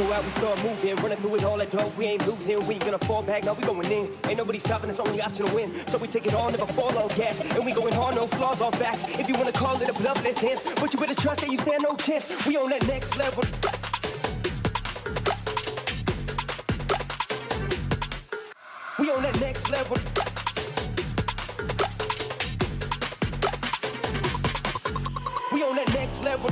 go out, we start moving. Running through it all that dope, we ain't losing. We ain't gonna fall back, now we going in. Ain't nobody stopping us, only option to win. So we take it all, never fall on gas. And we going hard, no flaws, all facts. If you wanna call it a bluff, let's dance. But you better trust that you stand no chance. We on that next level. We on that next level. We on that next level.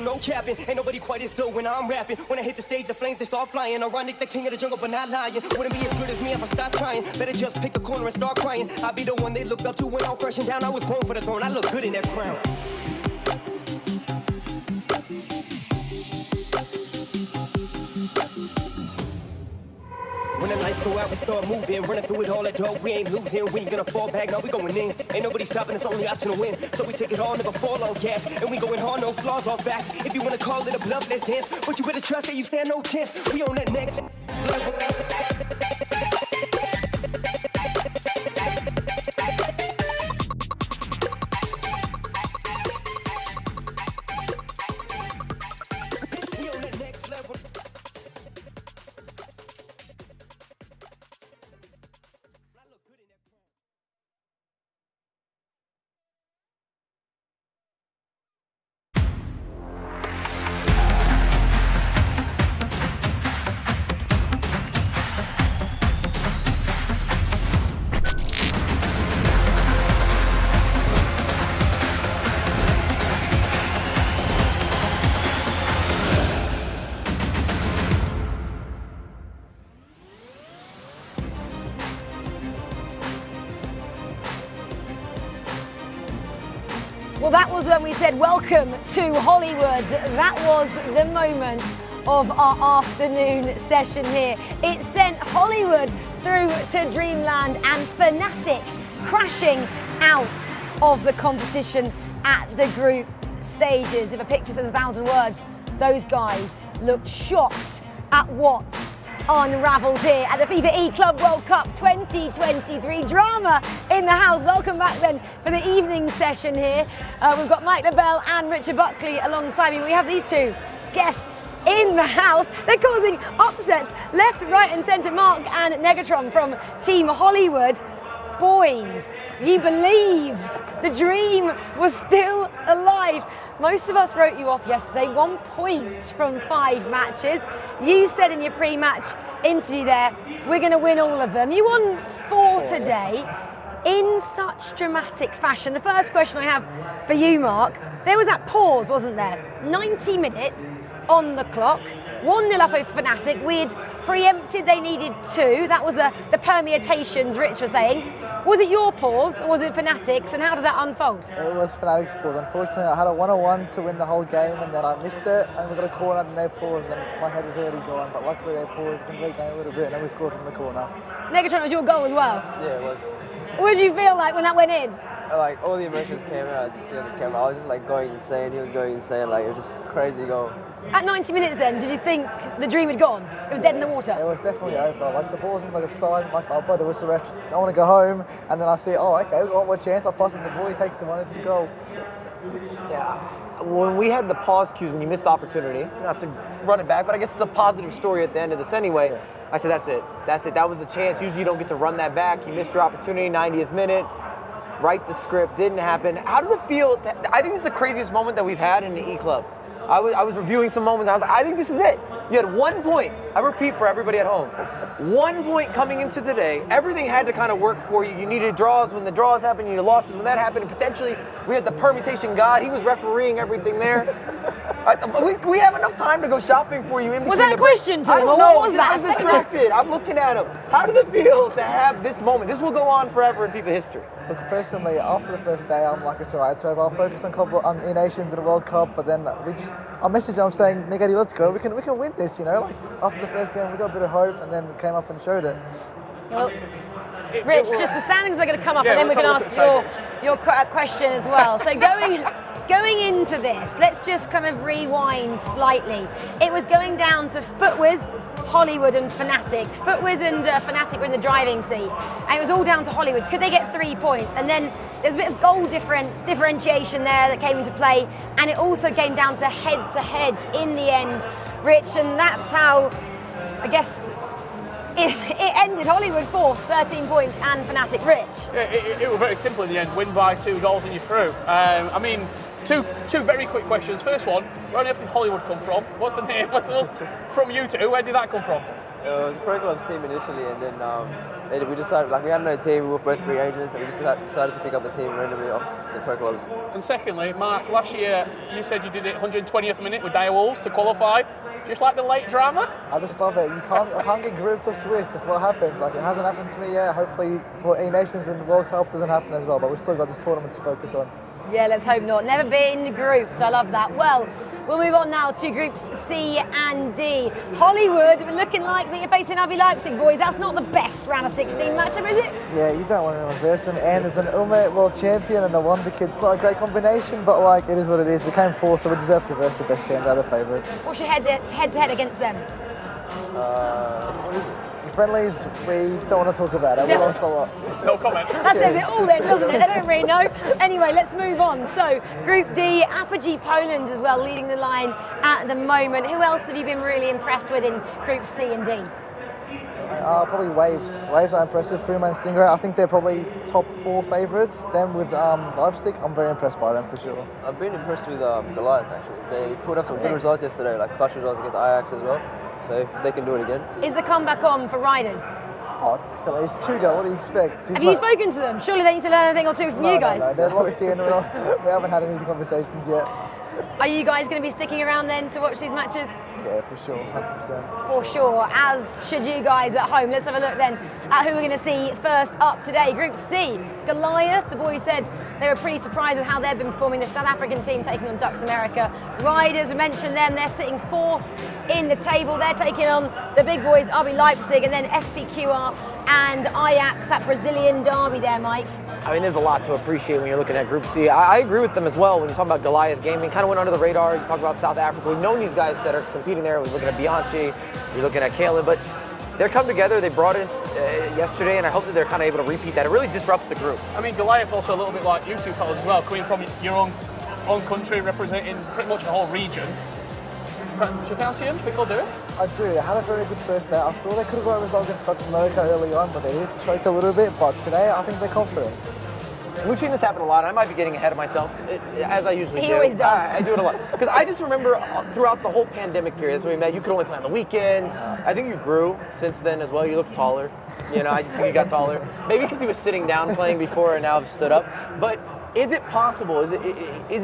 No capping, ain't nobody quite as good when I'm rapping. When I hit the stage, the flames they start flying. Ironic, the king of the jungle, but not lying. Wouldn't be as good as me if I stopped trying. Better just pick a corner and start crying. I'll be the one they looked up to when I'm crushing down. I was born for the throne, I look good in that crown. When the lights go out, we start moving. Running through it all that dope, we ain't losing. We ain't gonna fall back, now we going in. Ain't nobody stopping us, only option to win. So we take it all, never fall on gas. And we going hard, no flaws, all facts. If you wanna call it a bluff, let's dance. But you better trust that you stand no chance. We on that next level. We on that next level. Well, that was when we said welcome to Hollywood. That was the moment of our afternoon session here. It sent Hollywood through to Dreamland and Fnatic crashing out of the competition at the group stages. If a picture says 1,000 words, those guys looked shocked at what's unravelled here at the FIFAe Club World Cup 2023. Drama in the house. Welcome back then for the evening session here. We've got Mike LaBelle and Richard Buckley alongside me. We have these two guests in the house. They're causing upsets left, right and centre. Mark and Negatron from Team Hollywood. Boys, you believed the dream was still alive. Most of us wrote you off yesterday, 1 point from 5 matches. You said in your pre-match interview there, we're going to win all of them. You won 4 today in such dramatic fashion. The first question I have for you, Mark, there was that pause, wasn't there? 90 minutes on the clock, 1-0 up over Fnatic. We'd preempted they needed 2. That was the permutations Rich was saying. Was it your pause or was it Fnatic's, and how did that unfold? It was Fnatic's pause. Unfortunately, I had a 1-on-1 to win the whole game and then I missed it and we got a corner and they paused and my head was already gone, but luckily they paused and regained a little bit and then we scored from the corner. Negatron, was your goal as well? Yeah, it was. What did you feel like when that went in? Like, all the emotions came out, as you see on the camera. I was just like going insane, he was going insane, like it was just crazy goal. At 90 minutes then, did you think the dream had gone? It was dead in the water? It was definitely over. Like the ball wasn't like a sign, like oh brother was the ref, I want to go home, and then I see, oh okay, we've got one more chance, I pass him the ball, he takes him on, it's a goal. Yeah, when we had the pause cues, when you missed the opportunity, not to run it back, but I guess it's a positive story at the end of this anyway. Yeah. I said, that's it, that was the chance. Usually you don't get to run that back. You missed your opportunity, 90th minute, write the script, didn't happen. How does it feel? I think this is the craziest moment that we've had in the E-Club. I was reviewing some moments, I was like, I think this is it. You had 1 point, I repeat for everybody at home, 1 point coming into today. Everything had to kind of work for you. You needed draws when the draws happened, you needed losses when that happened, and potentially we had the permutation god, he was refereeing everything there. We have enough time to go shopping for you in between. Was that a question to him? I don't know, what was that? I was distracted, I'm looking at him. How does it feel to have this moment? This will go on forever in FIFA history. Look, personally, after the first day, I'm like, it's alright, so I'll focus on E-Nations and the World Cup, but then I messaged him, I'm saying, Nigeri, let's go, we can win this, you know? Like, after the first game, we got a bit of hope, and then came up and showed it. Well, Rich, just the standings are going to come up, and then we're going to ask your question as well. So going going into this, let's just kind of rewind slightly. It was going down to FUTWIZ, Hollywood and Fnatic. FUTWIZ and Fnatic were in the driving seat, and it was all down to Hollywood. Could they get 3 points? And then there's a bit of goal differentiation there that came into play, and it also came down to head in the end, Rich, and that's how, I guess, it ended. Hollywood 4th, 13 points, and Fnatic Rich. It was very simple in the end. Win by 2 goals and you're through. I mean, two very quick questions. First one, where on earth did Hollywood come from? What's the name? What's from you two? Where did that come from? It was Pro Club's team initially, and then we decided, like, we had no team, we were both free agents, and we just decided to pick up the team randomly off the Pro Clubs. And secondly, Mark, last year you said you did it 120th minute with Dire Wolves to qualify. Just like the late drama? I just love it. I can't get grouped or Swiss. That's what happens. Like, it hasn't happened to me yet. Hopefully for E Nations and World Cup doesn't happen as well, but we've still got this tournament to focus on. Yeah, let's hope not. Never been grouped. I love that. Well, we'll move on now to groups C and D. Hollywood, we're looking like that you're facing RB Leipzig, boys. That's not the best round of 16 matchup, is it? Yeah, you don't want to reverse them. And as an Ultimate World Champion and a Wonder Kid, it's not a great combination, but like, it is what it is. We came fourth, so we deserve to verse the best team. They're the favourites. What's your head-to-head against them? Friendlies, we don't want to talk about it. We lost a lot. No comment. That says it all then, doesn't it? They don't really know. Anyway, let's move on. So, Group D, Apogee Poland as well, leading the line at the moment. Who else have you been really impressed with in Group C and D? Probably Waves. Waves are impressive. Fuma and Stingray, I think they're probably top 4 favourites. Them with Leipzig, I'm very impressed by them for sure. I've been impressed with Goliath, actually. They put up some good results yesterday, like clutch results against Ajax as well. So if they can do it again. Is the comeback on for Riders? Oh, Phil, he's Tuga, what do you expect? Have you spoken to them? Surely they need to learn a thing or two from you guys. No, they're locked in. We haven't had any conversations yet. Are you guys going to be sticking around then to watch these matches? Yeah, for sure, 100%. For sure, as should you guys at home. Let's have a look then at who we're going to see first up today. Group C, Goliath. The boys said they were pretty surprised with how they've been performing. The South African team taking on Ducks America. Riders, we mentioned them. They're sitting 4th in the table. They're taking on the big boys, RB Leipzig, and then SPQR and Ajax, that Brazilian derby there, Mike. I mean, there's a lot to appreciate when you're looking at Group C. I agree with them as well when you talk about Goliath Gaming. Kind of went under the radar. You talk about South Africa. We've known these guys that are competing there. We're looking at Bianchi. You're looking at Kalen. But they're come together. They brought it yesterday, and I hope that they're kind of able to repeat that. It really disrupts the group. I mean, Goliath also a little bit like you two fellas as well, coming from your own country, representing pretty much the whole region. Do you fancy them? Think they'll do it? I do. They had a very good first day. I saw they could have got a result against Ducks America early on, but they did choke a little bit. But today, I think they're confident. We've seen this happen a lot. I might be getting ahead of myself, as I usually do. He always does. I do it a lot. Because I just remember throughout the whole pandemic period, that's when we met, you could only play on the weekends. I think you grew since then as well. You look taller. You know, I just think you got taller. Maybe because he was sitting down playing before and now have stood up. But is it possible? Is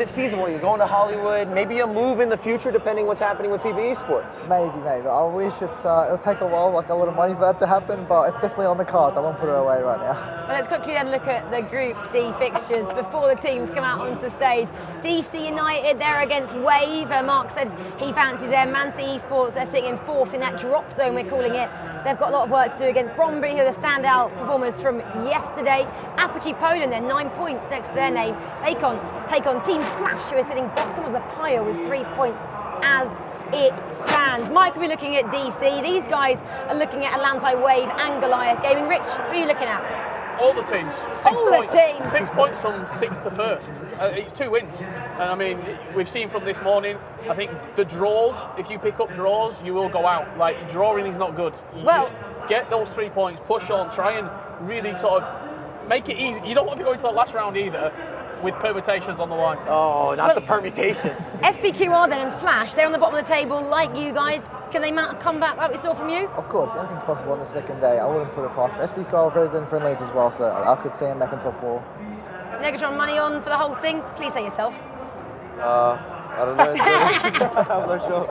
it feasible? You're going to Hollywood, maybe a move in the future depending what's happening with FIFAe Esports? Maybe. I wish it'll take a while, like a lot of money for that to happen, but it's definitely on the cards. I won't put it away right now. Well, let's quickly then look at the Group D fixtures before the teams come out onto the stage. DC United, they're against Wave. Mark said he fancies them. Man City Esports, they're sitting in 4th in that drop zone, we're calling it. They've got a lot of work to do against Bromby, who are the standout performers from yesterday. Apogee Poland, they're 9 points next to their name. They take on Team Flash, who are sitting bottom of the pile with 3 points as it stands. Mike will be looking at DC. These guys are looking at Atlantai Wave and Goliath Gaming. Rich, who are you looking at? All the teams. 6 All points. the teams. 6 points from 6th to 1st. It's 2 wins. And I mean, we've seen from this morning, I think the draws, if you pick up draws, you will go out. Like, drawing is not good. You just get those 3 points, push on, try and really sort of make it easy. You don't want to be going to the last round either with permutations on the line. Oh, not the permutations. SPQR then and Flash, they're on the bottom of the table like you guys. Can they come back like we saw from you? Of course, anything's possible on the second day. I wouldn't put it past. SPK are very good in friendlies as well, so I could see them back in top 4. Negatron money on for the whole thing. Please say yourself. I don't know. I'm not sure.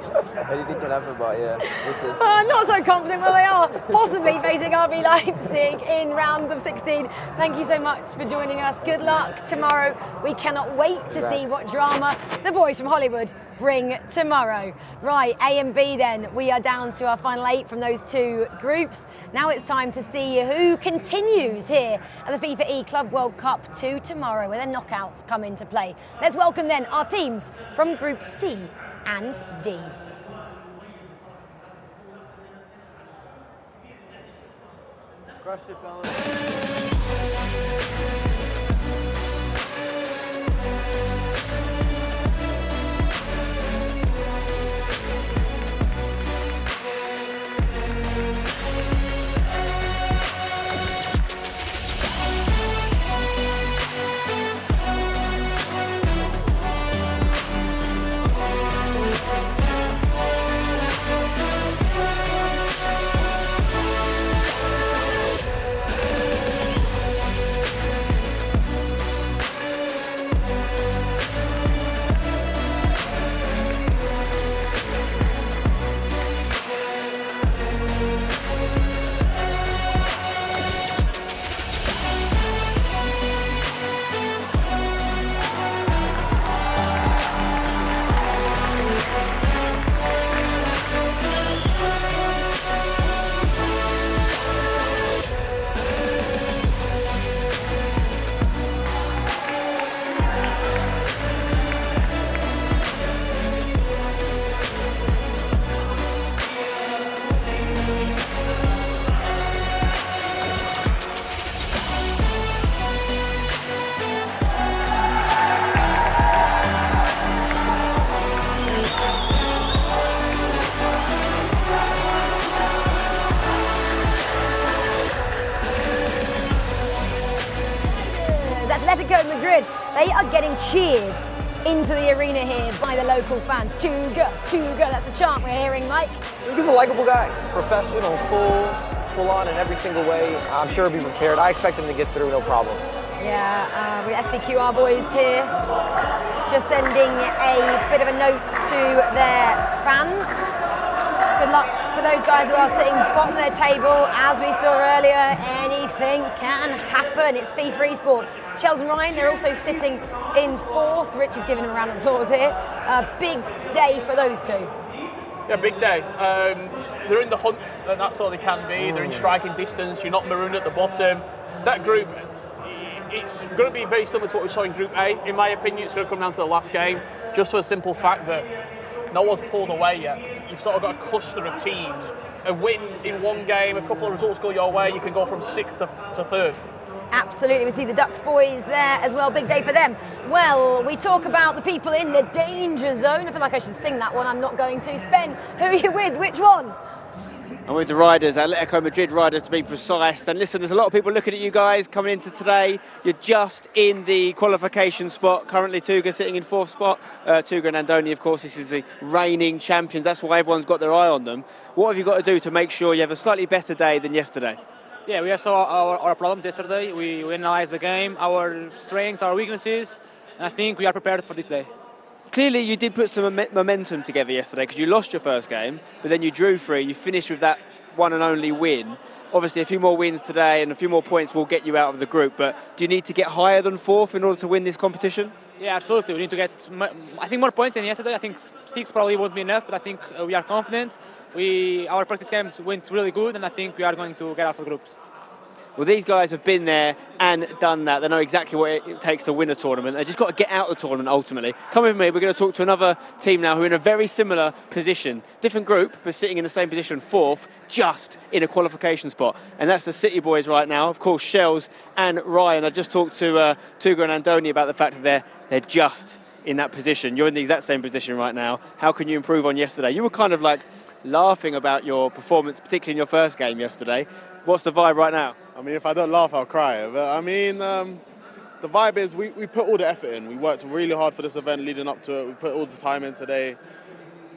Anything can happen, but yeah, we'll see. Not so confident where they are, possibly facing RB Leipzig in round of 16. Thank you so much for joining us. Good luck tomorrow. We cannot wait to see what drama the boys from Hollywood bring tomorrow. Right, A and B then. We are down to our final 8 from those 2 groups. Now it's time to see who continues here at the FIFAe Club World Cup to tomorrow, where the knockouts come into play. Let's welcome then our teams from Group C and D. Crush it, fellas. Atletico Madrid, they are getting cheers into the arena here by the local fans. Tuga, Tuga, that's a chant we're hearing, Mike. He's a likable guy, professional, full on in every single way. I'm sure he'll be prepared. I expect him to get through, no problem. Yeah, we SBQR boys here, just sending a bit of a note to their fans. Good luck to those guys who are sitting bottom of their table. As we saw earlier, anything can happen. It's FIFA Esports. Chels and Ryan, they're also sitting in 4th. Rich is giving them a round of applause here. A big day for those 2. Yeah, big day. They're in the hunt, and that's all they can be. They're in striking distance. You're not marooned at the bottom. That group, it's going to be very similar to what we saw in Group A. In my opinion, it's going to come down to the last game, just for the simple fact that no one's pulled away yet. You've sort of got a cluster of teams. A win in one game, a couple of results go your way, you can go from 6th to 3rd. Absolutely, we see the Ducks boys there as well, big day for them. Well, we talk about the people in the danger zone. I feel like I should sing that one, I'm not going to. Spen, who are you with, which one? I'm with the riders, Atletico Madrid riders to be precise. And listen, there's a lot of people looking at you guys coming into today. You're just in the qualification spot. Currently Tuga sitting in 4th spot. Tuga and Andoni, of course, this is the reigning champions. That's why everyone's got their eye on them. What have you got to do to make sure you have a slightly better day than yesterday? Yeah, we saw our problems yesterday. We analyzed the game, our strengths, our weaknesses, and I think we are prepared for this day. Clearly you did put some momentum together yesterday because you lost your first game, but then you drew 3, you finished with that one and only win. Obviously a few more wins today and a few more points will get you out of the group, but do you need to get higher than 4th in order to win this competition? Yeah, absolutely. We need to get, I think, more points than yesterday. I think 6 probably won't be enough, but I think we are confident. Our practice games went really good, and I think we are going to get out of the groups. Well, these guys have been there and done that. They know exactly what it takes to win a tournament. They've just got to get out of the tournament ultimately. Come with me, we're going to talk to another team now who are in a very similar position. Different group, but sitting in the same position, 4th, just in a qualification spot. And that's the City boys right now. Of course, Shells and Ryan. I just talked to Tuga and Andoni about the fact that they're just in that position. You're in the exact same position right now. How can you improve on yesterday? You were kind of like laughing about your performance, particularly in your first game yesterday. What's the vibe right now? I mean, if I don't laugh, I'll cry. But I mean, the vibe is we put all the effort in. We worked really hard for this event leading up to it. We put all the time in today.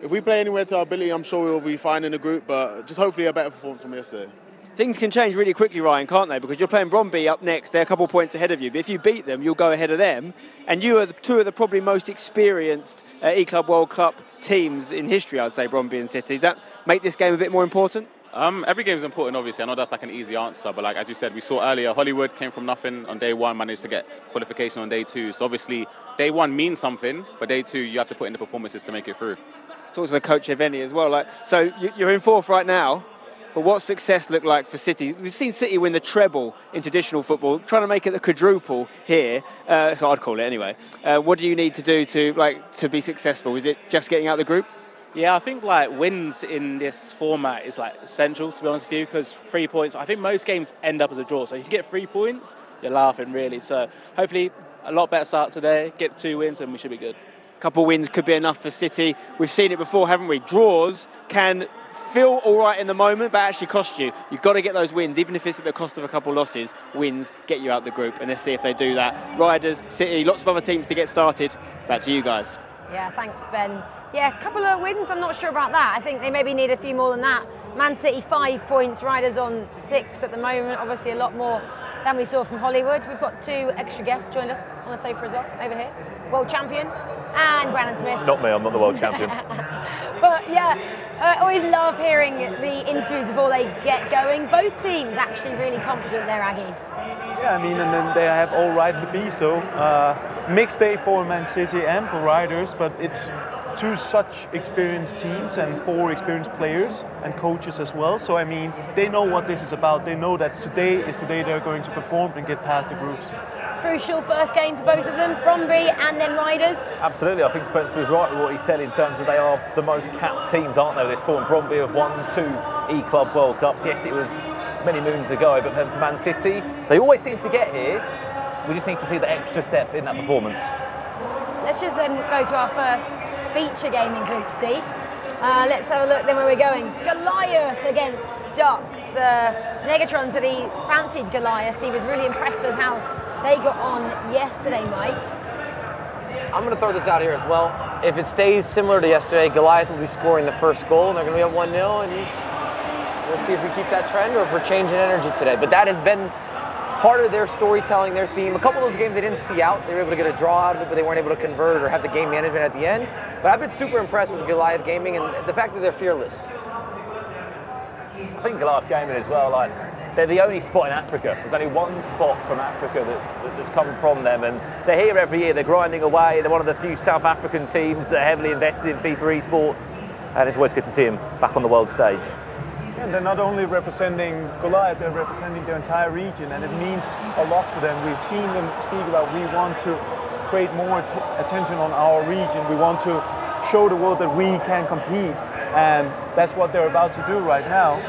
If we play anywhere to our ability, I'm sure we'll be fine in the group, but just hopefully a better performance from yesterday. Things can change really quickly, Ryan, can't they? Because you're playing Bromby up next. They're a couple of points ahead of you. But if you beat them, you'll go ahead of them. And you are 2 of the probably most experienced E-Club World Cup teams in history, I'd say, Bromby and City. Does that make this game a bit more important? Every game is important, obviously. I know that's like an easy answer, but like as you said, we saw earlier, Hollywood came from nothing on day 1, managed to get qualification on day 2. So obviously, day one means something, but day two you have to put in the performances to make it through. Talk to the coach Evgeny as well. So you're in fourth right now, but what's success look like for City? We've seen City win the treble in traditional football, trying to make it the quadruple here. So I'd call it anyway. What do you need to do to be successful? Is it just getting out of the group? Yeah, I think like wins in this format is like essential, to be honest with you, because 3 points, I think most games end up as a draw. So if you get 3 points, you're laughing really. So hopefully a lot better start today, get 2 wins and we should be good. A couple of wins could be enough for City. We've seen it before, haven't we? Draws can feel all right in the moment, but actually cost you. You've got to get those wins, even if it's at the cost of a couple of losses. Wins get you out the group, and let's see if they do that. Riders, City, lots of other teams to get started. Back to you guys. Yeah, thanks, Ben. Yeah, a couple of wins, I'm not sure about that. I think they maybe need a few more than that. Man City 5 points, Riders on 6 at the moment, obviously a lot more than we saw from Hollywood. We've got 2 extra guests joined us on the sofa as well, over here. World champion and Brandon Smith. Not me, I'm not the world champion. But yeah, I always love hearing the interviews before they get going. Both teams actually really confident there, Aggie. Yeah, I mean, and then they have all right to be so. Mixed day for Man City and for Riders, but it's 2 such experienced teams and 4 experienced players and coaches as well. So I mean, they know what this is about. They know that today is the day they're going to perform and get past the groups. Crucial first game for both of them, Bromby and then Riders. Absolutely, I think Spencer was right with what he said in terms of they are the most capped teams, aren't they? This tournament, Bromby have won 2 E-Club World Cups. Yes, it was many moons ago, but then for Man City, they always seem to get here. We just need to see the extra step in that performance. Let's just then go to our first feature game in Group C. Let's have a look then where we're going. Goliath against Ducks. Negatron said he fancied Goliath. He was really impressed with how they got on yesterday, Mike. I'm going to throw this out here as well. If it stays similar to yesterday, Goliath will be scoring the first goal and they're going to be up 1-0, and we'll see if we keep that trend or if we're changing energy today. But that has been part of their storytelling, their theme. A couple of those games they didn't see out. They were able to get a draw out of it, but they weren't able to convert or have the game management at the end. But I've been super impressed with Goliath Gaming and the fact that they're fearless. I think Goliath Gaming as well, like, they're the only spot in Africa. There's only one spot from Africa that's come from them, and they're here every year. They're grinding away. They're one of the few South African teams that are heavily invested in FIFA esports, and it's always good to see them back on the world stage. And they're not only representing Goliath, they're representing the entire region, and it means a lot to them. We've seen them speak about we want to create more attention on our region. We want to show the world that we can compete, and that's what they're about to do right now.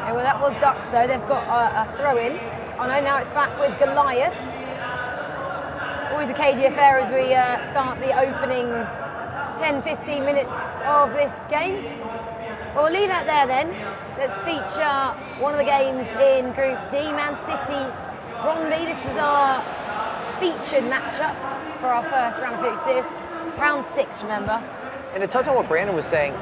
Okay, well, that was Ducks, though. They've got a throw-in. Oh no, now it's back with Goliath. Always a cagey affair as we start the opening 10-15 minutes of this game. Well, we'll leave that there then. Let's feature one of the games in Group D, Man City, Bromby. This is our featured matchup for our first round of fixtures. Round 6, remember. And to touch on what Brandon was saying,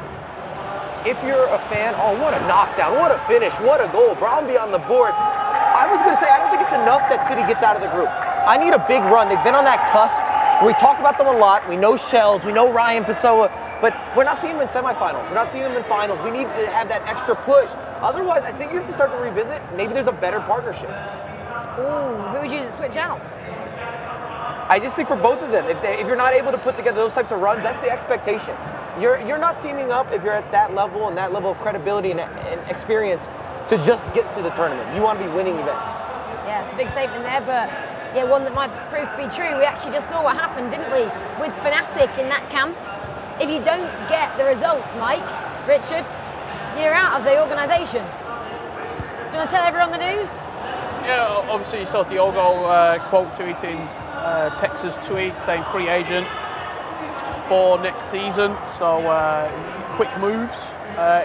if you're a fan, oh, what a knockdown, what a finish, what a goal, Bromby on the board. I was going to say, I don't think it's enough that City gets out of the group. I need a big run. They've been on that cusp. We talk about them a lot. We know Shells, we know Ryan Pessoa, but we're not seeing them in semifinals. We're not seeing them in finals. We need to have that extra push. Otherwise, I think you have to start to revisit. Maybe there's a better partnership. Ooh, who would you switch out? I just think for both of them, if you're not able to put together those types of runs, that's the expectation. You're not teaming up if you're at that level and that level of credibility and experience to just get to the tournament. You want to be winning events. Yeah, it's a big statement there, but yeah, one that might prove to be true. We actually just saw what happened, didn't we, with Fnatic in that camp. If you don't get the results, Mike, Richard, you're out of the organisation. Do you want to tell everyone the news? Yeah, obviously you saw Diogo quote tweeting Texas tweet saying free agent for next season. So quick moves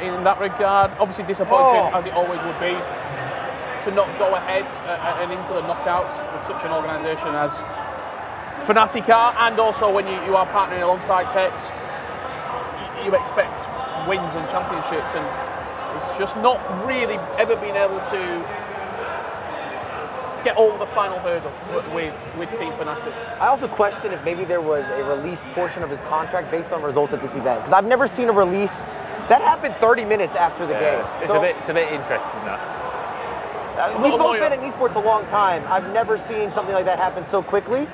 in that regard. Obviously disappointing as it always would be to not go ahead and into the knockouts with such an organisation as Fnatic are, and also when you are partnering alongside Tex, you expect wins and championships, and it's just not really ever been able to get over the final hurdle with Team Fnatic. I also question if maybe there was a release portion of his contract based on results at this event, because I've never seen a release that happened 30 minutes after the game. It's a bit interesting that. We've both been in esports a long time. I've never seen something like that happen so quickly.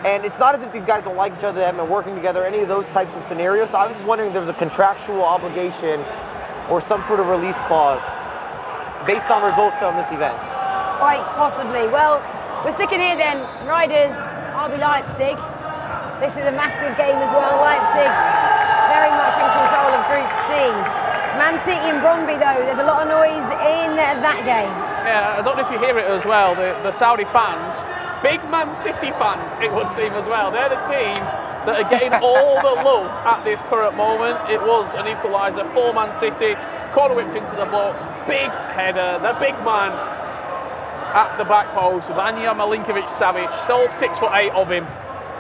And it's not as if these guys don't like each other, they haven't been working together, any of those types of scenarios. So I was just wondering if there was a contractual obligation or some sort of release clause based on results on this event. Quite possibly. Well, we're sticking here then. Riders, RB Leipzig. This is a massive game as well. Leipzig very much in control of Group C. Man City and Brøndby though, there's a lot of noise in that game. Yeah, I don't know if you hear it as well, the Saudi fans, big Man City fans it would seem as well. They're the team that are getting all the love at this current moment. It was an equaliser for Man City, corner whipped into the box, big header, the big man at the back post, Vanja Milinkovic-Savic, still 6'8" of him.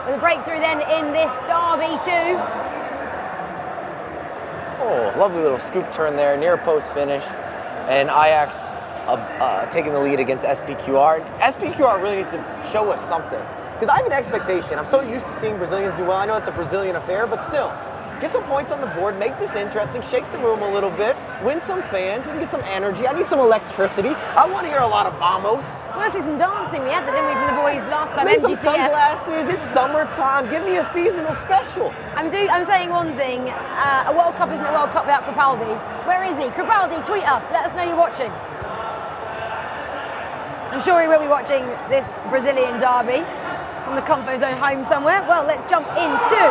With a breakthrough then in this derby too. Oh, lovely little scoop turn there, near post finish. And Ajax taking the lead against SPQR. SPQR really needs to show us something. Because I have an expectation. I'm so used to seeing Brazilians do well. I know it's a Brazilian affair, but still. Get some points on the board, make this interesting, shake the room a little bit, win some fans, we can get some energy. I need some electricity. I want to hear a lot of vamos. We want to see some dancing. We had that, didn't we, from the boys last time? Maybe some sunglasses, it's summertime. Give me a seasonal special. I'm saying one thing. A World Cup isn't a World Cup without Crepaldi. Where is he? Crepaldi, tweet us. Let us know you're watching. I'm sure he will be watching this Brazilian derby from the comfort zone home somewhere. Well, let's jump into...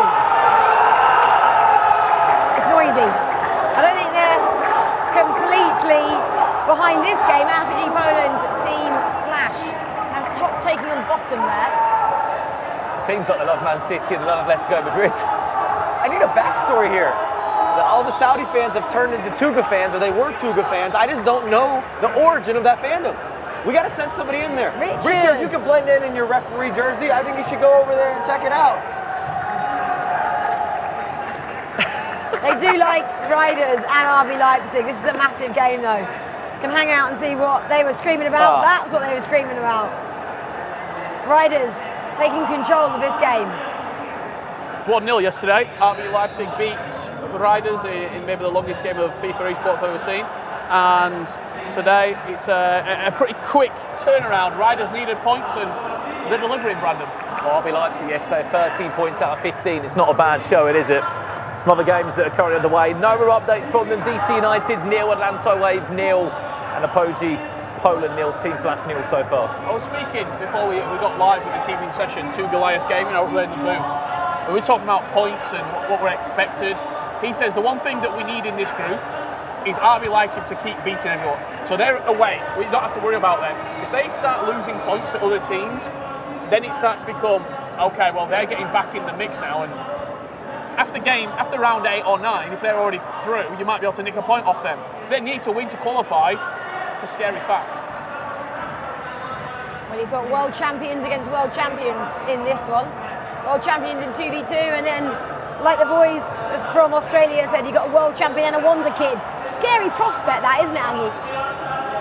It's noisy. I don't think they're completely behind this game. RPG Poland team Flash has top taking on bottom there. Seems like they love Man City and they love Let's Go Madrid. I need a backstory here. All the Saudi fans have turned into Tuga fans, or they were Tuga fans. I just don't know the origin of that fandom. We got to send somebody in there. Richard, you can blend in your referee jersey. I think you should go over there and check it out. They do like Riders and RB Leipzig. This is a massive game though. Can hang out and see what they were screaming about. That's what they were screaming about. Riders taking control of this game. It's 1-0 yesterday. RB Leipzig beats the Riders in maybe the longest game of FIFA esports I've ever seen. And today it's a pretty quick turnaround. Riders needed points and they're delivering, Brandon. Well, RB Leipzig yesterday, 13 points out of 15. It's not a bad showing, is it? Some other games that are currently underway. No more updates from them. DC United 0, Atlanto Wave 0, and Apogee Poland 0, Team Flash 0 so far. I was speaking before we got live with this evening session to Goliath Gaming over there in the booth. We were talking about points and what we're expected. He says the one thing that we need in this group is RB Leipzig to keep beating everyone. So they're away. We don't have to worry about them. If they start losing points to other teams, then it starts to become, okay, well, they're getting back in the mix now. And after round 8 or 9, if they're already through, you might be able to nick a point off them. If they need to win to qualify, it's a scary fact. Well, you've got world champions against world champions in this one. World champions in 2v2, and then, like the boys from Australia said, you've got a world champion and a wonder kid. Scary prospect that, isn't it, Aggie?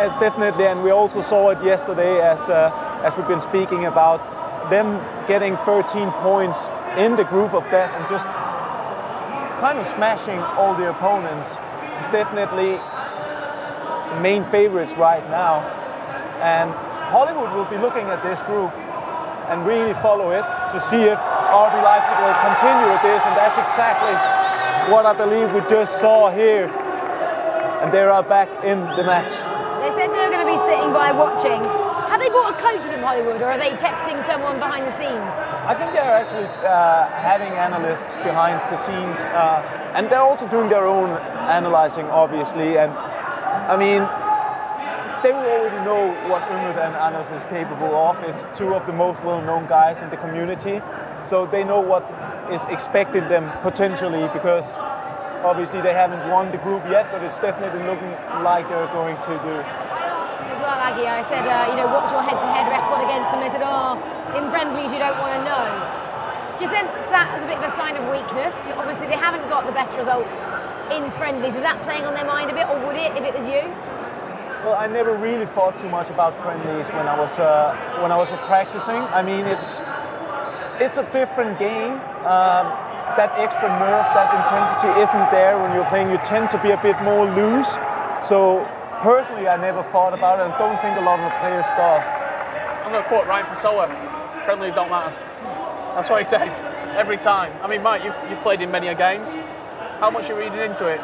Yeah, definitely, and we also saw it yesterday as we've been speaking about them getting 13 points in the group of death and just kind of smashing all the opponents. It's definitely the main favorites right now, and Hollywood will be looking at this group and really follow it to see if RB Leipzig will continue with this, and that's exactly what I believe we just saw here, and they are back in the match. They said they were going to be sitting by watching. Have they brought a coach to them, Hollywood, or are they texting someone behind the scenes? I think they're actually having analysts behind the scenes, and they're also doing their own analyzing, obviously. And I mean, they will already know what Umut and Anders is capable of. It's two of the most well-known guys in the community, so they know what is expected them potentially, because obviously they haven't won the group yet, but it's definitely looking like they're going to do. As well, Aggie, I said, what's your head-to-head record against them? They said, in friendlies you don't want to know. Do you sense that as a bit of a sign of weakness? Obviously they haven't got the best results in friendlies. Is that playing on their mind a bit, or would it if it was you? Well, I never really thought too much about friendlies when I was practicing. I mean, it's a different game. That extra nerve, that intensity isn't there when you're playing. You tend to be a bit more loose. So personally, I never thought about it, and don't think a lot of the players does. I'm going to quote Ryan Pessoa: friendlies don't matter. That's what he says every time. I mean, Mike, you've played in many games. How much are you reading into it?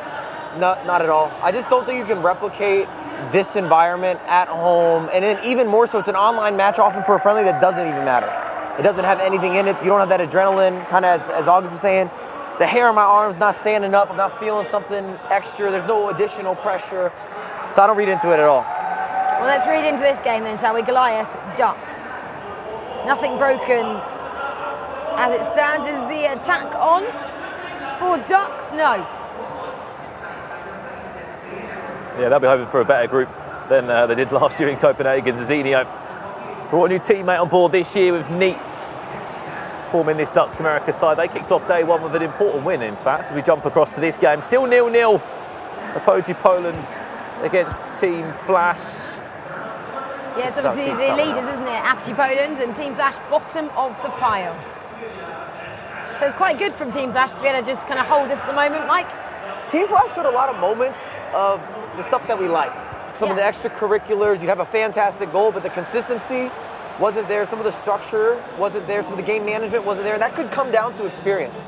Not at all. I just don't think you can replicate this environment at home, and then even more so, it's an online match often for a friendly that doesn't even matter. It doesn't have anything in it. You don't have that adrenaline, kind of as August was saying. The hair on my arm's not standing up. I'm not feeling something extra. There's no additional pressure. So I don't read into it at all. Well, let's read into this game then, shall we? Goliath, Ducks. Nothing broken as it stands. Is the attack on for Ducks? No. Yeah, they'll be hoping for a better group than they did last year in Copenhagen. Zizinho brought a new teammate on board this year with Neat, forming this Ducks America side. They kicked off day one with an important win, in fact, as we jump across to this game. Still 0-0. Apogee Poland against Team Flash. Yes, obviously the leaders, isn't it? Apogee Poland and Team Flash bottom of the pile. So it's quite good from Team Flash to be able to just kind of hold us at the moment, Mike. Team Flash showed a lot of moments of the stuff that we like. Some of the extracurriculars, you'd have a fantastic goal, but the consistency wasn't there. Some of the structure wasn't there. Some of the game management wasn't there. That could come down to experience.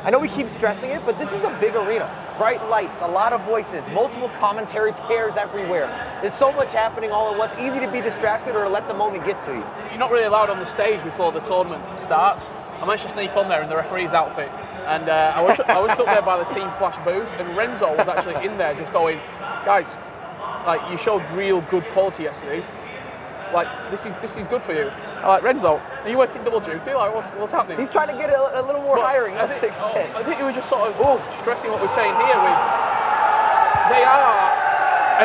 I know we keep stressing it, but this is a big arena. Bright lights, a lot of voices, multiple commentary pairs everywhere. There's so much happening all at once. Easy to be distracted or to let the moment get to you. You're not really allowed on the stage before the tournament starts. I managed to sneak on there in the referee's outfit. And I was stuck there by the Team Flash booth, and Renzo was actually in there just going, guys, like, you showed real good quality yesterday. Like, this is good for you. I'm like, Renzo, are you working double duty? Like, what's happening? He's trying to get a little more hiring. I think he was just sort of stressing what we're saying here. They are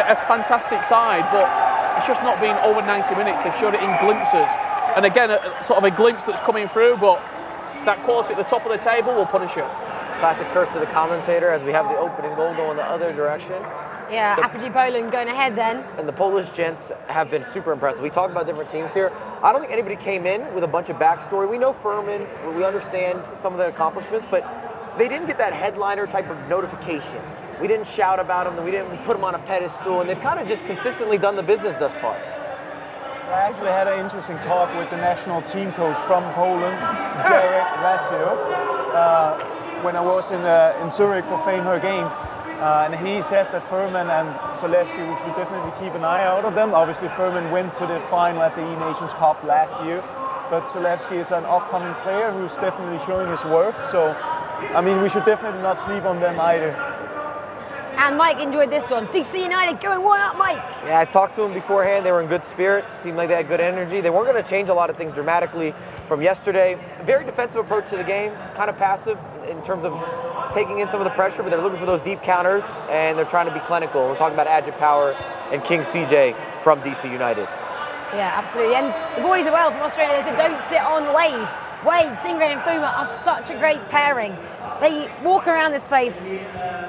a fantastic side, but it's just not been over 90 minutes. They've showed it in glimpses. And again, sort of a glimpse that's coming through, but that quality at the top of the table will punish you. Classic curse to the commentator as we have the opening goal going the other direction. Yeah, Apogee Poland going ahead then. And the Polish gents have been super impressive. We talk about different teams here. I don't think anybody came in with a bunch of backstory. We know Furman, we understand some of the accomplishments, but they didn't get that headliner type of notification. We didn't shout about them, we didn't put them on a pedestal, and they've kind of just consistently done the business thus far. I actually had an interesting talk with the national team coach from Poland, Jarek Ratio, when I was in Zurich for FIFAe game. And he said that Furman and Zalewski, we should definitely keep an eye out on them. Obviously, Furman went to the final at the E-Nations Cup last year, but Zalewski is an upcoming player who's definitely showing his worth. So, I mean, we should definitely not sleep on them either. And Mike enjoyed this one. DC United going 1-up, Mike. Yeah, I talked to them beforehand. They were in good spirits. Seemed like they had good energy. They weren't going to change a lot of things dramatically from yesterday. Very defensive approach to the game, kind of passive in terms of taking in some of the pressure, but they're looking for those deep counters, and they're trying to be clinical. We're talking about Agit Power and King CJ from DC United. Yeah, absolutely. And the boys as well from Australia, they said don't sit on Wave. Wave, Stingray and Fuma are such a great pairing. They walk around this place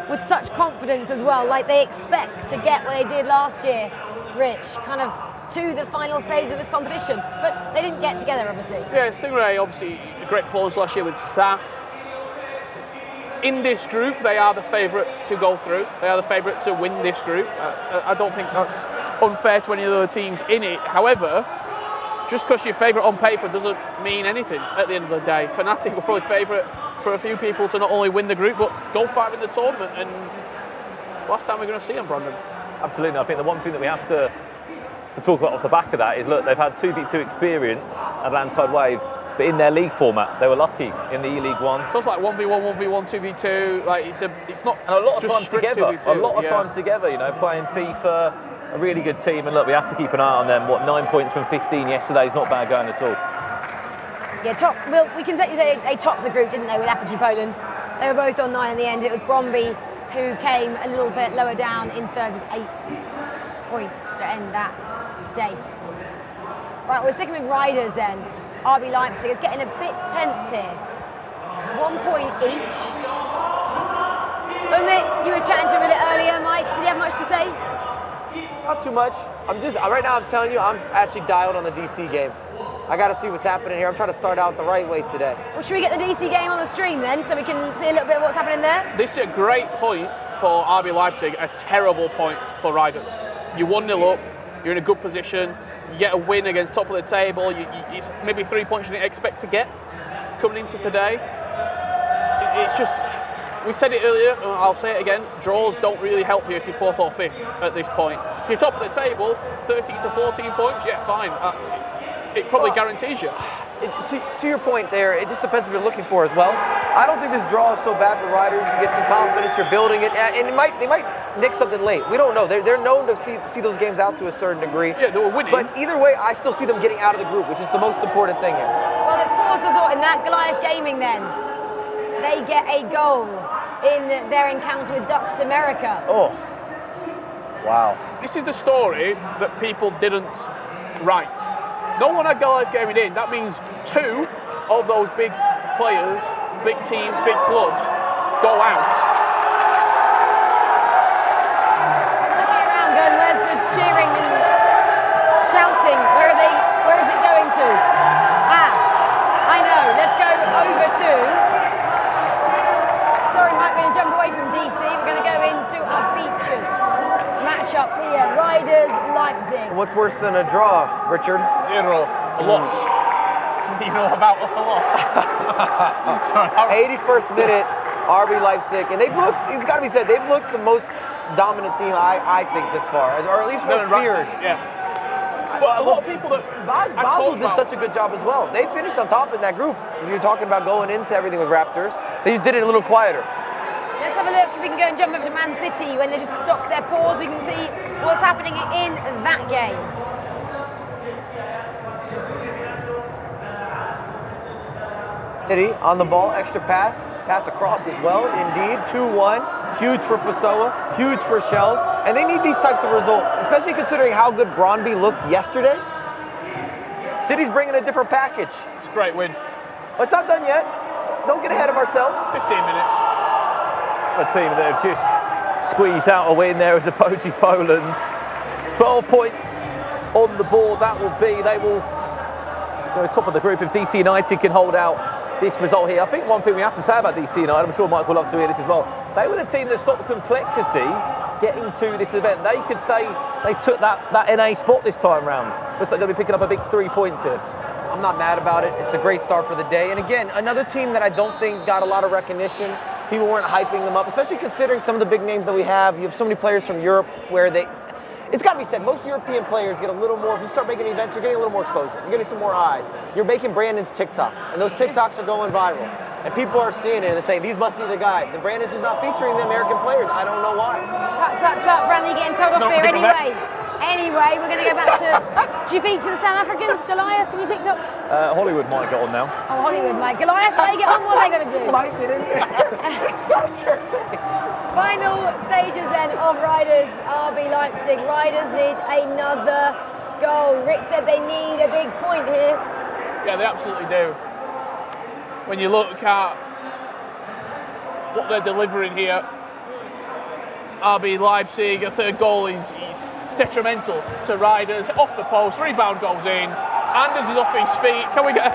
with such confidence as well, like they expect to get what they did last year, Rich, kind of to the final stage of this competition. But they didn't get together, obviously. Yeah, Stingray, obviously, a great performance last year with SAF. In this group, they are the favourite to go through. They are the favourite to win this group. I don't think that's unfair to any of the other teams in it. However, just because you're favourite on paper doesn't mean anything at the end of the day. Fnatic were probably favourite for a few people to not only win the group, but go far in the tournament. And last time we're going to see them, Brandon. Absolutely. I think the one thing that we have to talk about off the back of that is, look, they've had 2v2 experience at Landside Wave, but in their league format, they were lucky in the E-League One. So it's like 1v1, 1v1, 2v2. Like it's not. And a lot of time together. 2v2, a lot of time together. You know, playing FIFA, a really good team. And look, we have to keep an eye on them. 9 points from 15 yesterday is not bad going at all. Yeah, top. Well, we can say they topped the group, didn't they, with Apogee Poland? They were both on 9 in the end. It was Bromby who came a little bit lower down in third with 8 points to end that day. Right, we're sticking with riders then. RB Leipzig is getting a bit tense here. 1 point each. Umit, you were chatting to him a bit earlier, Mike. Did you have much to say? Not too much. Right now I'm telling you, I'm actually dialed on the DC game. I got to see what's happening here. I'm trying to start out the right way today. Well, should we get the DC game on the stream then, so we can see a little bit of what's happening there? This is a great point for RB Leipzig, a terrible point for Riders. You're 1-0 up, you're in a good position, you get a win against top of the table, it's maybe 3 points you didn't expect to get. coming into today, it's just, we said it earlier, and I'll say it again, draws don't really help you if you're 4th or 5th at this point. If you're top of the table, 13 to 14 points, yeah, fine. It probably guarantees you. To your point there, it just depends what you're looking for as well. I don't think this draw is so bad for riders. You get some confidence, you're building it, and they might nick something late. We don't know. They're known to see those games out to a certain degree. Yeah, they were winning. But either way, I still see them getting out of the group, which is the most important thing here. Well, let's pause the thought in that Goliath Gaming then. They get a goal in their encounter with Ducks America. Oh, wow. This is the story that people didn't write. No one had Goliath Gaming in. That means 2 of those big players, big teams, big clubs, go out. Looking around going, where's the cheering and shouting? Where is it going to? I know. Let's go over to... Sorry, Mike, we're going to jump away from DC. We're going to go into our featured matchup here. Riders Leipzig. What's worse than a draw, Richard? 0. A loss. You know about a loss. 81st minute, RB Leipzig, and they've looked, it's got to be said, they've looked the most dominant team, I think, this far, or at least most feared. Yeah. Well, a lot of people that Basel did such a good job as well. They finished on top in that group. You're talking about going into everything with Raptors. They just did it a little quieter. Let's have a look if we can go and jump over to Man City when they just stopped their pause. We can see what's happening in that game. City on the ball, extra pass across as well, indeed, 2-1, huge for Pessoa, huge for Shells, and they need these types of results, especially considering how good Brøndby looked yesterday. City's bringing a different package. It's a great win. But it's not done yet. Don't get ahead of ourselves. 15 minutes. A team that have just squeezed out a win there as Apogee Poland. 12 points on the board, that will be. They will go top of the group if DC United can hold out this result here. I think one thing we have to say about DC United, I'm sure Mike will love to hear this as well, they were the team that stopped complexity getting to this event. They could say they took that NA spot this time round. Looks like they'll be picking up a big 3 points here. I'm not mad about it. It's a great start for the day. And again, another team that I don't think got a lot of recognition. People weren't hyping them up, especially considering some of the big names that we have. You have so many players from Europe where it's got to be said, most European players get a little more, if you start making events, you're getting a little more exposure. You're getting some more eyes. You're making Brandon's TikTok, and those TikToks are going viral. And people are seeing it and saying, these must be the guys. And Brandon's just not featuring the American players. I don't know why. Tut, Brandon, you're getting told off here anyway. Anyway, we're going to go back to, do you feature the South Africans, Goliath, in your TikToks? Hollywood might get on now. Oh, Hollywood, mate. Goliath, they get on, what are they going to do? Mike didn't. It's not sure thing. Final stages then of Riders RB Leipzig. Riders need another goal. Rick said they need a big point here. Yeah, they absolutely do. When you look at what they're delivering here, RB Leipzig, a third goal is detrimental to Riders. Off the post, rebound goes in. Anders is off his feet. Can we get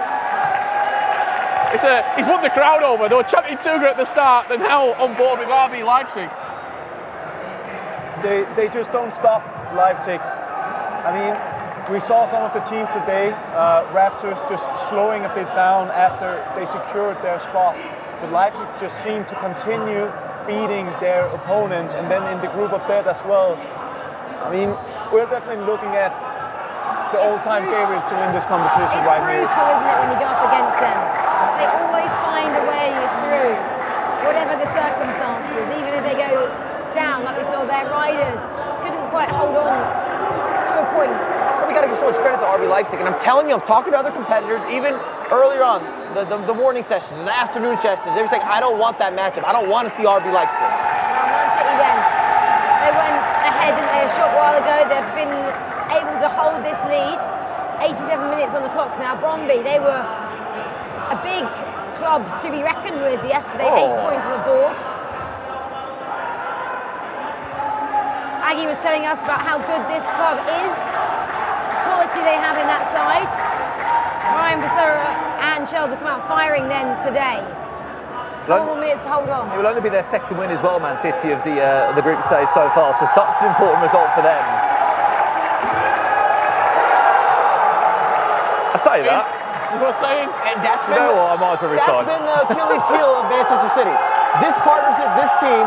he's won the crowd over. They were chanting Tuga at the start. They're now on board with RB Leipzig. They just don't stop Leipzig. I mean, we saw some of the team today, Raptors just slowing a bit down after they secured their spot. But Leipzig just seemed to continue beating their opponents, and then in the group of death as well. I mean, we're definitely looking at the all-time favorites to win this competition right here. It's brutal, isn't it, when you go up against them? They always find a way through, whatever the circumstances, even if they go down, like we saw their Riders couldn't quite hold on to a point. So we got to give so much credit to RB Leipzig, and I'm telling you, I'm talking to other competitors, even earlier on, the morning sessions, the afternoon sessions, they were saying, I don't want that matchup. I don't want to see RB Leipzig. Man City then, they went ahead a short while ago. They've been able to hold this lead. 87 minutes on the clock now. Brøndby, they were a big club to be reckoned with yesterday. 8 points on the board. Aggie was telling us about how good this club is, the quality they have in that side. Ryan Pessoa and Shells have come out firing then today. 4 minutes to hold on. It will only be their second win as well, Man City, of the group stage so far, so such an important result for them. I say that. You were saying? And that's You know what? I might as well resign. That's been the Achilles heel of Manchester City. This partnership, this team,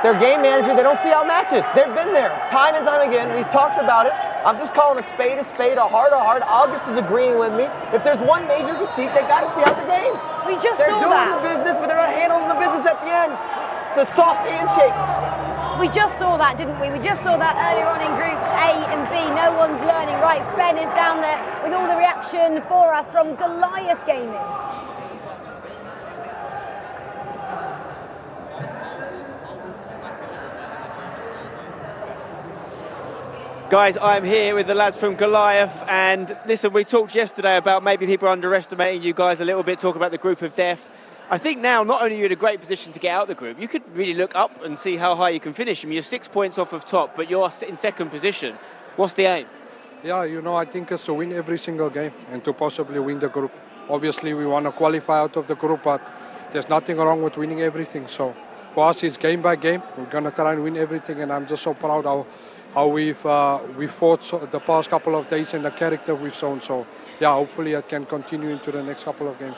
their game management, they don't see out matches. They've been there time and time again. We've talked about it. I'm just calling a spade, a heart a heart. August is agreeing with me. If there's one major critique, they got to see out the games. We just they're saw doing that. the business, but they're not handling the business at the end. It's a soft handshake. We just saw that, didn't we? We just saw that earlier on in groups A and B. No one's learning. Right, Sven is down there with all the reaction for us from Goliath Gaming. Guys, I'm here with the lads from Goliath, and listen, we talked yesterday about maybe people underestimating you guys a little bit, talk about the group of death. I think now, not only are you in a great position to get out of the group, you could really look up and see how high you can finish. I mean, you're 6 points off of top, but you're in second position. What's the aim? Yeah, I think it's to win every single game and to possibly win the group. Obviously, we want to qualify out of the group, but there's nothing wrong with winning everything. So for us, it's game by game. We're going to try and win everything, and I'm just so proud how we've fought the past couple of days and the character we've shown. So yeah, hopefully it can continue into the next couple of games.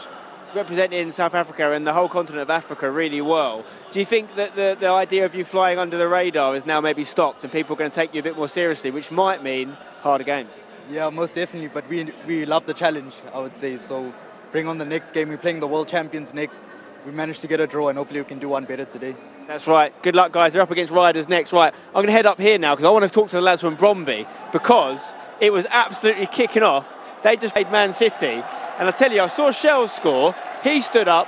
Representing South Africa and the whole continent of Africa really well. Do you think that the idea of you flying under the radar is now maybe stopped and people are going to take you a bit more seriously, which might mean harder games? Yeah, most definitely, but we love the challenge, I would say. So bring on the next game. We're playing the world champions next. We managed to get a draw and hopefully we can do one better today. That's right. Good luck, guys. They're up against Riders next. Right, I'm going to head up here now because I want to talk to the lads from Bromby because it was absolutely kicking off. They just played Man City. And I tell you, I saw Shell score. He stood up,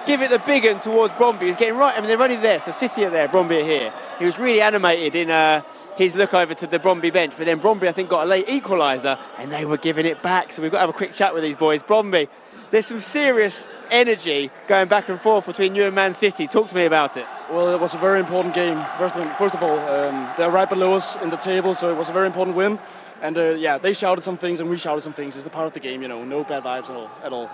give it the big one towards Bromby. He's getting right. I mean, they're only there. So City are there, Bromby are here. He was really animated in his look over to the Bromby bench. But then Bromby, I think, got a late equaliser and they were giving it back. So we've got to have a quick chat with these boys. Bromby, there's some serious energy going back and forth between you and Man City. Talk to me about it. Well, it was a very important game. First of all, they're right below us in the table, so it was a very important win. And yeah, they shouted some things and we shouted some things. It's a part of the game, no bad vibes at all.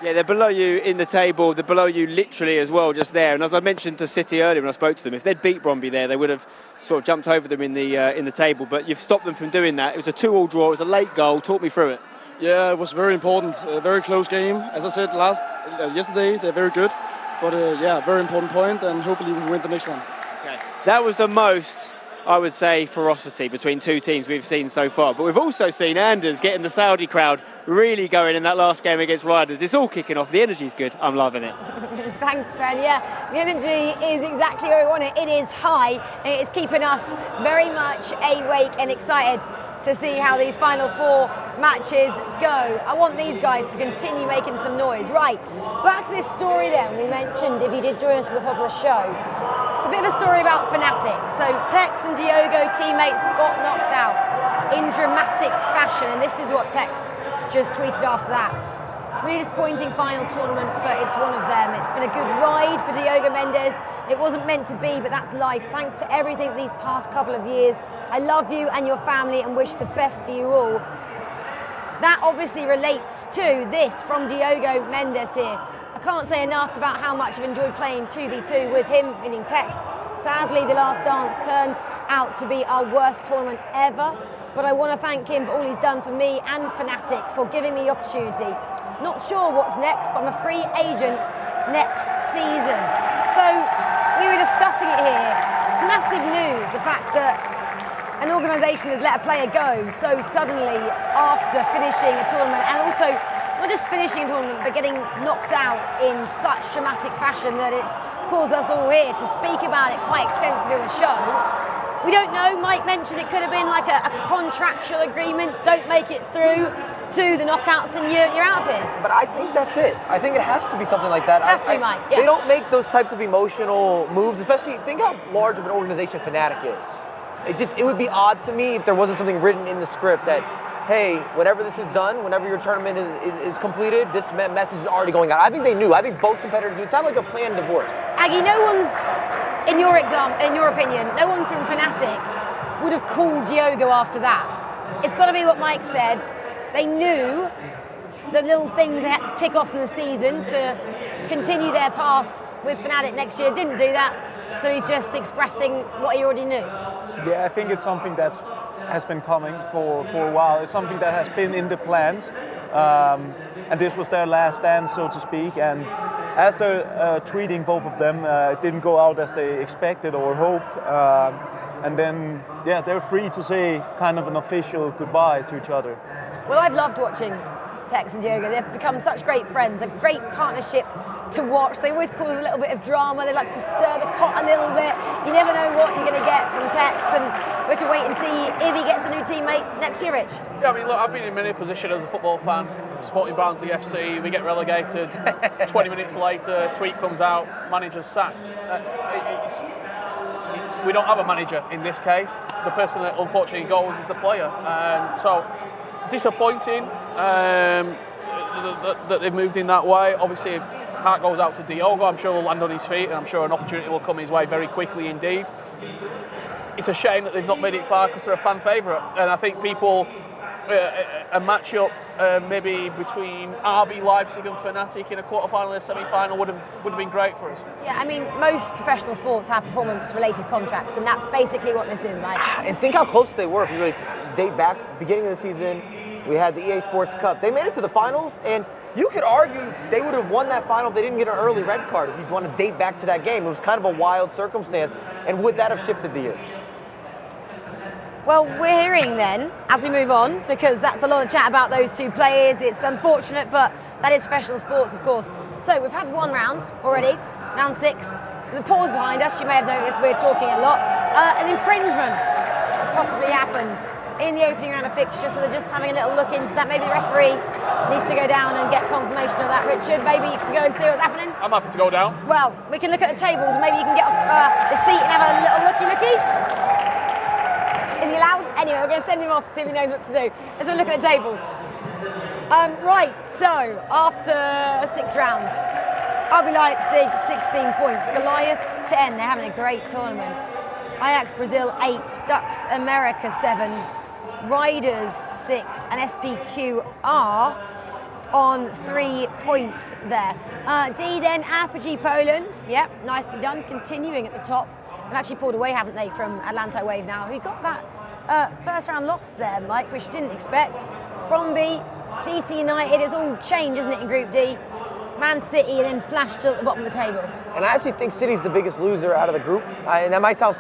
Yeah, they're below you in the table. They're below you literally as well, just there. And as I mentioned to City earlier when I spoke to them, if they'd beat Bromby there, they would have sort of jumped over them in the table. But you've stopped them from doing that. It was a 2-2 draw. It was a late goal. Talk me through it. Yeah, it was very important. A very close game. As I said yesterday, they're very good. But yeah, very important point, and hopefully we can win the next one. Okay. That was the most, I would say, ferocity between two teams we've seen so far. But we've also seen Anders getting the Saudi crowd really going in that last game against Riders. It's all kicking off. The energy's good. I'm loving it. Thanks, Ben. Yeah, the energy is exactly where we want it. It is high, and it is keeping us very much awake and excited to see how these final 4 matches go. I want these guys to continue making some noise. Right, back to this story then. We mentioned, if you did join us at the top of the show, it's a bit of a story about Fnatic. So Tex and Diogo, teammates, got knocked out in dramatic fashion, and this is what Tex just tweeted after that. Really disappointing final tournament, but it's one of them. It's been a good ride for Diogo Mendes. It wasn't meant to be, but that's life. Thanks for everything these past couple of years. I love you and your family and wish the best for you all. That obviously relates to this from Diogo Mendes here. I can't say enough about how much I've enjoyed playing 2v2 with him, meaning Tex. Sadly, the last dance turned out to be our worst tournament ever, but I want to thank him for all he's done for me and Fnatic for giving me the opportunity. Not sure what's next, but I'm a free agent next season. So we were discussing it here. It's massive news, the fact that an organisation has let a player go so suddenly after finishing a tournament, and also not just finishing a tournament, but getting knocked out in such dramatic fashion that it's caused us all here to speak about it quite extensively on the show. We don't know. Mike mentioned it could have been like a contractual agreement. Don't make it through to the knockouts and you're out of it. But I think that's it. I think it has to be something like that. It has to be, Mike. Yeah. They don't make those types of emotional moves, especially think how large of an organization Fnatic is. It would be odd to me if there wasn't something written in the script that, hey, whenever this is done, whenever your tournament is completed, this message is already going out. I think they knew. I think both competitors knew. It sounded like a planned divorce. Aggie, no one's, in your opinion, no one from Fnatic would have called Diogo after that. It's got to be what Mike said. They knew the little things they had to tick off in the season to continue their path with Fnatic next year. Didn't do that, so he's just expressing what he already knew. Yeah, I think it's something that has been coming for a while. It's something that has been in the plans. and this was their last dance, so to speak. And as they're treating both of them, it didn't go out as they expected or hoped. And then, yeah, they're free to say kind of an official goodbye to each other. Well, I've loved watching Tex and Diogo. They've become such great friends, a great partnership to watch. They always cause a little bit of drama. They like to stir the pot a little bit. You never know what you're going to get from Tex, and we have to wait and see if he gets a new teammate next year, Rich. Yeah, I mean, look, I've been in many positions as a football fan, supporting Barnsley FC. We get relegated. 20 minutes later, tweet comes out, manager's sacked. We don't have a manager in this case. The person that unfortunately goes is the player. So disappointing that they've moved in that way. Obviously, heart goes out to Diogo. I'm sure he'll land on his feet, and I'm sure an opportunity will come his way very quickly indeed. It's a shame that they've not made it far because they're a fan favourite, and I think people a match-up maybe between RB Leipzig and Fnatic in a quarter-final and a semi-final would have been great for us. Yeah, I mean, most professional sports have performance-related contracts, and that's basically what this is, right? And think how close they were if you really date back. Beginning of the season, we had the EA Sports Cup. They made it to the finals, and you could argue they would have won that final if they didn't get an early red card, if you want to date back to that game. It was kind of a wild circumstance, and would that have shifted the year? Well, we're hearing then, as we move on, because that's a lot of chat about those two players. It's unfortunate, but that is professional sports, of course. So we've had one round already, round 6. There's a pause behind us. You may have noticed we're talking a lot. An infringement has possibly happened in the opening round of fixture, so they're just having a little look into that. Maybe the referee needs to go down and get confirmation of that. Richard, maybe you can go and see what's happening? I'm happy to go down. Well, we can look at the tables. Maybe you can get off the seat and have a little looky-looky. Is he allowed? Anyway, we're going to send him off to see if he knows what to do. Let's have a look at the tables. Right, so after 6 rounds, RB Leipzig 16 points, Goliath 10. They're having a great tournament. Ajax Brazil 8, Ducks America 7, Riders 6, and SPQR on 3 points there. D then Apogee Poland. Yep, nicely done. Continuing at the top. They've actually pulled away, haven't they, from Atlanto Wave now, who got that first round loss there, Mike, which you didn't expect. Bromby, DC United, it's all changed, isn't it, in Group D? Man City and then Flash still at the bottom of the table. And I actually think City's the biggest loser out of the group. And that might sound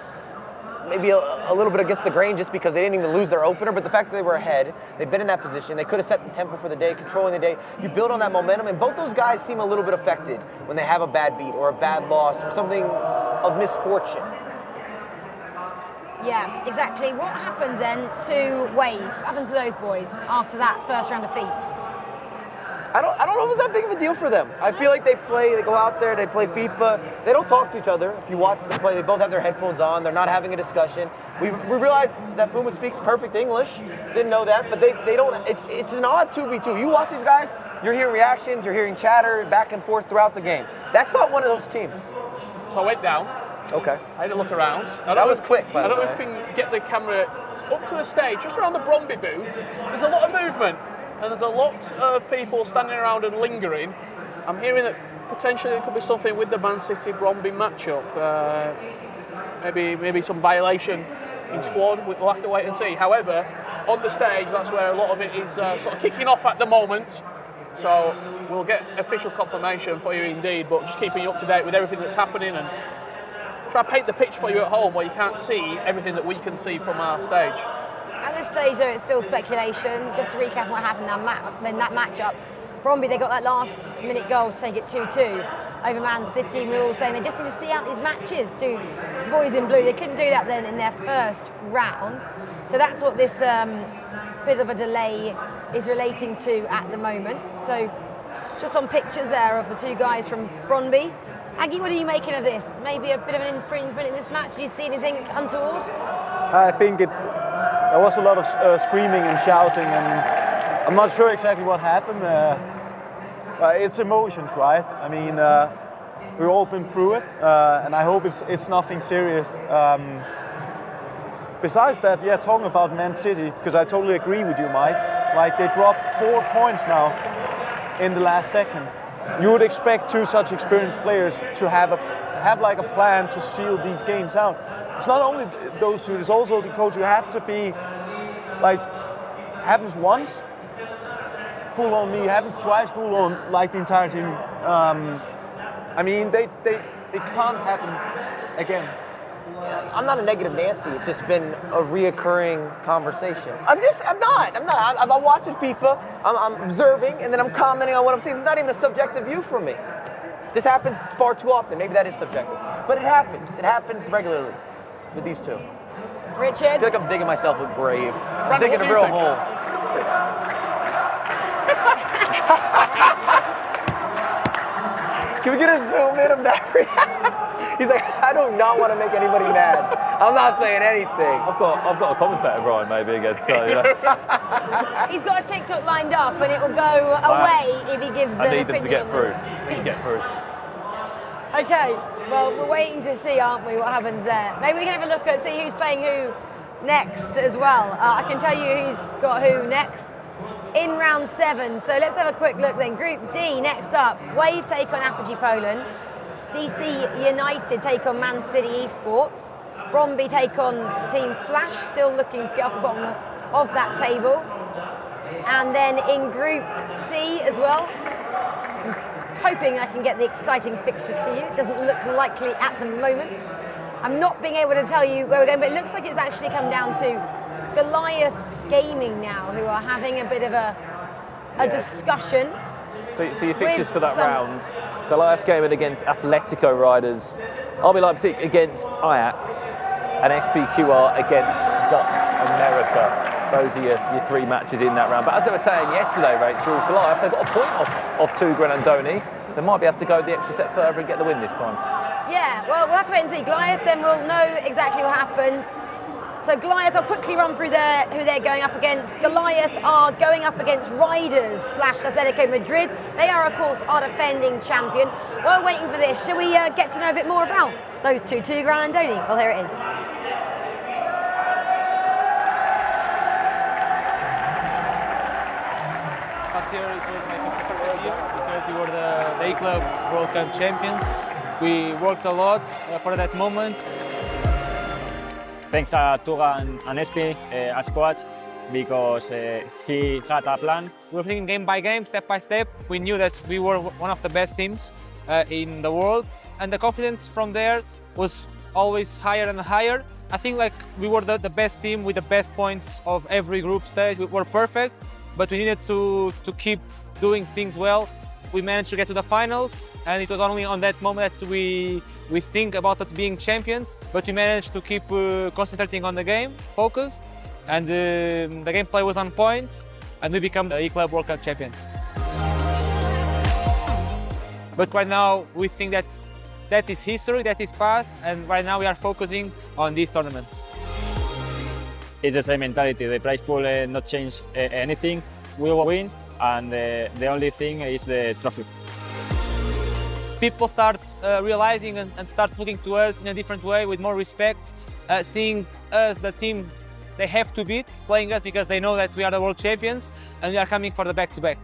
maybe a little bit against the grain just because they didn't even lose their opener, but the fact that they were ahead, they've been in that position, they could have set the tempo for the day, controlling the day. You build on that momentum, and both those guys seem a little bit affected when they have a bad beat or a bad loss or something of misfortune. Yeah, exactly. What happens then to Wave? What happens to those boys after that first round of defeat? I don't know if it's that big of a deal for them. I feel like they go out there, they play FIFA. They don't talk to each other. If you watch them play, they both have their headphones on. They're not having a discussion. We realized that Fuma speaks perfect English. Didn't know that, but they don't. It's an odd 2v2. You watch these guys, you're hearing reactions, you're hearing chatter back and forth throughout the game. That's not one of those teams. So I went down. Okay. I had a look around. That was quick, by the way. I don't know if you can get the camera up to the stage, just around the Bromby booth. There's a lot of movement. And there's a lot of people standing around and lingering. I'm hearing that potentially there could be something with the Man City Bromby matchup. Maybe some violation in squad. We'll have to wait and see. However, on the stage, that's where a lot of it is sort of kicking off at the moment. So we'll get official confirmation for you indeed, but just keeping you up to date with everything that's happening and try to paint the pitch for you at home where you can't see everything that we can see from our stage. At this stage, though, it's still speculation. Just to recap what happened in that matchup, Bromby, they got that last-minute goal to take it 2-2 over Man City. We were all saying they just need to see out these matches to boys in blue. They couldn't do that then in their first round. So that's what this bit of a delay is relating to at the moment. So just on pictures there of the two guys from Bromby. Aggie, what are you making of this? Maybe a bit of an infringement in this match. Do you see anything untoward? I think there was a lot of screaming and shouting, and I'm not sure exactly what happened. It's emotions, right? I mean, we've all been through it, and I hope it's nothing serious. Besides that, yeah, talking about Man City, because I totally agree with you, Mike. Like, they dropped 4 points now in the last second. You would expect two such experienced players to have like a plan to seal these games out. It's not only those two, it's also the coach. You have to be like, happens once, full on me, haven't tried full on like the entire team. I mean, it can't happen again. I'm not a negative Nancy. It's just been a reoccurring conversation. I'm not. I'm watching FIFA. I'm observing, and then I'm commenting on what I'm seeing. It's not even a subjective view for me. This happens far too often. Maybe that is subjective, but it happens. It happens regularly with these two. Richard? I feel like I'm digging myself a grave. I'm Brandon, digging a what do you real think? hole. Can we get a zoom in of that? He's like, I do not want to make anybody mad. I'm not saying anything. I've got a commentator, Brian, maybe again. So He's got a TikTok lined up, and it will go away if he gives an I need them to opinion get on through. this. Please get through. Okay, well, we're waiting to see, aren't we, what happens there. Maybe we can have a look at, see who's playing who next as well. I can tell you who's got who next in round 7. So let's have a quick look then. Group D, next up, Wave take on Apogee Poland. DC United take on Man City Esports. Bromby take on Team Flash, still looking to get off the bottom of that table. And then in Group C as well, hoping I can get the exciting fixtures for you. It doesn't look likely at the moment. I'm not being able to tell you where we're going, but it looks like it's actually come down to Goliath Gaming now, who are having a bit of a discussion. So your fixtures for that some- round: Goliath Gaming against Atletico Riders, RB Leipzig against Ajax, and SPQR against Ducks America. Those are your 3 matches in that round. But as they were saying yesterday, Rachel, Goliath, they've got a point off Tugra and Andoni. They might be able to go the extra step further and get the win this time. Yeah, well, we'll have to wait and see. Goliath, then we'll know exactly what happens. So Goliath, I'll quickly run through who they're going up against. Goliath are going up against Riders / Atletico Madrid. They are, of course, our defending champion. While waiting for this, shall we get to know a bit more about those two, Tugra and Andoni? Well, here it is. Last year it was like a perfect year because we were the FIFAe Club World Cup champions. We worked a lot for that moment. Thanks to Tuga and Espi as coach because he had a plan. We were thinking game by game, step by step. We knew that we were one of the best teams in the world, and the confidence from there was always higher and higher. I think like we were the best team with the best points of every group stage. We were perfect, but we needed to keep doing things well. We managed to get to the finals, and it was only on that moment that we think about it being champions, but we managed to keep concentrating on the game, focused, and the gameplay was on point, and we become the FIFAe Club World Cup champions. But right now, we think that is history, that is past, and right now we are focusing on these tournaments. It's the same mentality. The prize pool not change anything. We will win, and the only thing is the trophy. People start realizing and start looking to us in a different way, with more respect, seeing us the team they have to beat, playing us because they know that we are the world champions and we are coming for the back-to-back.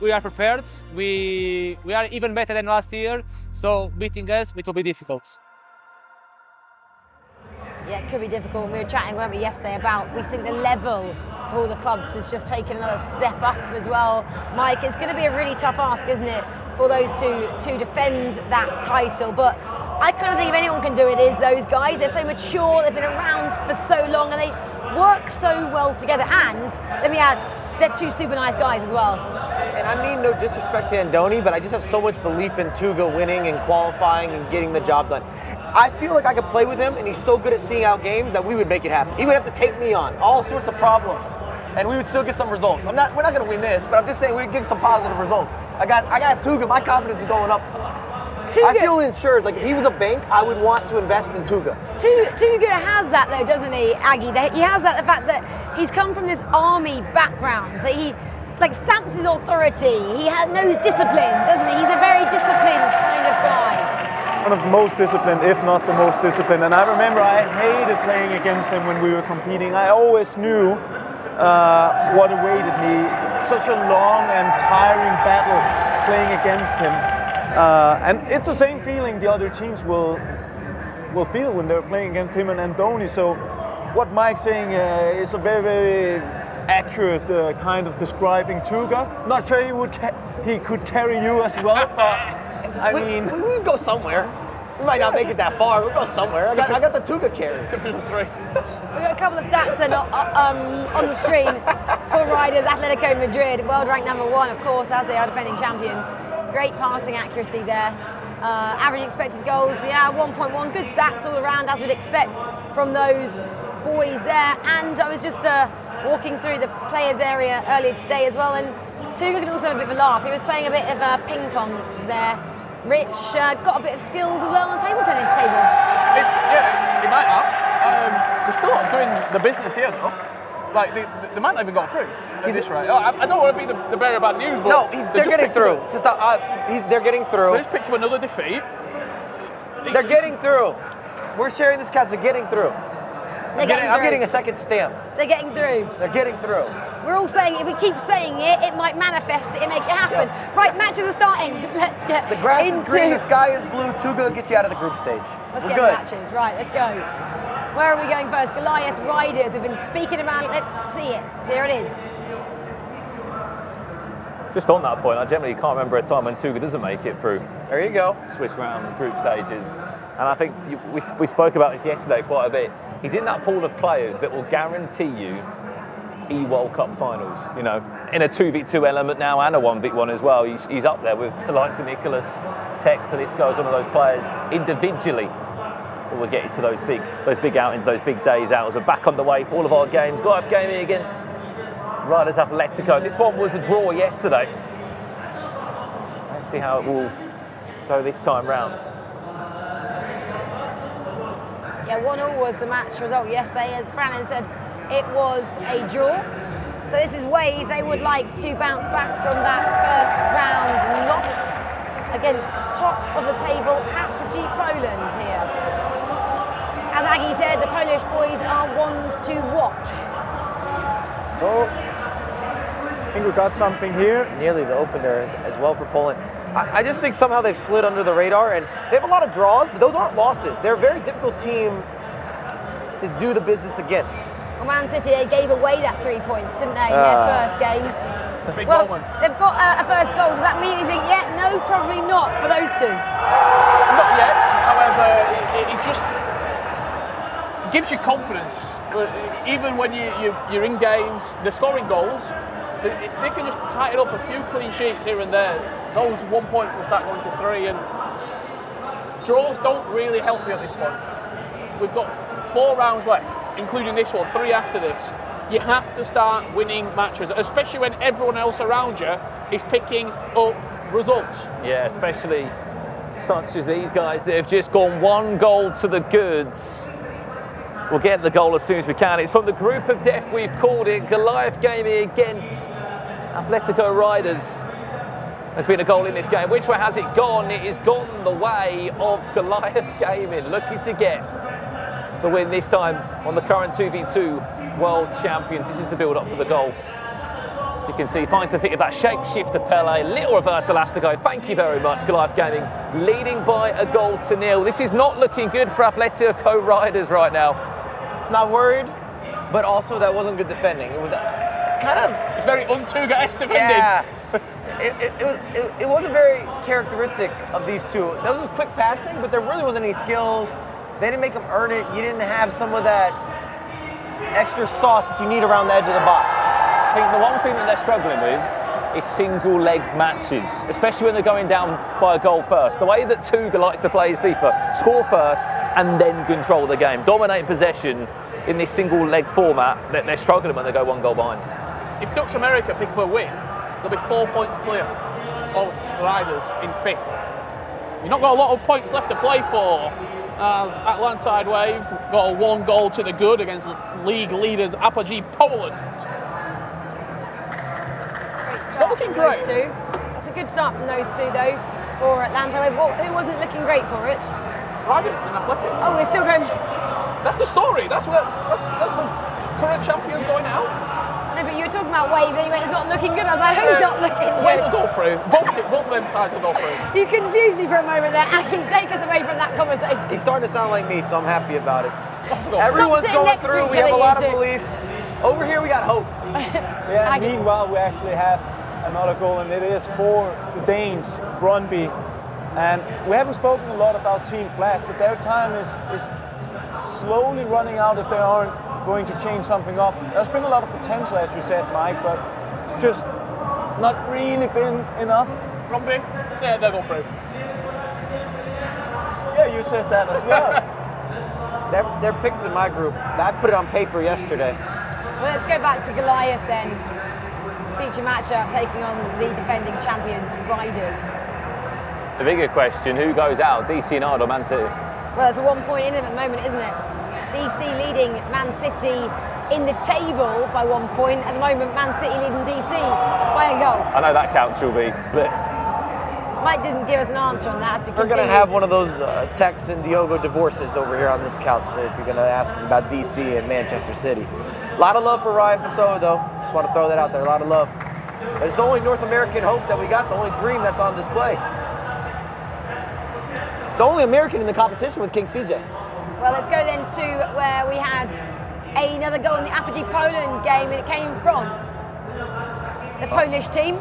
We are prepared, we are even better than last year, so beating us, it will be difficult. Yeah, it could be difficult. We were chatting, weren't we, yesterday about we think the level of all the clubs has just taken another step up as well. Mike, it's going to be a really tough ask, isn't it, for those two to defend that title, but I kind of think if anyone can do it, is those guys. They're so mature, they've been around for so long, and they work so well together, and let me add, they're two super nice guys as well. And I mean no disrespect to Andoni, but I just have so much belief in Tuga winning and qualifying and getting the job done. I feel like I could play with him, and he's so good at seeing out games that we would make it happen. He would have to take me on, all sorts of problems, and we would still get some results. We're not going to win this, but I'm just saying we'd get some positive results. I got Tuga. My confidence is going up. Tuga. I feel insured. Like if he was a bank, I would want to invest in Tuga. Tuga has that though, doesn't he, Aggie? He has that, the fact that he's come from this army background, that he stamps his authority. He knows discipline, doesn't he? He's a very disciplined kind of guy. One of the most disciplined, if not the most disciplined. And I remember I hated playing against him when we were competing. I always knew what awaited me. Such a long and tiring battle playing against him. And it's the same feeling the other teams will feel when they're playing against him and Andoni. So what Mike's saying is a very, very accurate kind of describing Tuga. Not sure he could carry you as well, but I mean, we would go somewhere. We might not make it that far. We'll go somewhere. I got the Tuga carry. Division 3. We've got a couple of stats then on the screen for riders. Atletico Madrid, world ranked number 1, of course, as they are defending champions. Great passing accuracy there. Average expected goals, 1.1. Good stats all around, as we'd expect from those boys there. And I was just walking through the players' area earlier today as well, and Tuga can also have a bit of a laugh. He was playing a bit of ping pong there. Rich got a bit of skills as well on table tennis table. He might have. They're still not doing the business here though. Like they might not even got through at this rate. I don't want to be the bearer of bad news, but no, they're getting through. They're getting through. They just picked up another defeat. They're getting through. We're sharing this couch. They're getting through. I'm getting a second stamp. They're getting through. They're getting through. We're all saying if we keep saying it, it might manifest it and make it happen. Yep. Right, matches are starting. Let's get the grass is green, the sky is blue. Tuga gets you out of the group stage. Let's get matches. Right, let's go. Where are we going first? Goliath Riders. We've been speaking about it. Let's see it. So here it is. Just on that point, I generally can't remember a time when Tuga doesn't make it through. There you go. Swiss round group stages. And I think we spoke about this yesterday quite a bit. He's in that pool of players that will guarantee you World Cup finals, you know, in a 2v2 element now and a 1v1 as well. He's up there with the likes of Nicholas, Tex, the list goes on, of those players individually that will get you to those big outings, those big days out. So back on the way for all of our games. Goliath gaming against Riders Atletico. This one was a draw yesterday. Let's see how it will go this time round. Yeah, 1-1 was the match result yesterday. As Brandon said, it was a draw. So this is Wave. They would like to bounce back from that first round loss against top of the table Apogee Poland here. As Aggie said, the Polish boys are ones to watch. Oh, I think we got something here. Nearly the opener as well for Poland. I just think somehow they've slid under the radar, and they have a lot of draws, but those aren't losses. They're a very difficult team to do the business against. Well, Man City, they gave away that 3 points, didn't they, in their first game? Well, they've got a first goal. Does that mean anything yet? No, probably not for those two. Not yet. However, it just gives you confidence. Even when you're in games, they're scoring goals. If they can just tighten up a few clean sheets here and there, those 1 points will start going to 3, and draws don't really help you at this point. We've got 4 rounds left, including this one, 3 after this. You have to start winning matches, especially when everyone else around you is picking up results. Yeah, especially such as these guys that have just gone 1 goal to the goods. We'll get the goal as soon as we can. It's from the group of death, we've called it. Goliath gaming against Atletico Riders. There's been a goal in this game. Which way has it gone? It has gone the way of Goliath gaming, looking to get the win this time on the current 2v2 world champions. This is the build-up for the goal. You can see, finds the thick of that shapeshifter Pele, little reverse elastico. Thank you very much, Goliath Gaming, leading by a goal to 0. This is not looking good for Atletico Riders right now. Not worried, but also that wasn't good defending. It was kind of very un-Tuga-esque defending. Yeah, it wasn't very characteristic of these two. That was quick passing, but there really wasn't any skills. They didn't make them earn it. You didn't have some of that extra sauce that you need around the edge of the box. I think the one thing that they're struggling with is single leg matches, especially when they're going down by a goal first. The way that Tuga likes to play his FIFA, score first and then control the game. Dominate possession in this single leg format, they're struggling when they go 1 goal behind. If Ducks America pick up a win, they'll be 4 points clear of Riders in 5th. You've not got a lot of points left to play for, as Atlantide Wave got a 1 goal to the good against league leaders Apogee Poland. It's not looking great. That's a good start from those two, though, for Atlanta Wave. Who wasn't looking great for it? Riders and Athletic. Oh, we're still going. That's the story. That's the current champions going out. No, but you were talking about Wave anyway. It's not looking good. I was like, who's not looking good? Wave will go through. Both of them sides will go through. You confused me for a moment there. Aki, take us away from that conversation. He's starting to sound like me, so I'm happy about it. Everyone's going through. We have a lot of belief. Over here we got hope. Yeah, meanwhile we actually have another goal, and it is for the Danes, Brøndby. And we haven't spoken a lot about Team Flash, but their time is slowly running out if they aren't going to change something up. There's been a lot of potential, as you said, Mike, but it's just not really been enough. Brøndby? Yeah, they'll go through. Yeah, you said that as well. They're picked in my group. I put it on paper yesterday. Well, let's go back to Goliath then. Feature matchup taking on the defending champions, Riders. The bigger question, who goes out, DC United or Man City? Well, it's a 1 point in at the moment, isn't it? DC leading Man City in the table by 1 point. At the moment, Man City leading DC by a goal. I know that couch will be split. Mike didn't give us an answer on that. We're going to have one of those Tex and Diogo divorces over here on this couch if you're going to ask us about DC and Manchester City. A lot of love for Ryan Pessoa, though. Just want to throw that out there. A lot of love. But it's the only North American hope that we got, the only dream that's on display. The only American in the competition with King CJ. Well, let's go then to where we had another goal in the Apogee Poland game, and it came from the Polish team.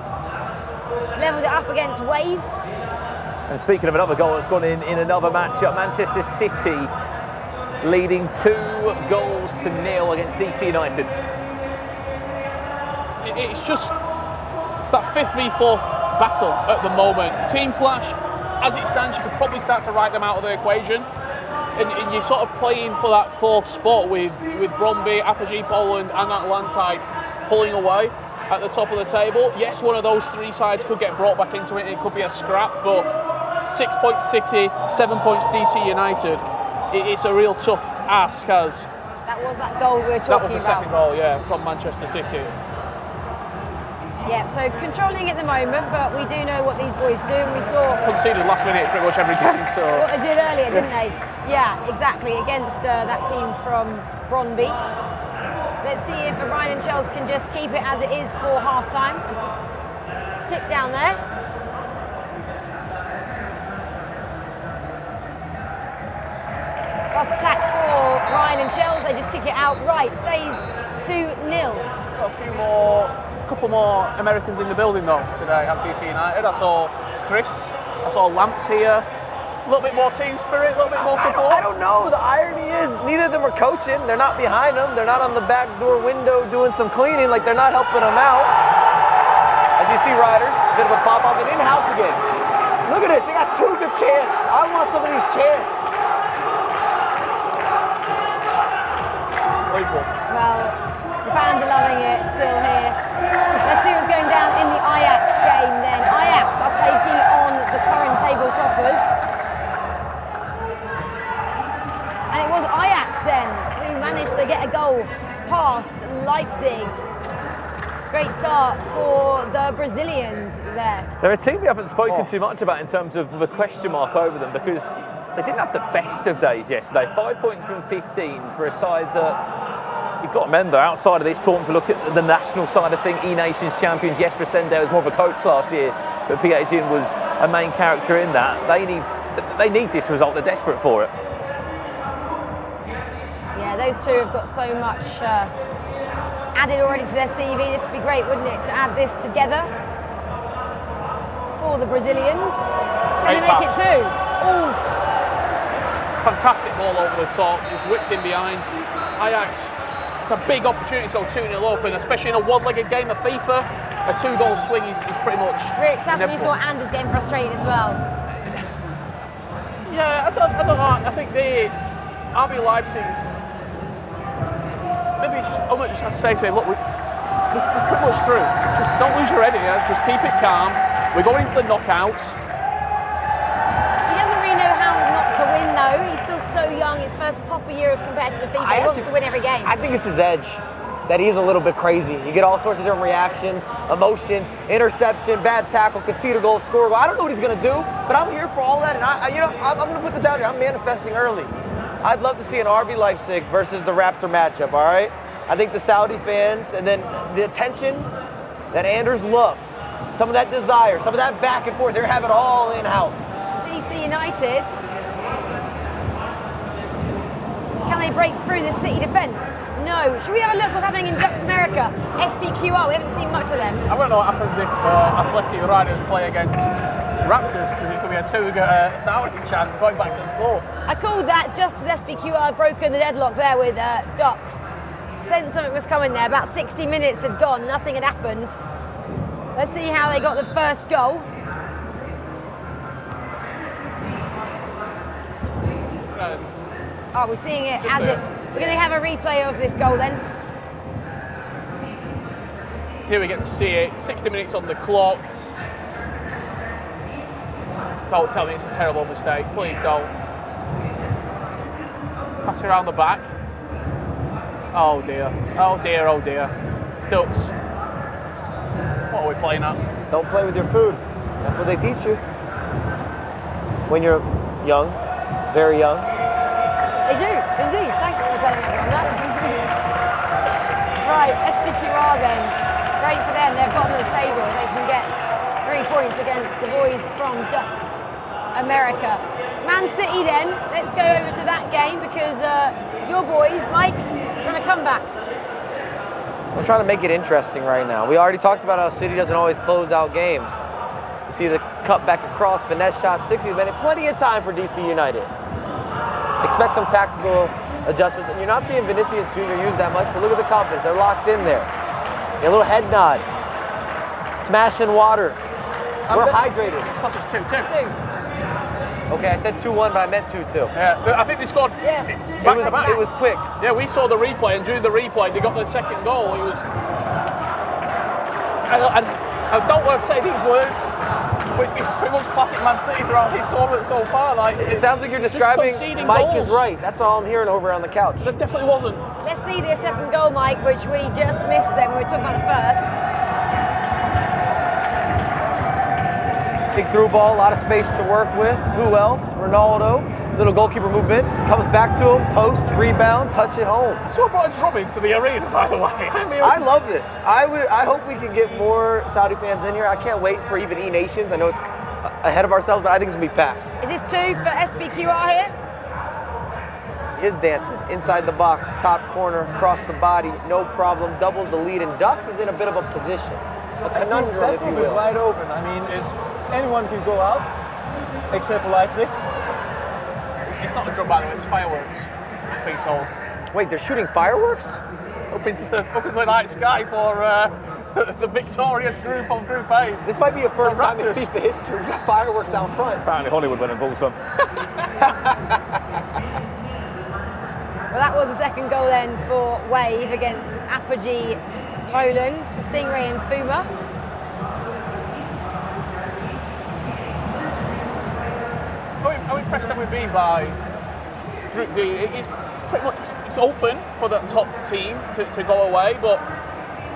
Levelled it up against Wave. And speaking of another goal that's gone in another matchup, Manchester City leading 2-0 against DC United. It's that 5th v 4th battle at the moment. Team Flash, as it stands, you could probably start to write them out of the equation. And you're sort of playing for that 4th spot with Brøndby, Apogee Poland and Atlantide pulling away at the top of the table. Yes, one of those 3 sides could get brought back into it. It could be a scrap, but 6 points City, 7 points DC United. It's a real tough ask, as that was that goal we were talking about. That was the second goal, yeah, from Manchester City. Yeah, so controlling at the moment, but we do know what these boys do, and we saw conceded last minute pretty much every game. So what they did earlier, didn't they? Yeah, exactly, against that team from Brøndby. Let's see if Ryan and Chels can just keep it as it is for half-time. Tick down there. Last attack for Ryan and Chels. They just kick it out right. Stays 2-0. Got a couple more Americans in the building though today at DC United. I saw Chris. I saw Lamps here. A little bit more team spirit, a little bit more support. I don't know. The irony is neither of them are coaching. They're not behind them. They're not on the back door window doing some cleaning. Like, they're not helping them out. As you see, Riders, a bit of a pop-off and in-house again. Look at this. They got 2 good chances. I want some of these chances. Well, the fans are loving it still here. Let's see what's going down in the Ajax game then. Ajax are taking on the current table toppers. And it was Ajax then who managed to get a goal past Leipzig. Great start for the Brazilians there. They're a team we haven't spoken too much about in terms of the question mark over them, because they didn't have the best of days yesterday. 5 points from 15 for a side that, you've got to remember, outside of this tournament, if you look at the national side of things, E-Nations champions, yes, Resende was more of a coach last year, but PHG was a main character in that. They need this result. They're desperate for it. Yeah, those two have got so much added already to their CV. This would be great, wouldn't it, to add this together for the Brazilians. Can they make it too? Ooh. Fantastic ball over the top, just whipped in behind. Ajax, it's a big opportunity to go 2-0 up, and especially in a one-legged game of FIFA, a 2-goal swing is pretty much Rick, that's when you saw Anders getting frustrated as well. Yeah, I don't know. I think the RB Leipzig, maybe I might just have to say to him, look, we're pretty much through. Just don't lose your head here. Just keep it calm. We're going into the knockouts. He doesn't really know how not to win, though. He's still so young. His first proper year of competitive FIFA. He wants to win every game. I think it's his edge. That he is a little bit crazy. You get all sorts of different reactions, emotions, interception, bad tackle, concede a goal, score a goal. I don't know what he's going to do, but I'm here for all that. And I'm going to put this out here. I'm manifesting early. I'd love to see an RB Leipzig versus the Raptor matchup, all right? I think the Saudi fans, and then the attention that Anders loves, some of that desire, some of that back and forth, they're having it all in-house. DC United, can they break through the City defence? No. know. Should we have a look what's happening in Ducks America? SPQR, we haven't seen much of them. I don't know what happens if Athletic Riders play against Raptors, because it's going to be a two Saudi chant going back and forth. I called that just as SPQR had broken the deadlock there with Ducks. Sensed something was coming there. About 60 minutes had gone, nothing had happened. Let's see how they got the first goal. Oh, we're seeing it as it. We're going to have a replay of this goal then. Here we get to see it. 60 minutes on the clock. Don't tell me it's a terrible mistake. Please don't. Pass it around the back. Oh dear. Oh dear, oh dear. Ducks. What are we playing at? Don't play with your food. That's what they teach you. When you're young, very young. They do, indeed. Thanks for telling everyone that. Right, SPQR then. Great for them. They're bottom of the table. They can get 3 points against the boys from Ducks America. Man City then. Let's go over to that game because your boys, Mike, are going to come back. I'm trying to make it interesting right now. We already talked about how City doesn't always close out games. You see the cut back across, finesse shot, 60th minute, plenty of time for DC United. Expect some tactical adjustments, and you're not seeing Vinicius Jr. use that much, but look at the confidence. They're locked in there. A little head nod. Smashing water. We're hydrated. It's because it's 2-2. Okay, I said 2-1, but I meant 2-2. Yeah, I think they scored back to back. It was quick. Yeah, we saw the replay, and during the replay, they got the second goal. It was. I don't want to say these words, but it's been pretty much classic Man City throughout this tournament so far. Like it sounds like you're describing Mike goals. Is right. That's all I'm hearing over on the couch. That definitely wasn't. Let's see the second goal, Mike, which we just missed then when we were talking about the first. Big through ball, a lot of space to work with. Who else? Ronaldo. Little goalkeeper movement. Comes back to him. Post, rebound, touch it home. So I brought a drum into the arena, by the way. I love this. I hope we can get more Saudi fans in here. I can't wait for even E-Nations. I know it's ahead of ourselves, but I think it's going to be packed. Is this 2 for SPQR here? Is dancing inside the box, top corner, across the body, no problem. Doubles the lead, and Ducks is in a bit of a position. A conundrum, that if you thing will. is wide open. I mean, anyone can go out, except for Leipzig. It's not a drum, by the way, it's fireworks, just being told. Wait, they're shooting fireworks? Up into the night sky for the victorious group of Group A. This might be a first time in FIFA history. We got fireworks out front. Apparently Hollywood went and bought some. Well, that was the second goal then for Wave against Apogee Poland for Stingray and Fuma. How impressed have we been by Group D? It's pretty much it's open for the top team to go away, but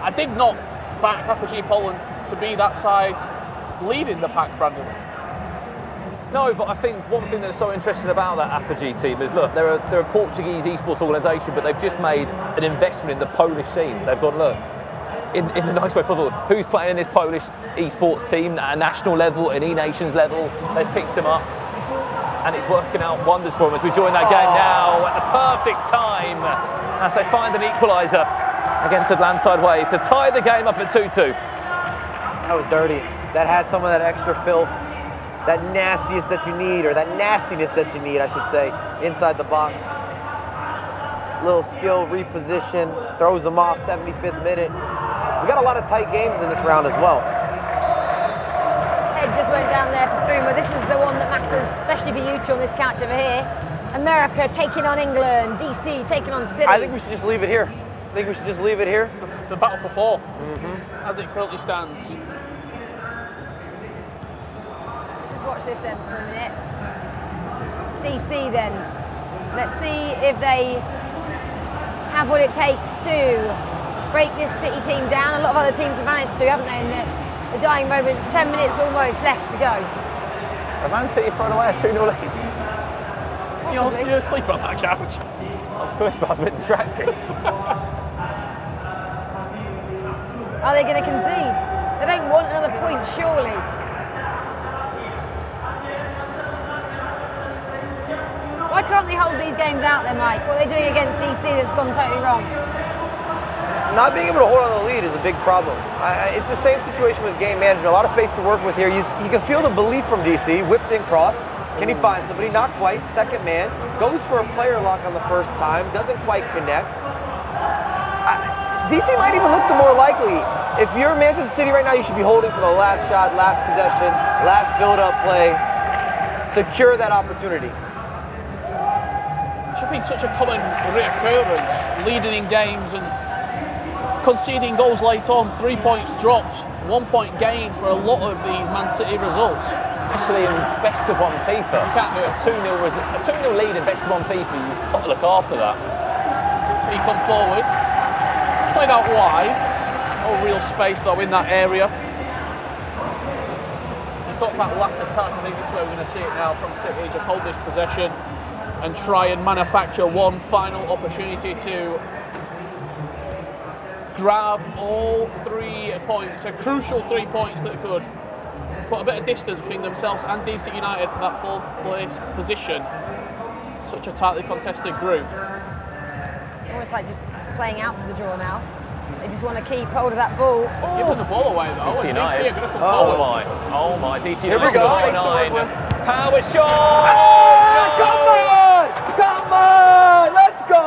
I did not back Apogee Poland to be that side leading the pack, Brandon. No, but I think one thing that's so interesting about that Apogee team is, look, they're a Portuguese esports organisation, but they've just made an investment in the Polish scene. They've gone, look, in the nice way possible, who's playing in this Polish esports team at a national level, an E-Nations level? They've picked him up, and it's working out wonders for them as we join that game now at the perfect time as they find an equaliser against Atlantide Wave to tie the game up at 2-2. That was dirty. That had some of that extra filth. That nastiness that you need, or that nastiness that you need, I should say, inside the box. Little skill, reposition, throws them off, 75th minute. We got a lot of tight games in this round as well. Head just went down there for Fuma. This is the one that matters, especially for you two on this couch over here. America taking on England, DC taking on City. I think we should just leave it here. The battle for fourth, as it currently stands. Watch this then for a minute. DC then. Let's see if they have what it takes to break this City team down. A lot of other teams have managed to, haven't they, in the dying moments. 10 minutes almost left to go. The Man City thrown away a 2-0 lead. You're asleep on that couch. First, I was a bit distracted. Are they going to concede? They don't want another point, surely. Why can't they hold these games out then, Mike? What are they doing against DC that's gone totally wrong? Not being able to hold on to the lead is a big problem. It's the same situation with game management. A lot of space to work with here. You can feel the belief from DC. Whipped in cross. Can he find somebody? Not quite. Second man. Goes for a player lock on the first time. Doesn't quite connect. DC might even look the more likely. If you're Manchester City right now, you should be holding for the last shot, last possession, last build-up play. Secure that opportunity. Should be such a common reoccurrence, leading in games and conceding goals late on, 3 points dropped, 1 point gain for a lot of these Man City results. Especially in best of one FIFA. You can't do it. A 2-0 lead in best of one FIFA, you've got to look after that. He come forward, played out wide, no real space though in that area. We talked about last attack, I think this is where we're going to see it now from City, just hold this possession and try and manufacture one final opportunity to grab all 3 points, a crucial 3 points that could put a bit of distance between themselves and DC United for that 4th place position. Such a tightly contested group. Almost like just playing out for the draw now. They just want to keep hold of that ball. Give them the ball away though. DC DC are going to come forward. Oh my, DC Here we go. Power shot! Oh, come on! Come on! Let's go!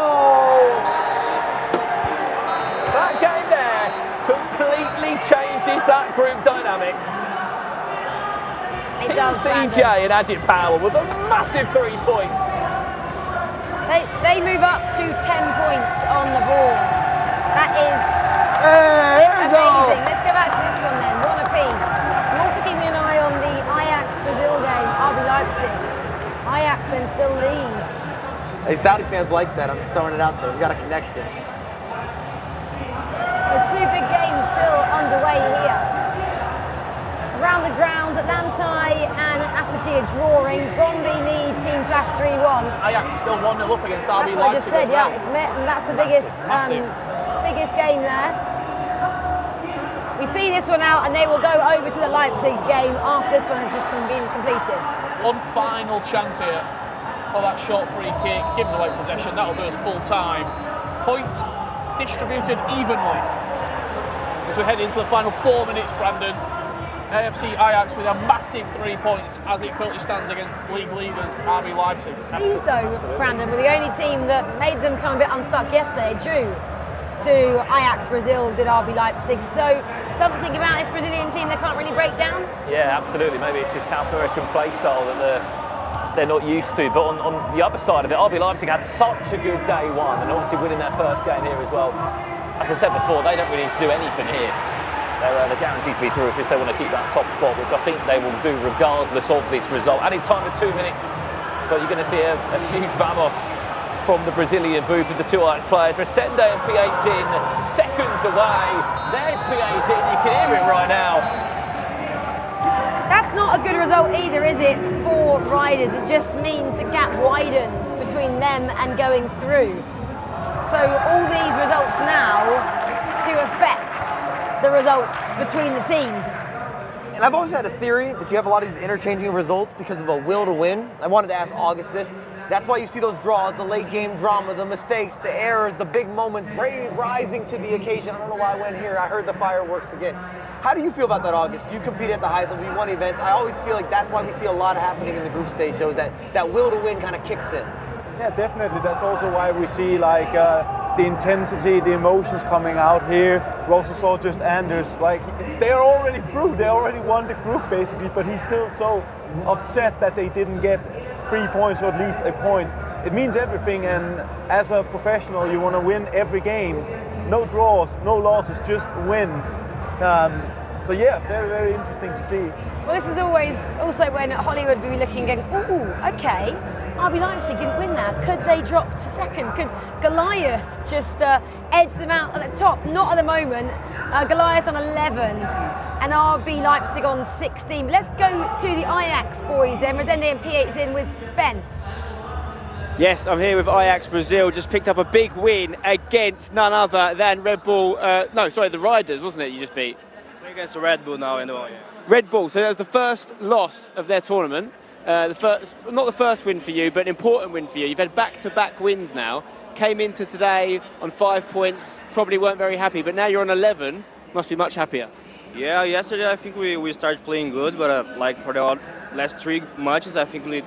That game there completely changes that group dynamic. It does, CJ and Ajit Power with a massive 3 points. They move up to 10 points on the board. That is amazing. Let's go back to this one then, one apiece. I'm also keeping an eye on the Ajax-Brazil game, RB Leipzig. Ajax then still leads. Hey, Saudi fans like that. I'm just throwing it out there. We got a connection. So 2 big games still underway here. Around the ground, Atlantai and Apogee are drawing. Bromby lead Team Flash 3-1. Ajax still 1-0 up against RB That's what I just Leipzig said, as well. yeah. That's the biggest game there. We see this one out and they will go over to the Leipzig game after this one has just been completed. One final chance here for that short free kick. Gives away possession. That'll do us full time. Points distributed evenly. As we head into the final 4 minutes, Brandon. AFC Ajax with a massive 3 points as it currently stands against league leaders RB Leipzig. These though, Brandon, were the only team that made them come a bit unstuck yesterday, drew to Ajax Brazil, did RB Leipzig. So something about this Brazilian team they can't really break down? Yeah, absolutely. Maybe it's this South American play style that they're not used to. But on the other side of it, RB Leipzig had such a good day one, and obviously winning their first game here as well. As I said before, they don't really need to do anything here. They're guaranteed to be through if they want to keep that top spot, which I think they will do regardless of this result. Added time of 2 minutes, but you're going to see a huge vamos from the Brazilian booth with the 2 Ajax players. Resende and PH in, seconds away. There's PH in, you can hear him right now. That's not a good result either, is it, for Riders? It just means the gap widens between them and going through. So all these results now to affect the results between the teams. And I've always had a theory that you have a lot of these interchanging results because of a will to win. I wanted to ask August this. That's why you see those draws, the late game drama, the mistakes, the errors, the big moments, rising to the occasion. I don't know why I went here. I heard the fireworks again. How do you feel about that, August? You compete at the highest level, you won events. I always feel like that's why we see a lot happening in the group stage, though, is that will to win kind of kicks in. Yeah, definitely. That's also why we see like the intensity, the emotions coming out here. We also saw just Anders, like they're already through. They already won the group basically, but he's still so upset that they didn't get 3 points or at least a point. It means everything, and as a professional, you want to win every game. No draws, no losses, just wins. So yeah, very, very interesting to see. Well, this is always also when Hollywood will be looking and going, ooh, okay, RB Leipzig didn't win that. Could they drop to second? Could Goliath just edge them out at the top? Not at the moment. Goliath on 11 and RB Leipzig on 16. But let's go to the Ajax boys then. Resende and PH in with Spen. Yes, I'm here with Ajax Brazil. Just picked up a big win against none other than Red Bull. The Riders, wasn't it? You just beat. Against the Red Bull now, anyway. Red Bull. So that was the first loss of their tournament. Not the first win for you, but an important win for you. You've had back-to-back wins now. came into today on 5 points, probably weren't very happy, but now you're on 11, must be much happier. Yeah, yesterday I think we started playing good, but like for the last 3 matches, I think we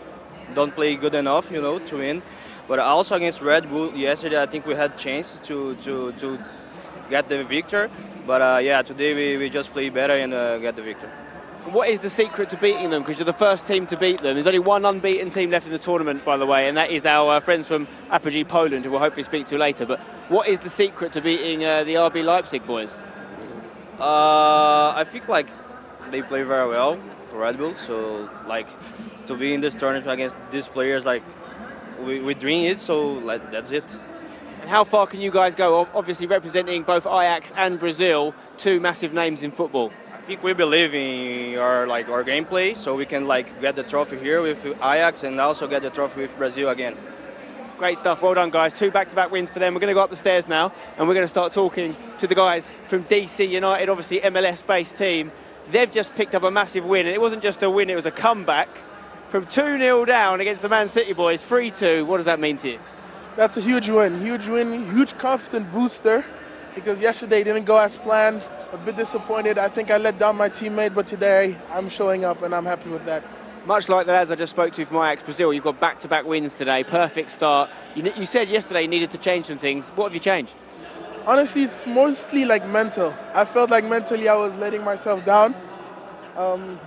don't play good enough, you know, to win. But also against Red Bull yesterday, I think we had chances to get the victory. But yeah, today we just play better and get the victory. What is the secret to beating them? Because you're the first team to beat them. There's only one unbeaten team left in the tournament, by the way, and that is our friends from Apogee Poland, who we'll hopefully speak to later. But what is the secret to beating the RB Leipzig boys? I think like they play very well, Red Bull. So like to be in this tournament against these players, like we dream it. So like that's it. And how far can you guys go? Obviously representing both Ajax and Brazil, 2 massive names in football. I think we believe in our gameplay, so we can like get the trophy here with Ajax and also get the trophy with Brazil again. Great stuff, well done guys. 2 back-to-back wins for them. We're going to go up the stairs now and we're going to start talking to the guys from DC United, obviously MLS-based team. They've just picked up a massive win, and it wasn't just a win, it was a comeback from 2-0 down against the Man City boys, 3-2. What does that mean to you? That's a huge win, huge confidence booster, because yesterday didn't go as planned. A bit disappointed. I think I let down my teammate, but today I'm showing up and I'm happy with that. Much like the lads I just spoke to from Ajax Brazil, you've got back-to-back wins today, perfect start. You said yesterday you needed to change some things. What have you changed? Honestly, it's mostly like mental. I felt like mentally I was letting myself down,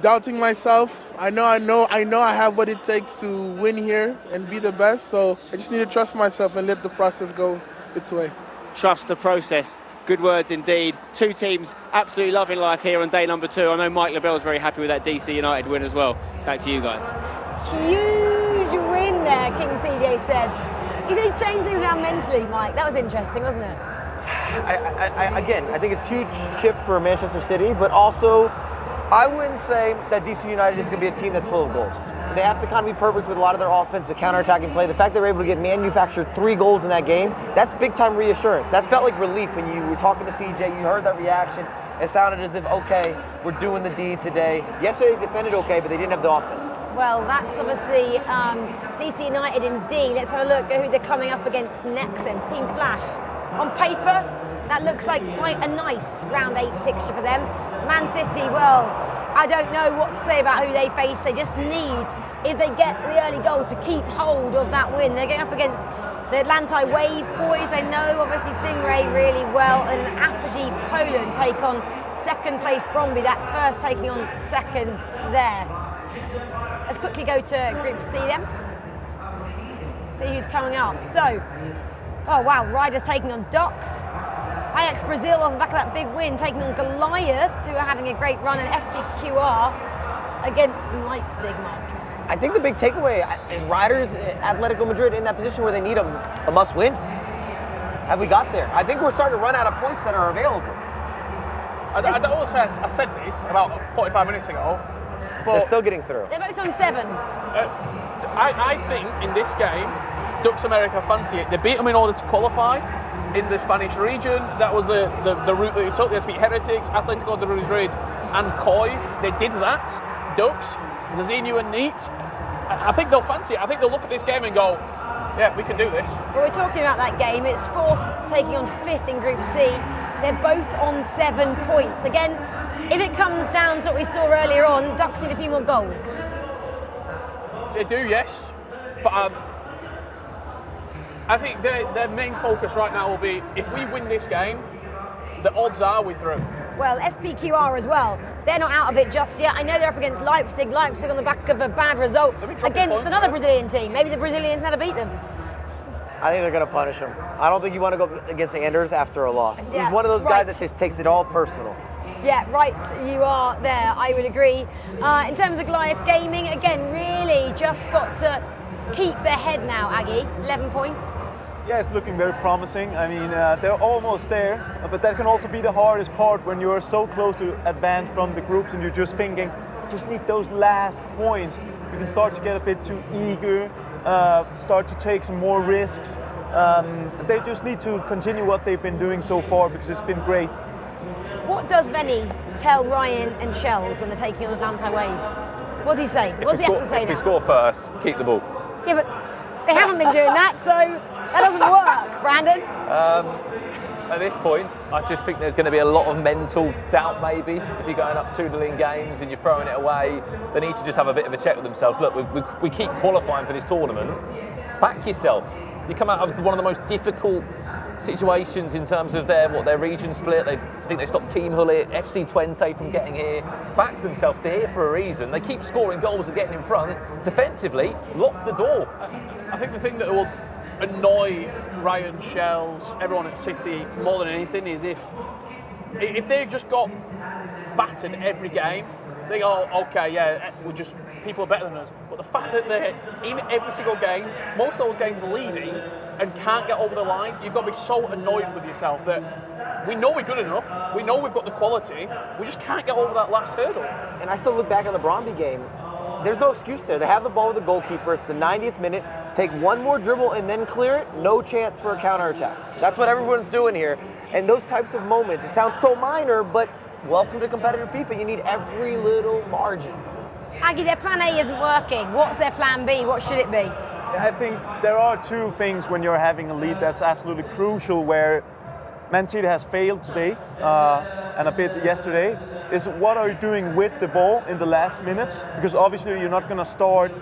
doubting myself. I know I have what it takes to win here and be the best, so I just need to trust myself and let the process go its way. Trust the process. Good words indeed. 2 teams absolutely loving life here on day number 2. I know Mike LaBelle's very happy with that DC United win as well. Back to you guys. Huge win there, King CJ said. You said he changed things around mentally, Mike. That was interesting, wasn't it? I think it's a huge shift for Manchester City, but also I wouldn't say that DC United is going to be a team that's full of goals. They have to kind of be perfect with a lot of their offense, the counter-attacking play. The fact they were able to get manufactured 3 goals in that game, that's big-time reassurance. That's felt like relief when you were talking to CJ, you heard that reaction. It sounded as if, okay, we're doing the D today. Yesterday they defended okay, but they didn't have the offense. Well, that's obviously DC United in D. Let's have a look at who they're coming up against next then. Team Flash. On paper, that looks like quite a nice round 8 fixture for them. Man City, well, I don't know what to say about who they face. They just need, if they get the early goal, to keep hold of that win. They're going up against the Atlanta Wave boys. They know obviously Stingray really well, and Apogee Poland take on second place Bromby. That's first taking on second there. Let's quickly go to Group C then. See who's coming up. So, oh wow, Riders taking on Docks. Ajax Brazil on the back of that big win, taking on Goliath, who are having a great run, and SPQR against Leipzig, Mike. I think the big takeaway is Riders, Atletico Madrid in that position where they need a must-win. Have we got there? I think we're starting to run out of points that are available. I said this about 45 minutes ago, but they're still getting through. They're both on 7. I think in this game, Ducks America fancy it. They beat them in order to qualify in the Spanish region. That was the route that they took. They had to beat Heretics, Atletico de Madrid and Coy. They did that. Ducks, Zazinho and Neat. I think they'll fancy it. I think they'll look at this game and go, yeah, we can do this. Well, we're talking about that game. It's 4th taking on 5th in Group C. They're both on 7 points. Again, if it comes down to what we saw earlier on, Ducks need a few more goals. They do, yes. But I think their main focus right now will be, if we win this game, the odds are we're through. Well, SPQR as well. They're not out of it just yet. I know they're up against Leipzig. Leipzig on the back of a bad result against another Brazilian team. Maybe the Brazilians had to beat them. I think they're going to punish him. I don't think you want to go against Anders after a loss. Yeah, he's one of those guys that just takes it all personal. Yeah, right, you are there, I would agree. In terms of Goliath Gaming, again, really just got to keep their head now, Aggie. 11 points. Yeah, it's looking very promising. I mean, they're almost there, but that can also be the hardest part when you're so close to advance from the groups and you're just thinking, just need those last points. You can start to get a bit too eager, start to take some more risks. They just need to continue what they've been doing so far because it's been great. What does Venny tell Ryan and Shells when they're taking on Atlanta Wave? What does he say? What does he have to say now? If we score first, keep the ball. Yeah, but They haven't been doing that, so that doesn't work, Brandon. At this point, I just think there's going to be a lot of mental doubt maybe. If you're going up 2-0 in games and you're throwing it away, they need to just have a bit of a check with themselves. Look, we keep qualifying for this tournament. Back yourself. You come out of one of the most difficult situations in terms of their region split. I think they stopped Team Hullet, FC Twente from getting here. Back themselves. They're here for a reason. They keep scoring goals and getting in front. Defensively, lock the door. I think the thing that will annoy Ryan, Shells, everyone at City more than anything is if they've just got battered every game, they go, okay, yeah, people are better than us. But the fact that they're in every single game, most of those games leading, and can't get over the line, you've got to be so annoyed with yourself that we know we're good enough, we know we've got the quality, we just can't get over that last hurdle. And I still look back on the Bromby game. There's no excuse there. They have the ball with the goalkeeper. It's the 90th minute. Take one more dribble and then clear it. No chance for a counterattack. That's what everyone's doing here. And those types of moments, it sounds so minor, but welcome to competitive FIFA. You need every little margin. Aggie, their plan A isn't working. What's their plan B? What should it be? I think there are two things when you're having a lead that's absolutely crucial where Man City has failed today and a bit yesterday, is what are you doing with the ball in the last minutes? Because obviously you're not going to start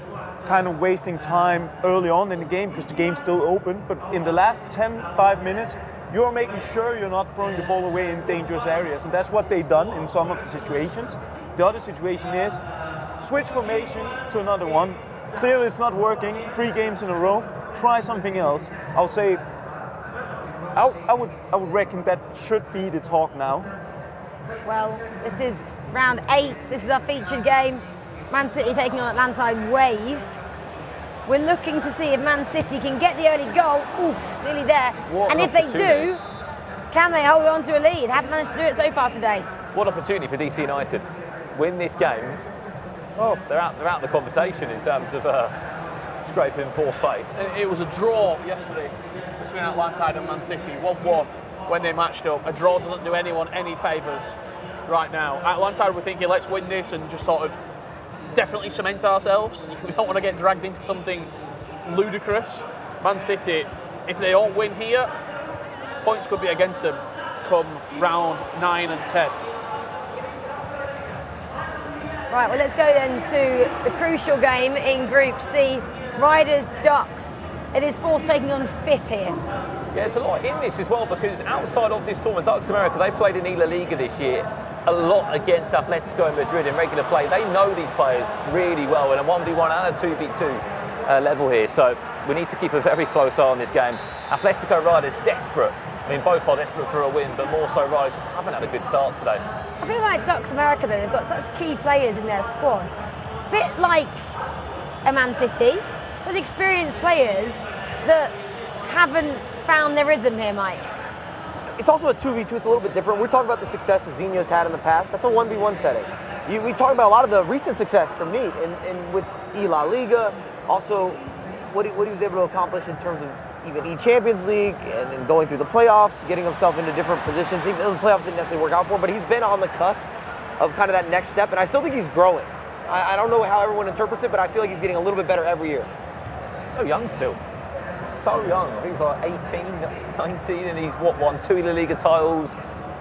kind of wasting time early on in the game because the game's still open. But in the last 5 minutes, you're making sure you're not throwing the ball away in dangerous areas. And that's what they've done in some of the situations. The other situation is switch formation to another one. Clearly it's not working, 3 games in a row. Try something else. I'll say, I would reckon that should be the talk now. Well, this is round 8. This is our featured game. Man City taking on Atlanta Wave. We're looking to see if Man City can get the early goal. Oof, nearly there. And if they do, can they hold on to a lead? Haven't managed to do it so far today. What opportunity for DC United. Win this game. Oh, they're out the conversation in terms of scraping 4th place. It was a draw yesterday between Atlanta and Man City, 1-1 when they matched up. A draw doesn't do anyone any favours right now. Atlanta were thinking, let's win this and just sort of definitely cement ourselves. We don't want to get dragged into something ludicrous. Man City, if they don't win here, points could be against them come round 9 and 10. Right, well, let's go then to the crucial game in Group C. Riders Ducks. It is 4th taking on 5th here. Yeah, there's a lot in this as well because outside of this tournament, Ducks America, they played in La Liga this year a lot against Atletico Madrid in regular play. They know these players really well in a 1v1 and a 2v2 level here. So we need to keep a very close eye on this game. Atletico Riders desperate. I mean, both are desperate for a win, but more so Riders just haven't had a good start today. I feel like Ducks America, though, they've got such key players in their squad. A bit like a Man City, such experienced players that haven't found their rhythm here, Mike. It's also a 2v2, it's a little bit different. We're talking about the success that Zinho's had in the past. That's a 1v1 setting. We talk about a lot of the recent success from Neat and with La Liga, also what he was able to accomplish in terms of even E-Champions League and going through the playoffs, getting himself into different positions. Even though the playoffs didn't necessarily work out for him, but he's been on the cusp of kind of that next step, and I still think he's growing. I don't know how everyone interprets it, but I feel like he's getting a little bit better every year. So young still. So young. I think he's like 18, 19, and he's won 2 La Liga titles,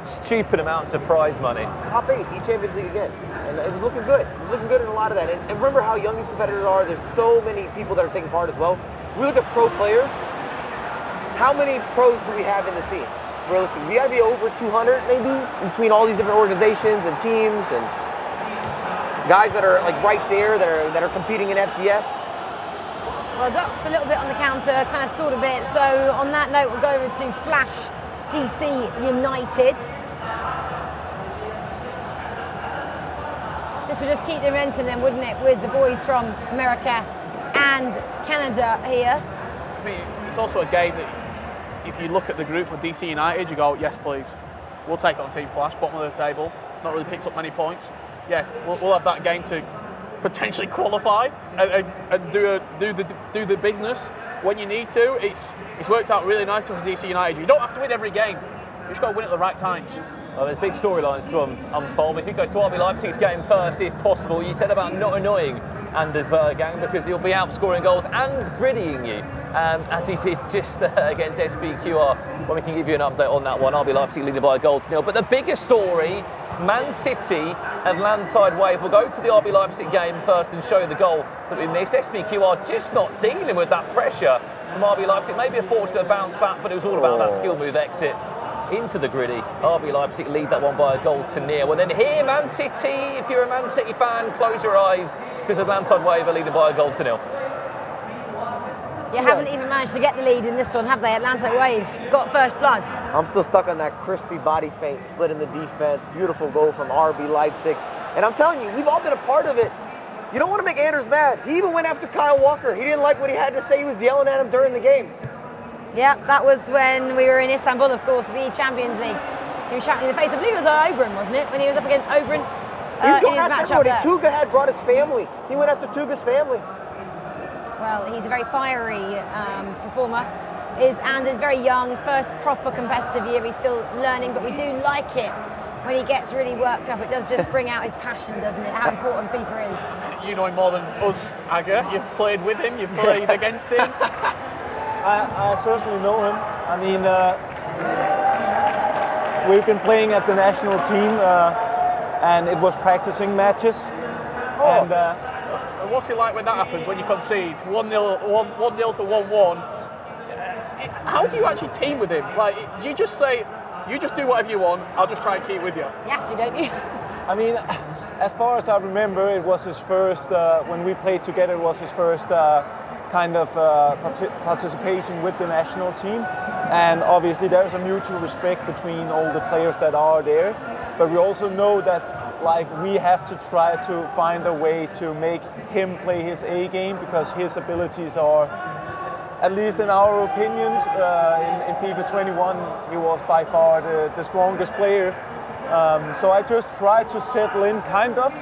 stupid amounts of prize money. Top 8, E-Champions League again. And it was looking good. It was looking good in a lot of that. And remember how young these competitors are. There's so many people that are taking part as well. We look at pro players. How many pros do we have in the scene? Realistically, we got to be over 200 maybe between all these different organizations and teams and guys that are like right there that are competing in FGS. Well, Ducks a little bit on the counter, kind of stalled a bit. So on that note, we'll go over to Flash DC United. This will just keep the momentum then, wouldn't it, with the boys from America and Canada here. I mean, it's also a game that if you look at the group for DC United, you go, yes, please. We'll take on Team Flash, bottom of the table. Not really picked up many points. Yeah, we'll have that game to potentially qualify and do the business when you need to. It's worked out really nicely for DC United. You don't have to win every game. You just got to win at the right times. Well, there's big storylines to unfold. We could go to RB Leipzig's game first if possible. You said about not annoying Anders Vergang, because he'll be outscoring goals and griddying you, as he did just against SPQR. Well, we can give you an update on that one. RB Leipzig leading by a goal to nil. But the bigger story, Man City and Landside Wave. We'll go to the RB Leipzig game first and show you the goal that we missed. SPQR just not dealing with that pressure from RB Leipzig. Maybe a fortunate bounce back, but it was all about that skill move exit into the griddy. RB Leipzig lead that one by a goal to nil. And then here, Man City, if you're a Man City fan, close your eyes, because Landside Wave are leading by a goal to nil. You haven't even managed to get the lead in this one, have they? Atlantic Wave got first blood. I'm still stuck on that crispy body feint, splitting the defense. Beautiful goal from RB Leipzig. And I'm telling you, we've all been a part of it. You don't want to make Anders mad. He even went after Kyle Walker. He didn't like what he had to say. He was yelling at him during the game. Yeah, that was when we were in Istanbul, of course, the Champions League. He was shouting in the face, I believe it was Oberon, wasn't it? When he was up against Oberon. He was going after everybody. Tuga had brought his family. He went after Tuga's family. Well, he's a very fiery performer. And is very young, first proper competitive year. He's still learning, but we do like it when he gets really worked up. It does just bring out his passion, doesn't it? How important FIFA is. You know him more than us, Aga. You've played with him, you've played against him. I certainly know him. I mean, we've been playing at the national team, and it was practicing matches. And what's it like when that happens, when you concede 1-0 to 1-1? How do you actually team with him? Like, do you just say, you just do whatever you want, I'll just try and keep with you? You have to, don't you? I mean, as far as I remember, it was his first, when we played together, it was his first kind of participation with the national team. And obviously there's a mutual respect between all the players that are there. But we also know that, like, we have to try to find a way to make him play his A game, because his abilities are, at least in our opinions, in FIFA 21, he was by far the strongest player. So I just try to settle in, kind of.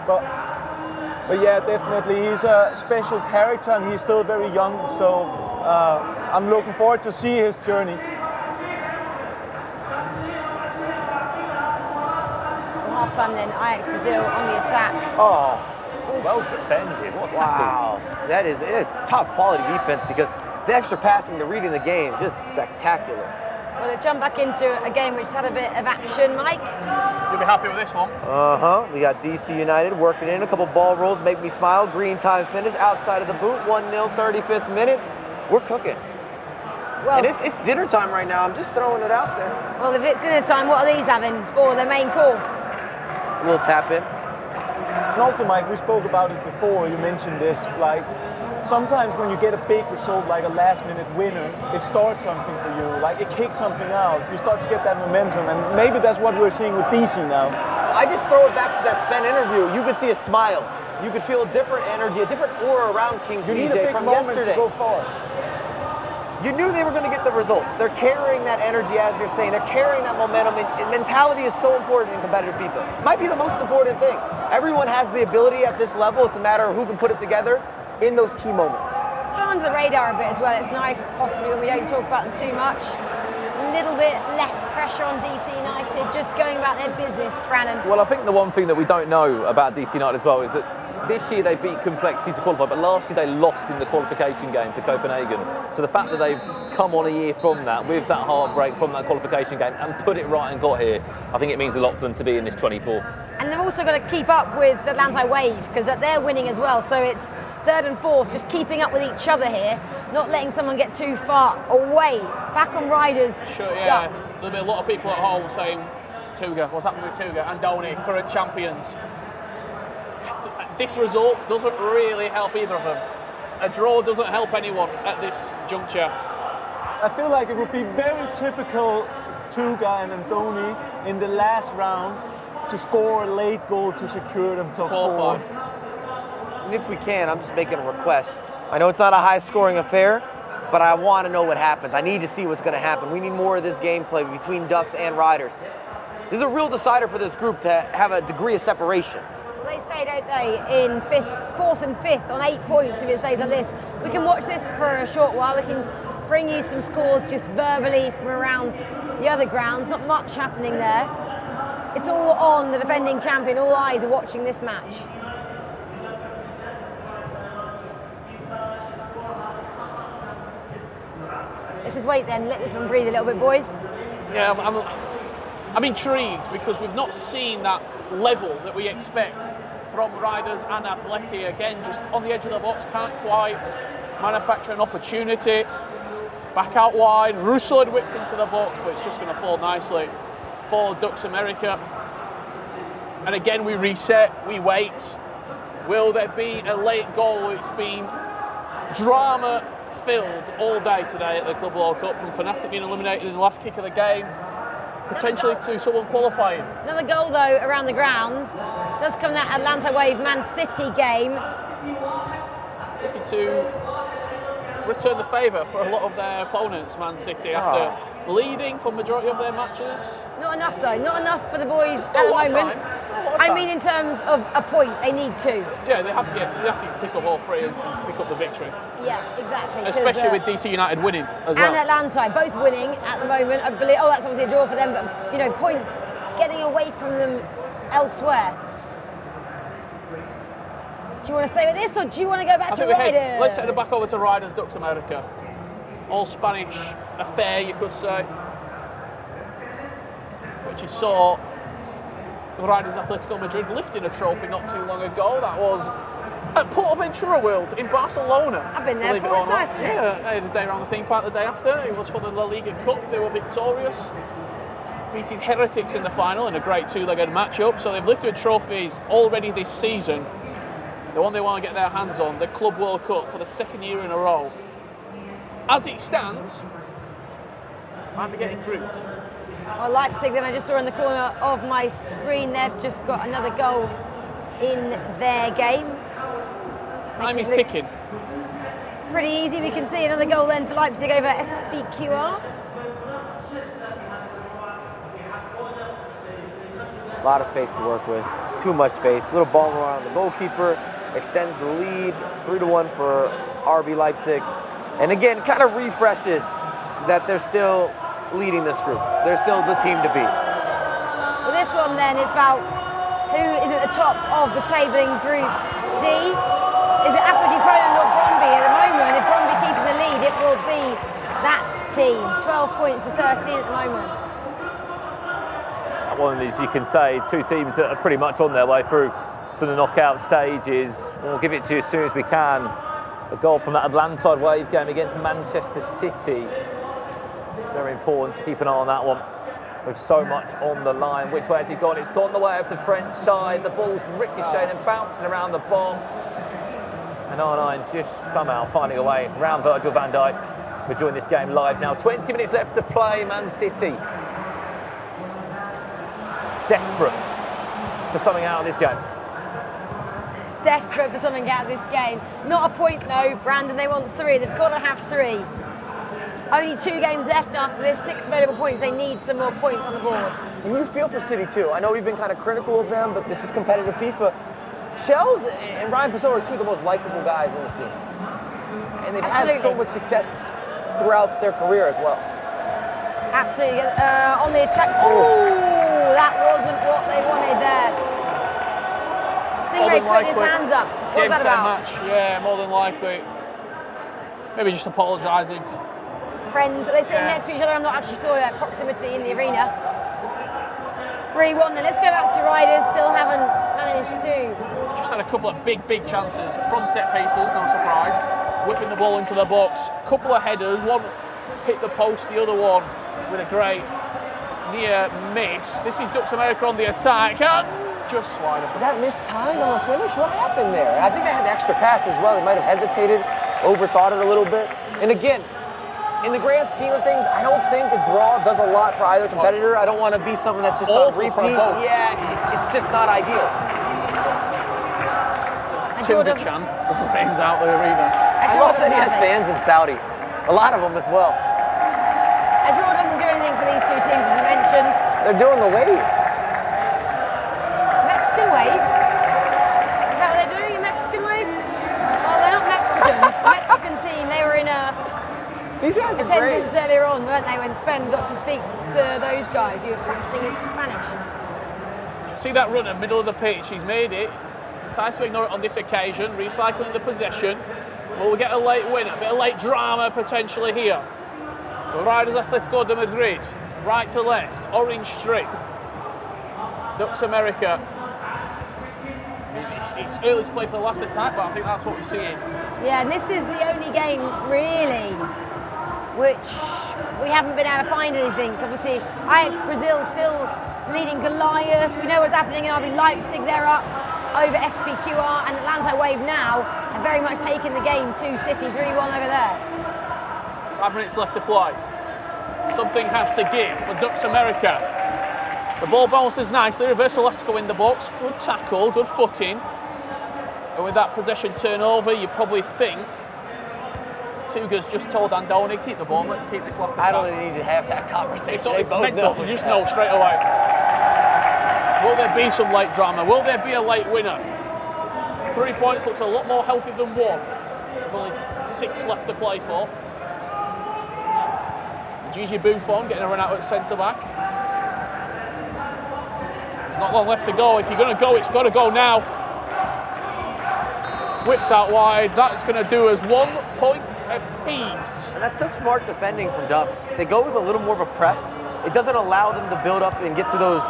But yeah, definitely, he's a special character and he's still very young. So I'm looking forward to see his journey. Half-time then, Ajax Brazil on the attack. Oh, well defended. What's wow, that is top quality defense, because the extra passing, the reading the game, just spectacular. Well, let's jump back into a game which had a bit of action, Mike. You'll be happy with this one. We got DC United working in a couple ball rolls, make me smile. Green time finish outside of the boot, 1-0, 35th minute. We're cooking. Well, and it's dinner time right now. I'm just throwing it out there. Well, if it's dinner time, what are these having for the main course? A little tap in. And also, Mike, we spoke about it before. You mentioned this, like, sometimes when you get a big result, like a last-minute winner, it starts something for you. Like, it kicks something out. You start to get that momentum, and maybe that's what we're seeing with DC now. I just throw it back to that Spen interview. You could see a smile. You could feel a different energy, a different aura around King CJ from yesterday. You need a big moment to go far. You knew they were going to get the results. They're carrying that energy, as you're saying. They're carrying that momentum. And mentality is so important in competitive FIFA. It might be the most important thing. Everyone has the ability at this level. It's a matter of who can put it together in those key moments. Go under the radar a bit as well. It's nice, possibly, when we don't talk about them too much. A little bit less pressure on DC United, just going about their business, Brannon. Well, I think the one thing that we don't know about DC United as well is that this year they beat Complexity to qualify, but last year they lost in the qualification game for Copenhagen. So the fact that they've come on a year from that, with that heartbreak from that qualification game, and put it right and got here, I think it means a lot for them to be in this 24. And they've also got to keep up with the Atlanta Wave, because they're winning as well. So it's third and fourth, just keeping up with each other here, not letting someone get too far away. Back on Riders, sure, yeah. Ducks. There'll be a lot of people at home saying, Tuga, what's happening with Tuga and Donny, current champions. This result doesn't really help either of them. A draw doesn't help anyone at this juncture. I feel like it would be very typical Tuga and Andoni in the last round to score a late goal to secure them top four. And if we can, I'm just making a request. I know it's not a high-scoring affair, but I want to know what happens. I need to see what's going to happen. We need more of this gameplay between Ducks and Riders. This is a real decider for this group to have a degree of separation. They stay, don't they, in fourth and fifth on 8 points if it stays like this. We can watch this for a short while. We can bring you some scores just verbally from around the other grounds. Not much happening there. It's all on the defending champion. All eyes are watching this match. just wait then, let this one breathe a little bit, boys. Yeah, I'm intrigued because we've not seen that level that we expect from Riders and Atleti. Again, just on the edge of the box, can't quite manufacture an opportunity. Back out wide, Russo had whipped into the box, but it's just going to fall nicely for Dux America. And again, we reset, we wait. Will there be a late goal? It's been drama-filled all day today at the Club World Cup, from Fnatic being eliminated in the last kick of the game, potentially to someone qualifying. Another goal, though, around the grounds. Does come that Atlanta Wave Man City game. Looking to return the favour for a lot of their opponents, Man City, after leading for majority of their matches. Not enough, though. Not enough for the boys at the moment. I mean, in terms of a point, they need two. Yeah, they have to pick up all three and pick up the victory. Yeah, exactly. Especially with DC United winning as well. And Atlanta, both winning at the moment. I believe. Oh, that's obviously a draw for them, but you know, points getting away from them elsewhere. Do you want to stay with this, or do you want to go back to Riders? Let's head back over to Riders, Dux America. All Spanish affair, you could say. Which you saw Riders Atletico Madrid lifting a trophy not too long ago. That was at Portaventura World in Barcelona. I've been there before, it's nice, isn't it? Yeah, I had a day around the theme park the day after. It was for the La Liga Cup. They were victorious, beating Heretics in the final in a great two-legged matchup. So they've lifted trophies already this season. The one they want to get their hands on, the Club World Cup, for the second year in a row. As it stands, might be getting grouped. Well, Leipzig, then I just saw in the corner of my screen, they've just got another goal in their game. Time is ticking. Pretty easy. We can see another goal then for Leipzig over SPQR. A lot of space to work with. Too much space. Little ball around the goalkeeper. Extends the lead. 3-1 for RB Leipzig. And again, kind of refreshes that they're still leading this group. They're still the team to beat. Well, this one then is about who is at the top of the table in Group D. Is it Apogee Poland or Brøndby at the moment? If Brøndby keeping the lead, it will be that team. 12 points to 13 at the moment. One is, you can say, two teams that are pretty much on their way through to the knockout stages. We'll give it to you as soon as we can. A goal from that Atlanta Wave game against Manchester City. Very important to keep an eye on that one. With so much on the line. Which way has it gone? It's gone the way of the French side. The ball's ricocheting and bouncing around the box. And R9 just somehow finding a way around Virgil van Dijk. We're joining this game live now. 20 minutes left to play. Man City desperate for something out of this game. Desperate for something out of this game. Not a point though, Brandon. They want 3. They've got to have 3. Only 2 games left after this, 6 available points. They need some more points on the board. And you feel for City too. I know we've been kind of critical of them, but this is competitive FIFA. Shells and Ryan Pessoa are 2 of the most likable guys on the scene. And they've had so much success throughout their career as well. Absolutely. On the attack. Oh, that wasn't what they wanted there. Stingray putting his hands up. What's that about? Match. Yeah, more than likely. Maybe just apologising. Friends, are they sitting next to each other? I'm not actually sure that proximity in the arena. 3-1 then. Let's go back to Riders. Still haven't managed to. Just had a couple of big chances from set pieces, no surprise. Whipping the ball into the box. Couple of headers. One hit the post, the other one with a great near miss. This is Dux America on the attack. And just slide up. Is that mistimed on the finish? What happened there? I think they had the extra pass as well. They might have hesitated, overthought it a little bit. And again, in the grand scheme of things, I don't think the draw does a lot for either competitor. I don't want to be someone that's just on repeat. Yeah, it's just not ideal. Timber Chan reigns out the arena. I love that he has fans in Saudi. A lot of them as well. A draw doesn't do anything for these 2 teams, as you mentioned. They're doing the wave. Mexican wave? Is that what they're doing, a Mexican wave? Oh, they're not Mexicans. The Mexican team, they were in attendance earlier on, weren't they, when Spen got to speak to those guys. He was practicing his Spanish. See that runner, middle of the pitch, he's made it. Decides to ignore it on this occasion, recycling the possession. Will we get a late win, a bit of late drama potentially here? Riders Atletico de Madrid, right to left, orange strip. Ducks America. It's early to play for the last attack, but I think that's what we're seeing. Yeah, and this is the only game, really, which we haven't been able to find anything. Obviously, Ajax Brazil still leading Goliath. We know what's happening in RB Leipzig. They're up over SPQR, and Atlanta Wave now have very much taken the game to City, 3-1 over there. 5 minutes left to play. Something has to give for Ducks America. The ball bounces nicely. Reverse Elastico in the box. Good tackle, good footing. And with that possession turnover, you probably think Tuga's just told Andoni, keep the ball, let's keep this last attack. I don't need to have that conversation. It's mental, you just know straight away. Will there be some late drama? Will there be a late winner? 3 points looks a lot more healthy than 1. There's only 6 left to play for. Gigi Buffon getting a run out at centre-back. There's not long left to go. If you're going to go, it's got to go now. Whipped out wide. That's going to do us 1 point apiece. And that's such smart defending from Ducks. They go with a little more of a press. It doesn't allow them to build up and get to those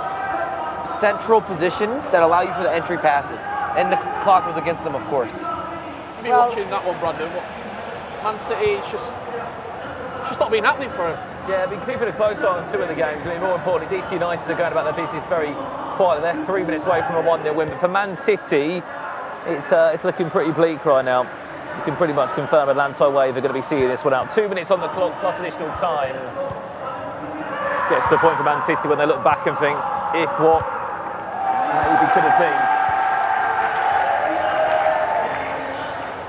central positions that allow you for the entry passes. And the clock was against them, of course. I've been watching that one, Brandon. Man City, it's just not been happening for them. Yeah, I've been keeping a close eye on 2 of the games. I mean, more importantly, DC United are going about their business very quietly. They're 3 minutes away from a 1-0 win. But for Man City, it's looking pretty bleak right now. You can pretty much confirm Atlanta Wave are going to be seeing this one out. 2 minutes on the clock plus additional time. Gets to a point for Man City when they look back and think, if what maybe could have been.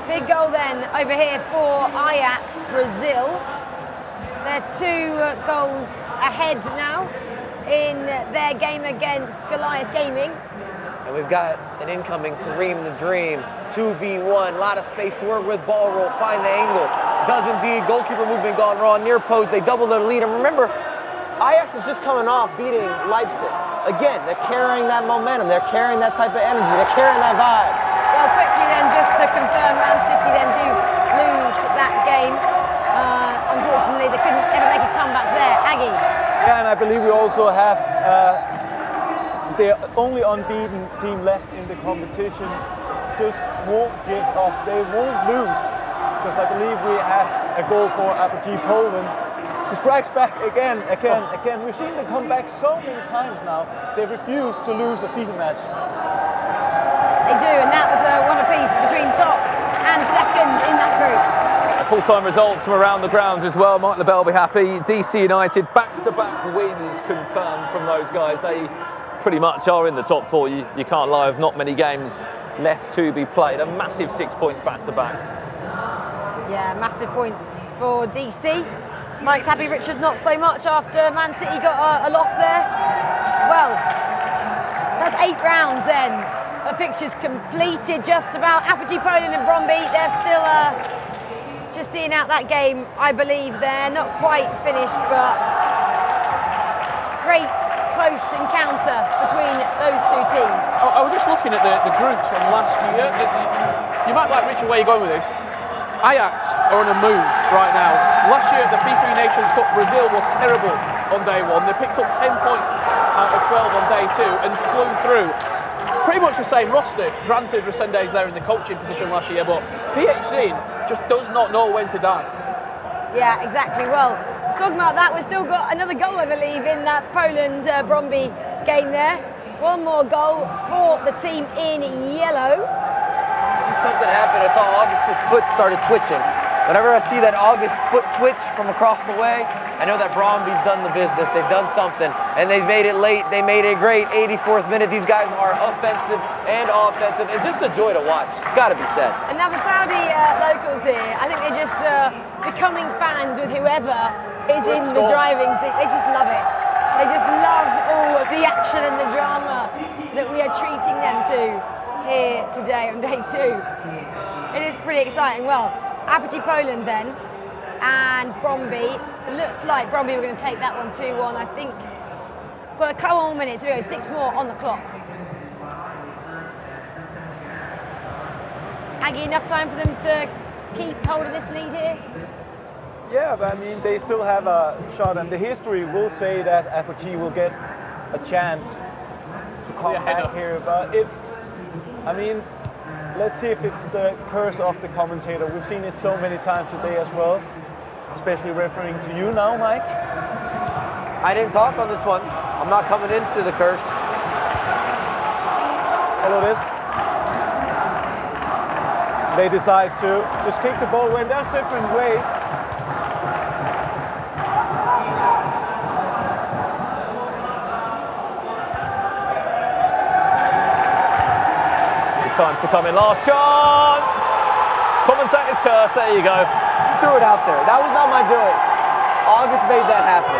Big goal then over here for Ajax Brazil. They're 2 goals ahead now in their game against Goliath Gaming. And we've got an incoming Kareem the Dream. 2v1, a lot of space to work with. Ball roll, find the angle. Does indeed. Goalkeeper movement gone wrong. Near post, they double their lead. And remember, Ajax is just coming off beating Leipzig. Again, they're carrying that momentum. They're carrying that type of energy. They're carrying that vibe. Well, quickly then, just to confirm, Man City then do lose that game. Unfortunately, they couldn't ever make a comeback there. Aggie. Yeah, and I believe we also have the only unbeaten team left in the competition. Just won't give up. They won't lose. Because I believe we have a goal for FIFAe Poland, who strikes back again. We've seen them come back so many times now. They refuse to lose a FIFA match. They do, and that was a 1 apiece between top and second in that group. Full-time results from around the grounds as well. Mike LaBelle will be happy. DC United back-to-back wins confirmed from those guys. They pretty much are in the top 4. You can't lie, with not many games left to be played. A massive 6 points back-to-back. Yeah, massive points for DC. Mike's happy, Richard not so much after Man City got a loss there. Well, that's 8 rounds then. The picture's completed just about. FIFAe Poland and Bromby, they're still just seeing out that game, I believe. They're not quite finished, but great close encounter between those 2 teams. I was just looking at the groups from last year. You might like, Richard, where you're going with this. Ajax are on a move right now. Last year at the FIFAe Nations Cup, Brazil were terrible on day 1. They picked up 10 points out of 12 on day 2 and flew through. Pretty much the same roster. Granted, Resende's there in the coaching position last year, but PHC just does not know when to die. Yeah, exactly. Well, talking about that, we've still got another goal, I believe, in that Poland-Bromby game there. 1 more goal for the team in yellow. Something happened. I saw August's foot started twitching. Whenever I see that August's foot twitch from across the way, I know that Bromby's done the business. They've done something, and they've made it late. They made it great. 84th minute. These guys are offensive and offensive. It's just a joy to watch. It's got to be said. And now the Saudi locals here, I think they're just becoming fans with whoever is in the driving seat. They just love it. They just love all of the action and the drama that we are treating them to here today on day 2. It is pretty exciting. Well, FIFAe Poland then, and Bromby. Looked like Bromby were going to take that one 2-1. I think got a couple more minutes to go, 6 more on the clock. Aggie, enough time for them to keep hold of this lead here? Yeah, but I mean, they still have a shot, and the history will say that Apogee will get a chance to come back here. But I mean, let's see if it's the curse of the commentator. We've seen it so many times today as well, especially referring to you now, Mike. I didn't talk on this one. I'm not coming into the curse. Follow this. They decide to just kick the ball when there's a different way. It's time to come in. Last chance! Commentator's curse, there you go. Threw it out there. That was not my doing. August made that happen.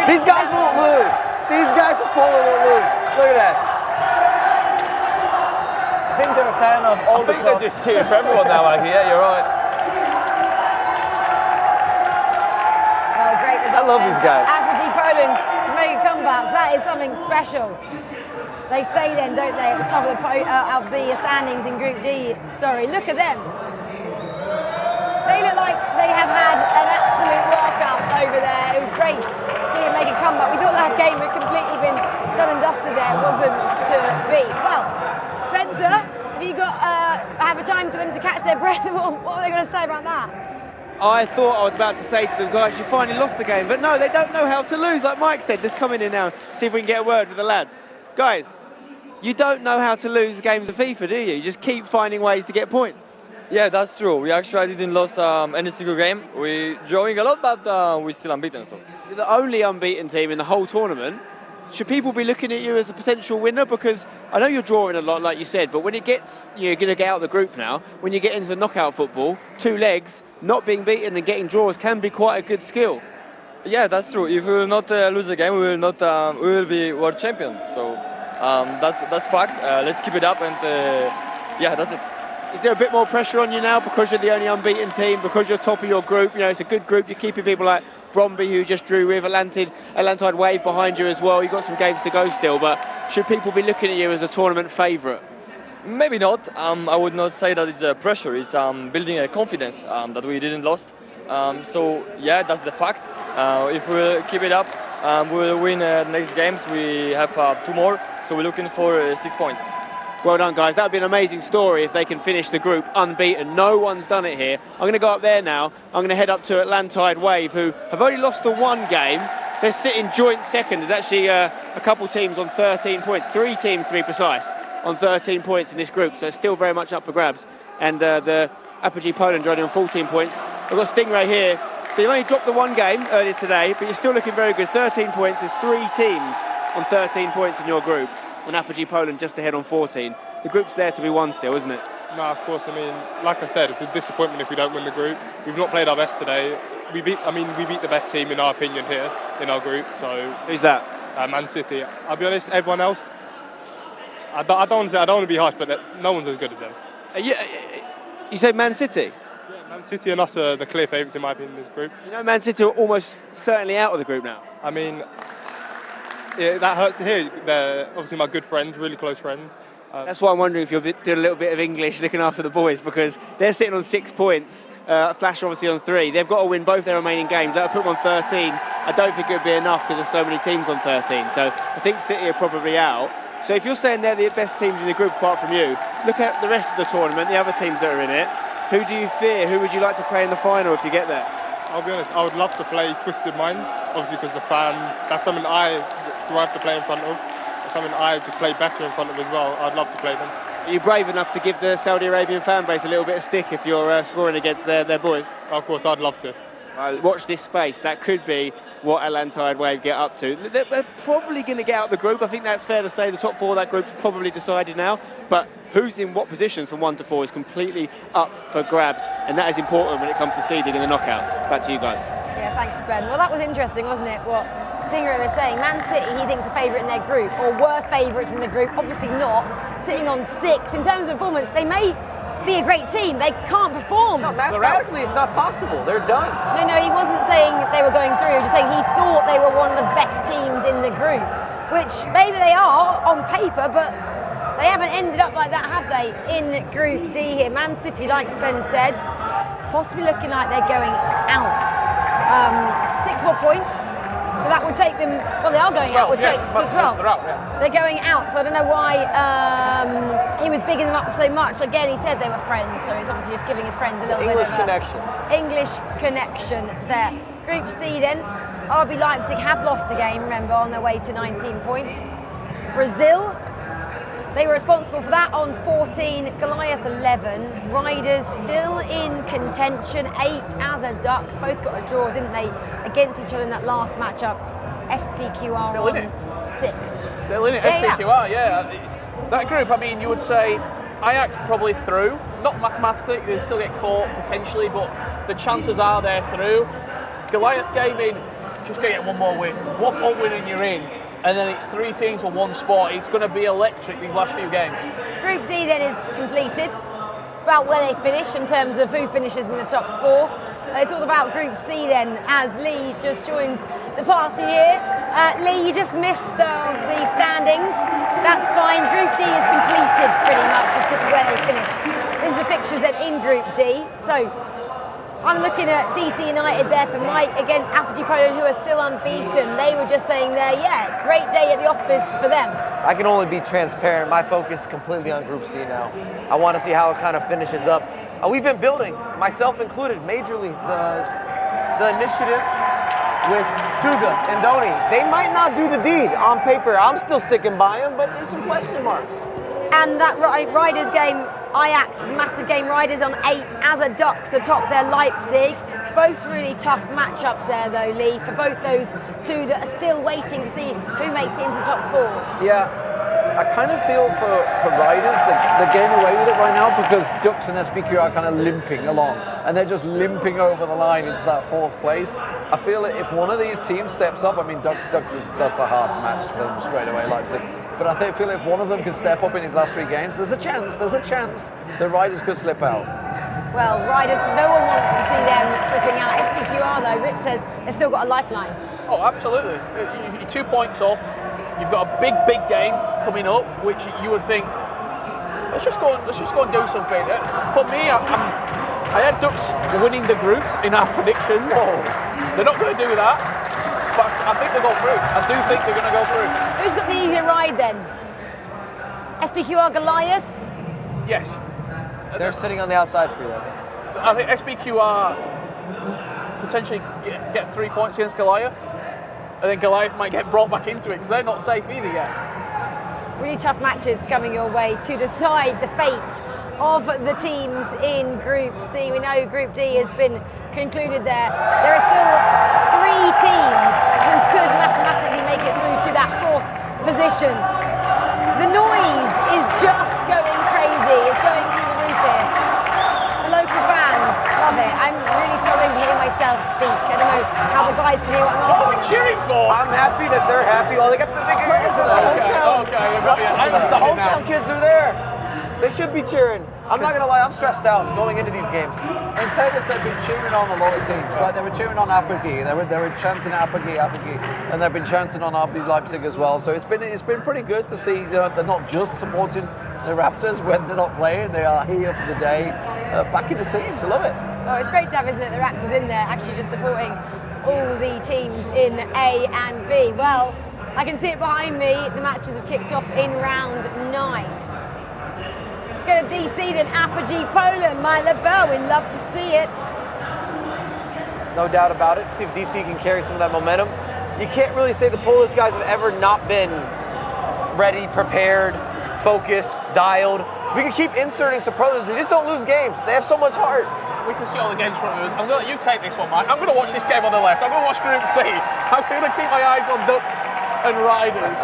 These guys won't lose. These guys from Poland won't lose. Look at that. I think they're a fan of all the clubs. I think they're just cheering for everyone now, Aggie. Yeah, you're right. Oh, great result. I love these guys. Apogee Poland to make a comeback. That is something special. They say then, don't they, at the top of the standings in Group D. Sorry, look at them. They look like they have had an absolute workout over there. It was great to see them make a comeback. We thought that game had completely been done and dusted there. It wasn't to be. Well, Spencer, have you got have a time for them to catch their breath? What are they going to say about that? I thought I was about to say to them, guys, you finally lost the game. But no, they don't know how to lose. Like Mike said, just come in here now, see if we can get a word with the lads. Guys, you don't know how to lose games of FIFA, do you? You just keep finding ways to get points. Yeah, that's true. We actually didn't lose any single game. We're drawing a lot, but we're still unbeaten. So you're the only unbeaten team in the whole tournament. Should people be looking at you as a potential winner? Because I know you're drawing a lot, like you said, but when it gets, you're going to get out of the group now. When you get into knockout football, 2 legs, not being beaten and getting draws can be quite a good skill. Yeah, that's true. If we will not lose a game, we will not. We will be world champion. So that's fact. Let's keep it up, and yeah, that's it. Is there a bit more pressure on you now because you're the only unbeaten team, because you're top of your group? You know, it's a good group. You're keeping people like Bromby, who just drew with Atlantide Wave behind you as well. You've got some games to go still, but should people be looking at you as a tournament favourite? Maybe not. I would not say that it's a pressure. It's building a confidence that we didn't lost. So yeah, that's the fact. If we keep it up, we will win the next games. We have 2 more, so we're looking for 6 points. Well done, guys. That would be an amazing story if they can finish the group unbeaten. No one's done it here. I'm going to go up there now. I'm going to head up to Atlantide Wave, who have only lost the 1 game. They're sitting joint second. There's actually a couple teams on 13 points, 3 teams to be precise, on 13 points in this group. So it's still very much up for grabs. And the Apogee Poland are only on 14 points. We've got Stingray here. So you only dropped the 1 game earlier today, but you're still looking very good. 13 points. There's 3 teams on 13 points in your group. And Apogee Poland just ahead on 14. The group's there to be won still, isn't it? No, of course. I mean, like I said, it's a disappointment if we don't win the group. We've not played our best today. We beat the best team in our opinion here in our group. So who's that? Man City. I'll be honest, everyone else. I don't want to be harsh, but no one's as good as them. You say Man City? Yeah, Man City and us are the clear favourites in my opinion in this group. You know, Man City are almost certainly out of the group now. I mean, yeah, that hurts to hear. They're obviously my good friends, really close friends. That's why I'm wondering if you're doing a little bit of English looking after the boys, because they're sitting on 6 points, Flash obviously on 3. They've got to win both their remaining games. That would put them on 13. I don't think it would be enough because there's so many teams on 13. So I think City are probably out. So if you're saying they're the best teams in the group apart from you, look at the rest of the tournament, the other teams that are in it. Who do you fear? Who would you like to play in the final if you get there? I'll be honest, I would love to play Twisted Minds, obviously because the fans, that's something I drive to play in front of. Something I just play better in front of as well. I'd love to play them. Are you brave enough to give the Saudi Arabian fan base a little bit of stick if you're scoring against their boys? Of course, I'd love to. Watch this space. That could be what Atlantide Wave get up to. They're probably going to get out of the group. I think that's fair to say. The top 4 of that group's probably decided now. But who's in what positions from 1 to 4 is completely up for grabs. And that is important when it comes to seeding in the knockouts. Back to you guys. Yeah, thanks, Ben. Well, that was interesting, wasn't it? What Stingray was saying. Man City, he thinks, a favourite in their group, or were favourites in the group. Obviously not. Sitting on 6. In terms of performance, they may be a great team. They can't perform. No, mathematically, it's not possible. They're done. No, he wasn't saying they were going through. He was just saying he thought they were one of the best teams in the group, which maybe they are on paper, but they haven't ended up like that, have they, in Group D here? Man City, like Ben said, possibly looking like they're going out. 6 more points. So that would take them, well, they are going 12, out, would take to 12. They're out, yeah. They're going out, so I don't know why he was bigging them up so much. Again, he said they were friends, so he's obviously just giving his friends a little English bit of connection. English connection there. Group C then, RB Leipzig have lost a game, remember, on their way to 19 points. Brazil, they were responsible for that on 14, Goliath 11. Riders still in contention, 8 as a Ducks. Both got a draw, didn't they, against each other in that last matchup. SPQR Still in on 6. Still in it, SPQR, yeah. That group, I mean, you would say Ajax probably through. Not mathematically, they still get caught potentially, but the chances are they're through. Goliath game in, just going to get one more win. One more win and you're in. And then it's 3 teams for 1 spot. It's going to be electric these last few games. Group D then is completed. It's about where they finish in terms of who finishes in the top 4. It's all about Group C then, as Lee just joins the party here. Lee, you just missed the standings. That's fine. Group D is completed pretty much. It's just where they finish. This is the fixtures then in Group D. So I'm looking at DC United there for Mike against Apogee Poland, who are still unbeaten. They were just saying there, yeah, great day at the office for them. I can only be transparent. My focus is completely on Group C now. I want to see how it kind of finishes up. We've been building, myself included, majorly, the initiative with Tuga and Doni. They might not do the deed on paper. I'm still sticking by them, but there's some question marks. And that Riders game, Ajax's massive game, Riders on 8 as a Ducks, the top there, Leipzig. Both really tough matchups there though, Lee, for both those two that are still waiting to see who makes it into the top 4. Yeah, I kind of feel for Riders that they're getting away with it right now because Ducks and SPQ are kind of limping along and they're just limping over the line into that 4th place. I feel that if one of these teams steps up, I mean, Ducks that's a hard match for them straight away, Leipzig. But I feel if one of them can step up in his last 3 games, there's a chance that Riders could slip out. Well, Riders, no one wants to see them slipping out. SPQR though, Rich says they've still got a lifeline. Oh, absolutely. You're 2 points off. You've got a big game coming up, which you would think, let's just go and do something. For me, I had Ducks winning the group in our predictions. They're not going to do that, but I think they'll go through. I do think they're going to go through. Who's got the easier ride then? SPQR Goliath? Yes. They're sitting on the outside for you. I think SPQR potentially get 3 points against Goliath, and then Goliath might get brought back into it because they're not safe either yet. Really tough matches coming your way to decide the fate of the teams in Group C. We know Group D has been concluded there. There are still 3 teams who could mathematically make it through to that 4th position. The noise is just going crazy. It's going through the roof here. The local fans love it. I'm really struggling to hear myself speak. I don't know how the guys can hear what I'm asking. What are we cheering for? I'm happy that they're happy. Oh, they got the hometown. The hometown kids are there. They should be cheering. I'm not going to lie, I'm stressed out going into these games. In fairness, they've been cheering on a lot of teams. Like they were cheering on Apogee, they were chanting Apogee, and they've been chanting on RB Leipzig as well. So it's been pretty good to see. They're not just supporting the Raptors when they're not playing. They are here for the day, backing the teams. I love it. Oh, it's great to have, isn't it? The Raptors in there, actually just supporting all the teams in A and B. Well, I can see it behind me. The matches have kicked off in round 9. Go to DC then, Apogee Poland, my LaBelle, we'd love to see it. No doubt about it. See if DC can carry some of that momentum. You can't really say the Polish guys have ever not been ready, prepared, focused, dialed. We can keep inserting superlatives. They just don't lose games. They have so much heart. We can see all the games from us. I'm going to let you take this one, Mike. I'm going to watch this game on the left. I'm going to watch Group C. I'm going to keep my eyes on Ducks and Riders.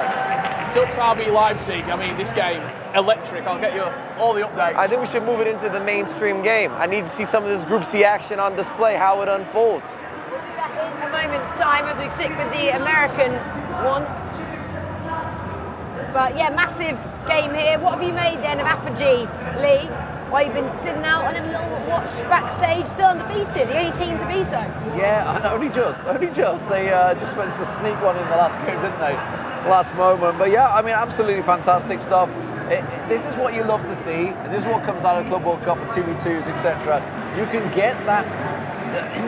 Ducks RB Leipzig. I mean, this game, electric. I'll get you all the updates. I think we should move it into the mainstream game. I need to see some of this Group C action on display, how it unfolds. In a moment's time as we stick with the American one. But yeah, massive game here. What have you made then of Apogee, Lee? Why you've been sitting out and having a little watch backstage, still undefeated, the only team to be so. Yeah, only just. They just managed to sneak one in the last game, didn't they? Last moment. But yeah, I mean, absolutely fantastic stuff. This is what you love to see, and this is what comes out of Club World Cup and 2v2s, etc. You can get that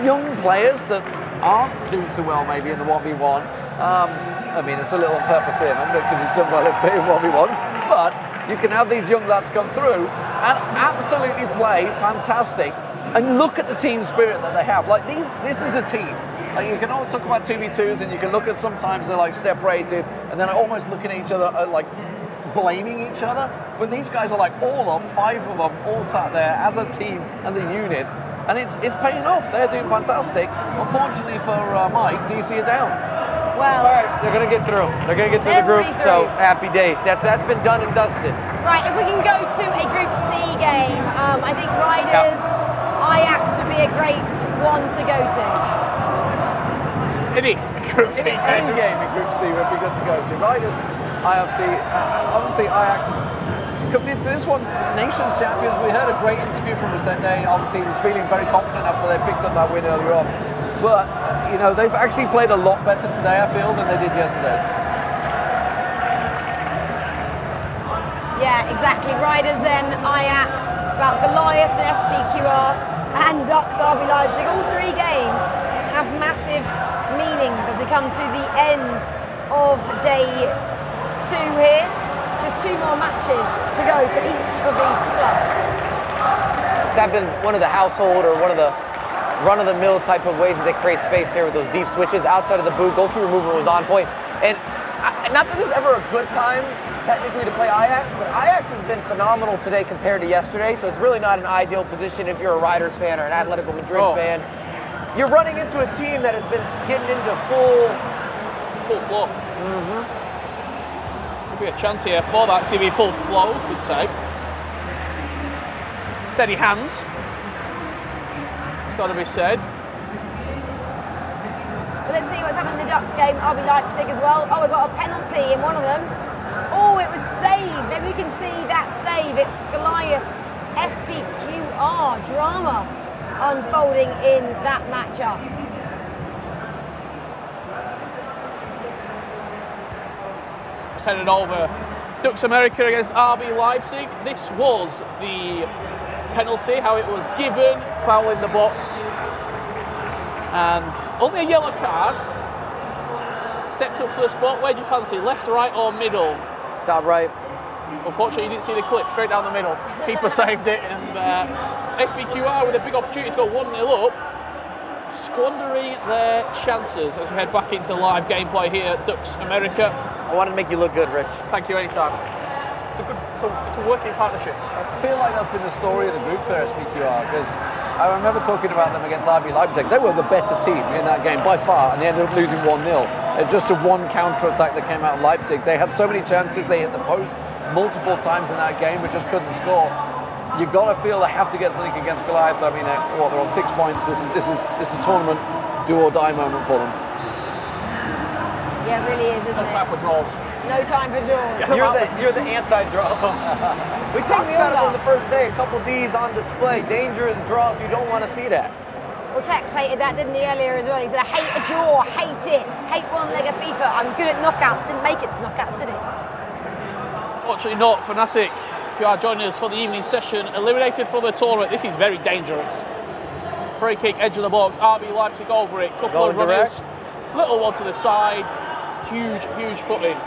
young players that aren't doing so well maybe in the 1v1. I mean, it's a little unfair for Finn because he's done well in 1v1s, but you can have these young lads come through and absolutely play fantastic. And look at the team spirit that they have. Like this is a team. Like you can all talk about 2v2s, and you can look at sometimes they're like separated, and then almost looking at each other like blaming each other. But these guys are like all up, 5 of them, all sat there as a team, as a unit, and it's paying off. They're doing fantastic. Unfortunately for Mike, DC are down. Well, all right, they're going to get through. They're going to get through the group, so happy days. That's been done and dusted. Right, if we can go to a Group C game, I think Riders, Ajax would be a great one to go to. Any Group C game. Any game in Group C would be good to go to. Riders, IFC, obviously Ajax coming into this one, Nations champions. We heard a great interview from Resende. Obviously, he was feeling very confident after they picked up that win earlier on. But, you know, they've actually played a lot better today, I feel, than they did yesterday. Yeah, exactly. Riders then, Ajax, it's about Goliath and SPQR and Ducks RB Leipzig. All 3 games have massive meanings as we come to the end of day 2 here. Just 2 more matches to go for each of these clubs. Has that been one of the household or one of the run-of-the-mill type of ways that they create space here with those deep switches outside of the boot? Goalkeeper movement was on point. And not that there's ever a good time technically to play Ajax, but Ajax has been phenomenal today compared to yesterday, so it's really not an ideal position if you're a Riders fan or an Atletico Madrid fan. You're running into a team that has been getting into full flow. Could be a chance here for that to be full flow. Good save. Steady hands. It's got to be said. Well, let's see what's happened in the Ducks game. RB Leipzig as well. Oh, we got a penalty in one of them. Oh, it was saved. Maybe we can see that save. It's Goliath SPQR drama unfolding in that matchup. It's headed over. Ducks America against RB Leipzig. This was the penalty, how it was given, foul in the box, and only a yellow card. Stepped up to the spot. Where'd you fancy? Left, right, or middle? Top right. Unfortunately, you didn't see the clip. Straight down the middle. Keeper saved it, and SBQR with a big opportunity to go 1-0 up, squandering their chances as we head back into live gameplay here at Ducks America. I wanted to make you look good, Rich. Thank you, anytime. It's a working partnership. I feel like that's been the story of the group for SPQR, because I remember talking about them against RB Leipzig. They were the better team in that game by far, and they ended up losing 1-0. Just a one counter-attack that came out of Leipzig. They had so many chances. They hit the post multiple times in that game, but just couldn't score. You've got to feel they have to get something against Goliath. I mean, they're on 6 points. This is a tournament do-or-die moment for them. Yeah, it really is, isn't it? No time for draws. No time for draws. You're the anti-draw. We talked about it on the first day. A couple D's on display. Dangerous draw if you don't want to see that. Well, Tex hated that, didn't he, earlier as well? He said, I hate a draw, hate it, hate one leg of FIFA. I'm good at knockouts. Didn't make it to knockouts, did he? Fortunately not, Fnatic. If you are joining us for the evening session, eliminated from the tournament. This is very dangerous. Free kick, edge of the box. RB Leipzig over it. Couple of runners. Little one to the side. Huge, huge footing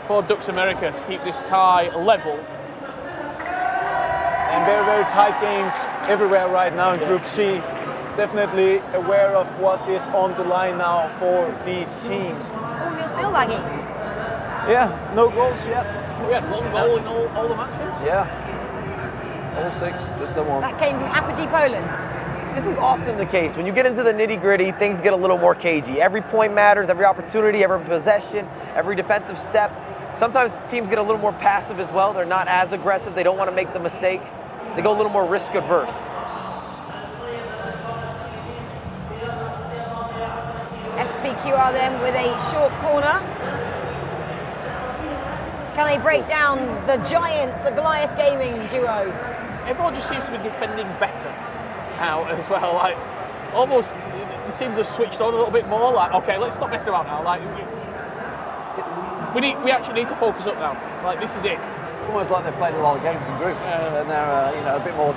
for Ducks America to keep this tie level. And very, very tight games everywhere right now in Group C. Definitely aware of what is on the line now for these teams. Oh, nil laggy. Yeah, no goals yet. We had 1 goal in all the matches? Yeah. All 6, just the one. That came from Apogee Poland. This is often the case. When you get into the nitty-gritty, things get a little more cagey. Every point matters, every opportunity, every possession, every defensive step. Sometimes teams get a little more passive as well. They're not as aggressive. They don't want to make the mistake. They go a little more risk-averse. SPQR then with a short corner. Can they break down the Giants, the Goliath Gaming duo? Everyone just seems to be defending better now as well. Like, almost, the teams have switched on a little bit more. Like, okay, let's stop messing around now. Like, we actually need to focus up now. Like, this is it. It's almost like they've played a lot of games in groups, and they're a bit more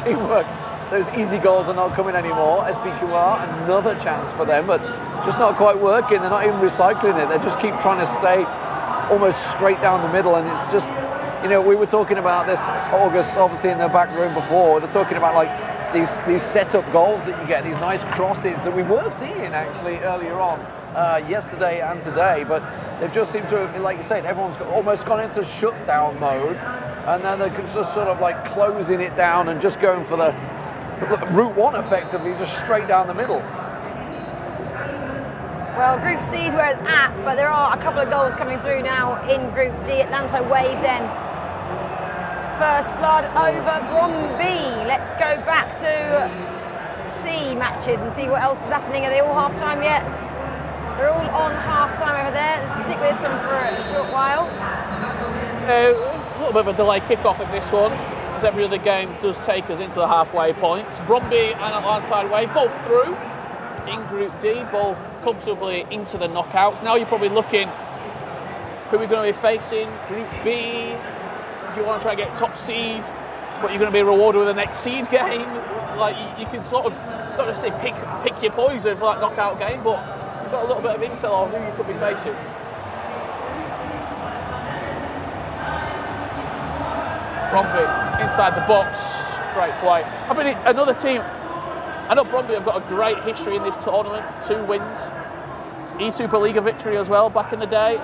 teamwork. Those easy goals are not coming anymore. SPQR, another chance for them, but just not quite working. They're not even recycling it. They just keep trying to stay almost straight down the middle, and it's just, we were talking about this, August, obviously in the back room before. They're talking about like these set-up goals that you get, these nice crosses that we were seeing actually earlier on, yesterday and today, but they've just seemed to, like you said, everyone's almost gone into shutdown mode, and then they're just sort of like closing it down and just going for the route one effectively, just straight down the middle. Well, Group C is where it's at, but there are a couple of goals coming through now in Group D. Atlanta Wave then first blood over Bromby. Let's go back to C matches and see what else is happening. Are they all half-time yet? They're all on half-time over there. Let's stick with them for a short while. A little bit of a delayed kick-off at this one, as every other game does take us into the halfway point. Bromby and Atlanta Wave both through in Group D, both comfortably into the knockouts. Now you're probably looking who we're going to be facing. Group B, if you want to try and get top seed, but you're going to be rewarded with the next seed game. Like you can sort of, not necessarily pick your poison for that knockout game, but you've got a little bit of intel on who you could be facing. Bromby inside the box, great play. I mean, another team, I know Bromby have got a great history in this tournament, 2 wins, E-Superliga victory as well back in the day.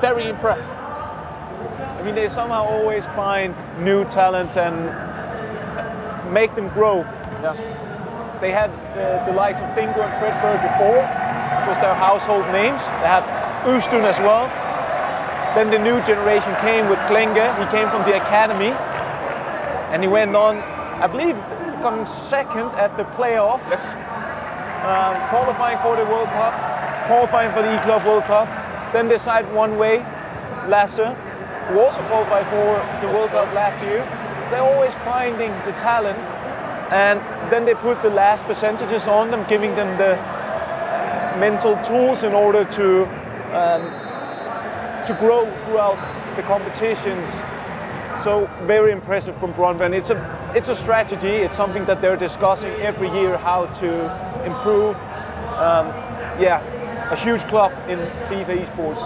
Very impressed. I mean, they somehow always find new talent and make them grow. Yeah. They had the likes of Tinko and Fredberg before, which was their household names. They had Ustun as well. Then the new generation came with Klenge. He came from the academy, and he went on, I believe, becoming second at the playoffs. Yes. Qualifying for the World Cup, qualifying for the E-Club World Cup, then decided one way, Lasse, who also qualified for the World Cup last year. They're always finding the talent, and then they put the last percentages on them, giving them the mental tools in order to grow throughout the competitions. So very impressive from Bromby, and it's a strategy. It's something that they're discussing every year, how to improve. A huge club in FIFA esports.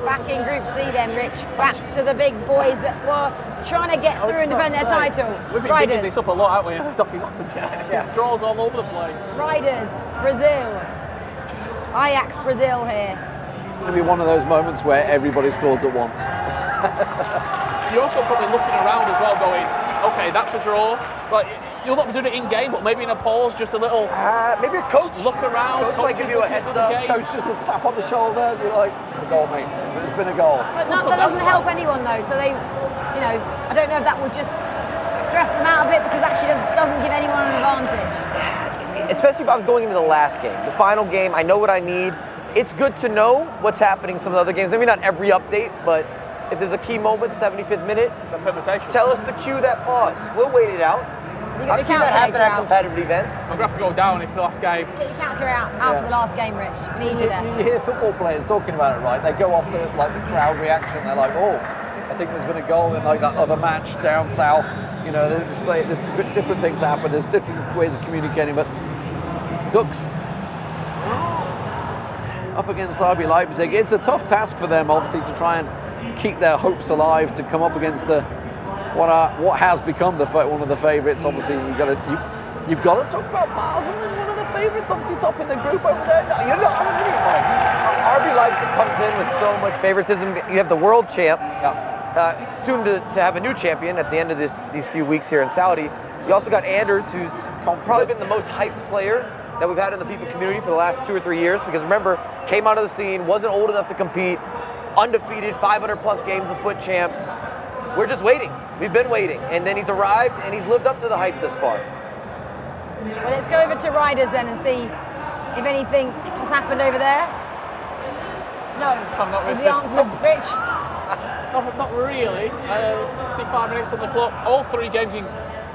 Back in Group C then, Rich. Back to the big boys that were trying to get through and defend their title. We've been digging this up a lot, haven't we? Stuff is happened, yeah. Draws all over the place. Riders, Brazil. Ajax Brazil here. It's going to be one of those moments where everybody scores at once. You're also probably looking around as well going, okay, that's a draw. Like, you'll not be doing it in game, but maybe in a pause, just a little. Maybe a coach. Look around. Coach might give you a heads up. Coach just a tap on the shoulder. You're like, it's a goal, mate. It's been a goal. But that doesn't help anyone though. So they, I don't know if that would just stress them out a bit, because actually doesn't give anyone an advantage. Especially if I was going into the last game, the final game. I know what I need. It's good to know what's happening in some of the other games. Maybe not every update, but if there's a key moment, 75th minute, tell us to cue that pause. We'll wait it out. I've seen that happen at competitive events. I'm going to have to go down if the last game. Get your calculator out for the last game, Rich. We need you there. You hear football players talking about it, right? They go off the crowd reaction. They're like, oh, I think there's been a goal in like that other match down south. There's different things happen. There's different ways of communicating. But Ducks up against RB Leipzig. It's a tough task for them, obviously, to try and keep their hopes alive, to come up against what has become one of the favourites. Obviously, you've got to talk about Basel and one of the favourites, obviously top in the group over there. No, you're not having any mind. RB Leipzig comes in with so much favoritism. You have the world champ, soon to have a new champion at the end of these few weeks here in Saudi. You also got Anders, who's probably been the most hyped player that we've had in the FIFA community for the last 2 or 3 years, because remember, came out of the scene, wasn't old enough to compete, undefeated, 500 plus games of foot champs. We're just waiting. We've been waiting. And then he's arrived and he's lived up to the hype this far. Well, let's go over to Riders then and see if anything has happened over there. No, is the answer, Rich? Not really. 65 minutes on the clock. All 3 games, you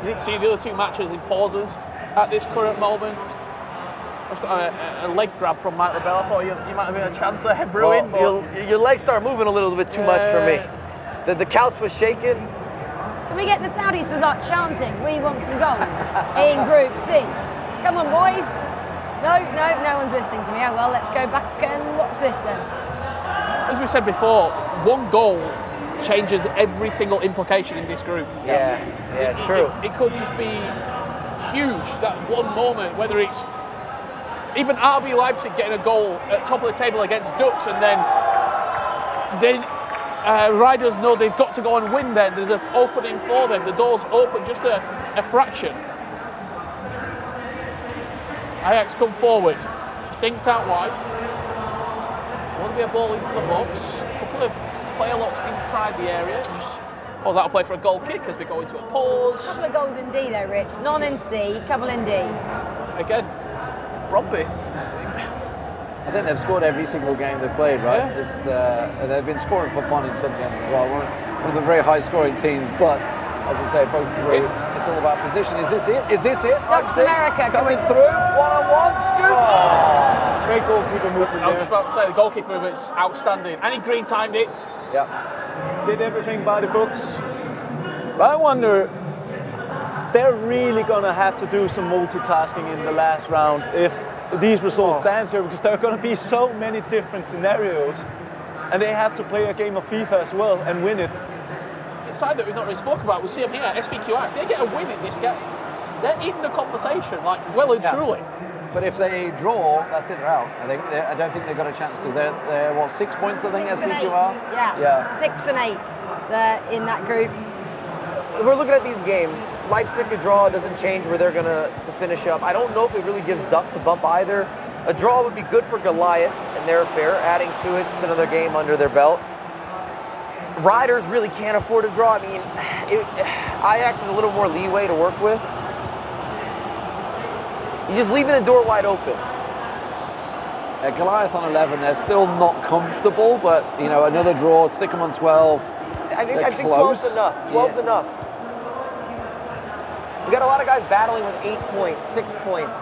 didn't see the other 2 matches in pauses at this current moment. I just got a leg grab from Mike LaBelle. I thought you might have been a chance there, brewing. Well, your legs start moving a little bit too much for me. The couch was shaking. Can we get the Saudis to start chanting, "We want some goals" in Group C? Come on, boys. No one's listening to me. Oh, well, let's go back and watch this then. As we said before, one goal changes every single implication in this group. Yeah, it's true. It could just be huge, that one moment, whether it's even RB Leipzig getting a goal at top of the table against Ducks, and then Riders know they've got to go and win then. There's an opening for them. The door's open just a fraction. Ajax come forward, just dinked out wide. Will there be a ball into the box? A couple of player locks inside the area. Just falls out of play for a goal kick as we go into a pause. A couple of goals in D though, Rich. None in C, couple in D. Again, Bromby. I think they've scored every single game they've played, right? Yeah. They've been scoring for fun in some games as well. One of the very high-scoring teams, but as I say, both through, it's all about position. Is this it? Is this it? Ducks America coming through. One-on-one, scoop. Oh, great goalkeeper movement. I was just about to say, the goalkeeper movement's outstanding. And he green timed it. Yeah. Did everything by the books. But I wonder, they're really going to have to do some multitasking in the last round if these results stand here, because there are going to be so many different scenarios, and they have to play a game of FIFA as well and win it. The side that we've not really spoken about, we see them here, SPQR. If they get a win in this game, they're in the conversation, like well and truly. But if they draw, that's it, they're out. I don't think they've got a chance, because they're what, 6 points, I think, 6 and 8. SPQR? Yeah, 6 and 8. They're in that group. We're looking at these games. Leipzig, a draw doesn't change where they're going to finish up. I don't know if it really gives Ducks a bump either. A draw would be good for Goliath and their affair, adding to it just another game under their belt. Riders really can't afford a draw. I mean, Ajax has a little more leeway to work with. You're just leaving the door wide open. Goliath on 11, they're still not comfortable, but you know, another draw, stick them on 12. I think 12's enough. 12's enough. We got a lot of guys battling with 8 points, 6 points.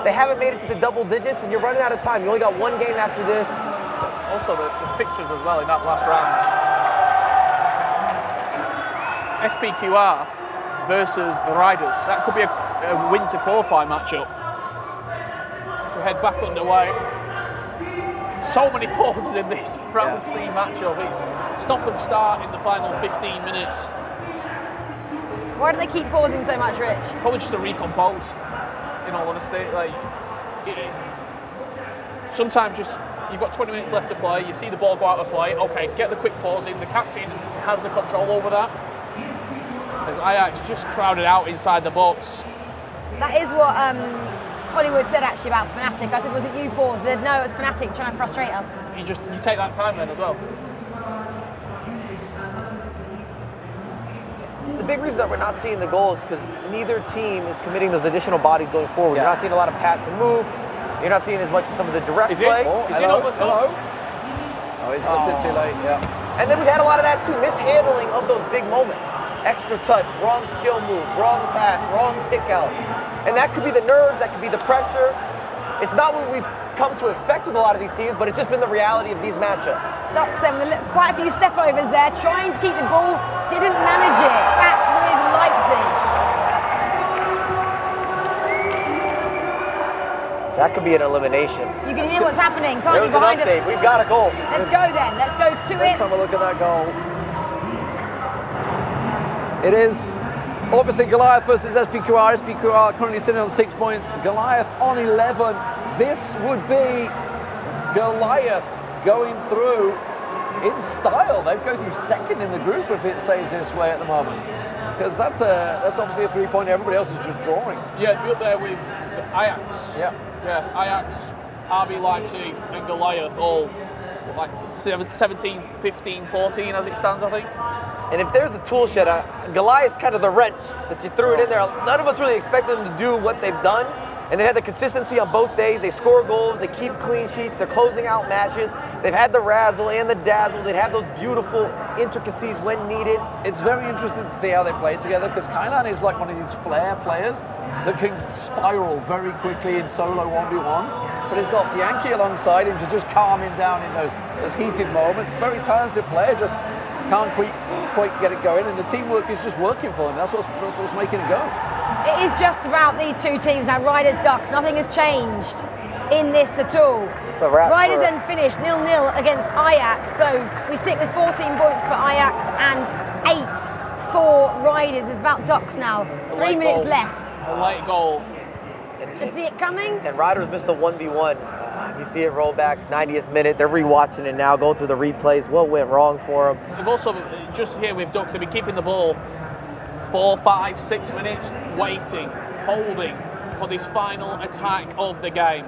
They haven't made it to the double digits, and you're running out of time. You only got one game after this. Also, the fixtures as well in that last round. SPQR versus the Riders. That could be a win to qualify matchup. So head back underway. So many pauses in this round C matchup. It's stop and start in the final 15 minutes. Why do they keep pausing so much, Rich? Probably just to recompose, in all honesty. Sometimes just you've got 20 minutes left to play, you see the ball go out of play, okay, get the quick pause in, the captain has the control over that. As Ajax just crowded out inside the box. That is what Hollywood said actually about Fnatic. I said, was it you paused? They said, no, it was Fnatic trying to frustrate us. You take that time then as well. The big reason that we're not seeing the goals is because neither team is committing those additional bodies going forward. You're not seeing a lot of pass and move. You're not seeing as much as some of the direct play. Is it over top? Oh, it's left it too late, yeah. And then we've had a lot of that too, mishandling of those big moments. Extra touch, wrong skill move, wrong pass, wrong pick out. And that could be the nerves, that could be the pressure. It's not what we've come to expect with a lot of these teams, but it's just been the reality of these matchups. Ducks then with quite a few step-overs there, trying to keep the ball, didn't manage it. Back with Leipzig. That could be an elimination. You can hear what's happening, can't There's you, behind an update. us? We've got a goal. Let's go then, let's go to it. Let's have a look at that goal. It is obviously Goliath versus SPQR. SPQR currently sitting on 6 points. Goliath on 11. This would be Goliath going through in style. They'd go through second in the group if it stays this way at the moment. Because that's obviously a 3-pointer. Everybody else is just drawing. Yeah, be up there with Ajax. Yeah. Yeah, Ajax, RB Leipzig and Goliath all like 17, 15, 14 as it stands, I think. And if there's a tool shed, Goliath's kind of the wrench that you threw it in there. None of us really expected them to do what they've done. And they had the consistency on both days. They score goals, they keep clean sheets, they're closing out matches. They've had the razzle and the dazzle. They'd have those beautiful intricacies when needed. It's very interesting to see how they play together, because Kailan is like one of these flair players that can spiral very quickly in solo 1v1s, but he's got Bianchi alongside him to just calm him down in those heated moments. Very talented player, just can't quite get it going, and the teamwork is just working for them. That's what's making it go. It is just about these two teams now, Riders, Ducks. Nothing has changed in this at all. It's a wrap. Riders then finished 0-0 against Ajax, so we stick with 14 points for Ajax and 8 for Riders. It's about Ducks now. 3 minutes left. A late goal. Do you see it coming? And Riders missed a 1v1. You see it roll back, 90th minute. They're rewatching it now, going through the replays. What went wrong for them? They've also, just here with Ducks, they've been keeping the ball 4, 5, 6 minutes, waiting, holding for this final attack of the game.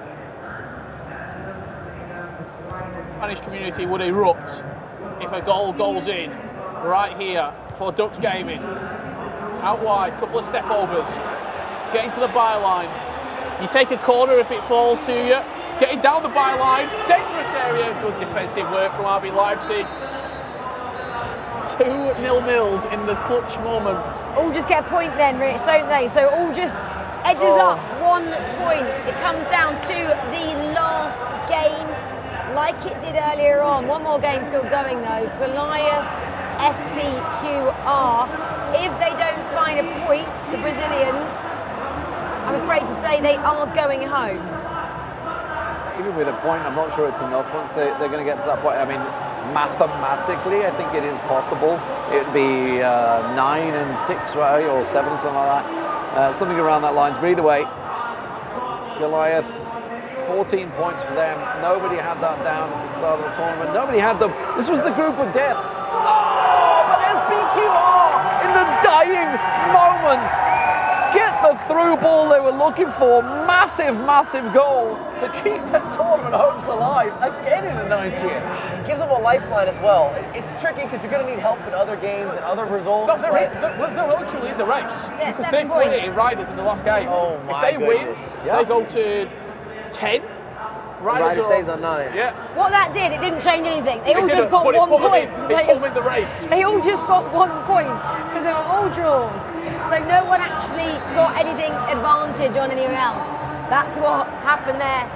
Spanish community would erupt if a goal goes in right here for Ducks Gaming. Out wide, couple of step overs, getting to the byline. You take a corner if it falls to you. Getting down the byline, dangerous area. Good defensive work from RB Leipzig. 2-0 in the clutch moments. All just get a point then, Rich, don't they? So all just edges up 1 point. It comes down to the last game, like it did earlier on. One more game still going though. Goliath, SPQR. If they don't find a point, the Brazilians, I'm afraid to say they are going home. Even with a point, I'm not sure it's enough once they're going to get to that point. I mean, mathematically, I think it is possible. It would be 9 and 6, right, or 7, something like that. Something around that lines. But either way, Goliath, 14 points for them. Nobody had that down at the start of the tournament. Nobody had them. This was the group of death. Oh, but SPQR in the dying moments get the through ball they were looking for. Massive, massive goal to keep their tournament hopes alive again in the 90th. It gives them a lifeline as well. It's tricky because you're going to need help in other games and other results. No, they're actually in the race. Yeah, because 7 they points. put it in Riders in the last game. Oh my If they win, goodness. they go to 10. Riders are stays on 9. Yeah. What that did, it didn't change anything. They all didn't, just got but it 1 put them point. in- it put them in the race. They all just got 1 point because they were all draws. So no one actually got anything advantage on anyone else. That's what happened there.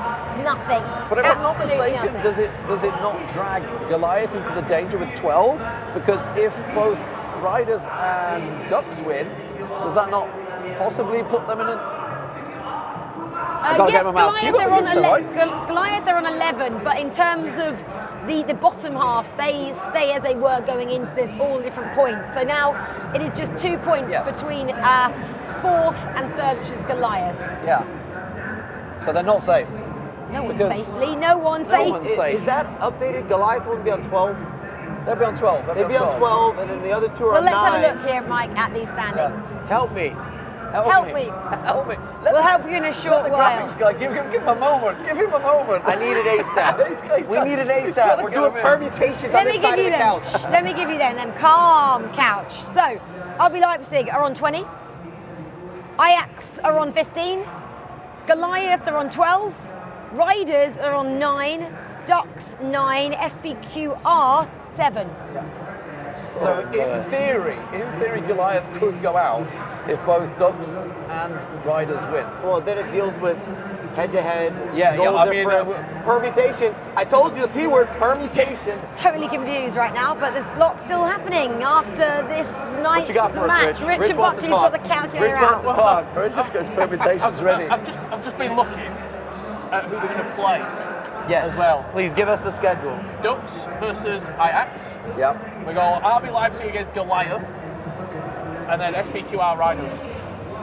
Nothing. But if I'm not Absolutely mistaken, nothing. does it not drag Goliath into the danger with 12? Because if both Riders and Ducks win, does that not possibly put them in a... Yes, Goliath are on 11. Goliath are on 11, but in terms of the bottom half, they stay as they were going into this, all different points. So now it is just 2 points between 4th and 3rd, which is Goliath. Yeah. So they're not safe. No one's Because safely. No one's safe. Is that updated? Goliath will be on 12? They'll be on 12. They'll be on 12, and then the other two are Well, on let's 9. have a look here, Mike, at these standings. Help me. Help me. Help me. We'll help you in a short Let the while. graphics guy, give him a moment. Give him a moment. I need it ASAP. We need it ASAP. We're doing permutations Let on me this give side you of the them. couch. Let me give you them. Calm couch. So, RB Leipzig are on 20. Ajax are on 15. Goliath are on 12. Riders are on 9. Ducks 9. SPQR 7. So in theory, Goliath could go out if both Ducks and Riders win. Well, then it deals with head-to-head, goal I mean, difference, permutations. I told you the P word, permutations. Totally confused right now, but there's lots still happening after this ninth What you got for us, match. Rich? Richard Rich wants to Buckley's got talk. the calculator Rich wants to out. talk. Rich just goes permutations ready. I've just been looking at who they're going to play. Yes. As well. Please give us the schedule. Ducks versus Ajax. Yep. We go RB Leipzig against Goliath, and then SPQR Riders.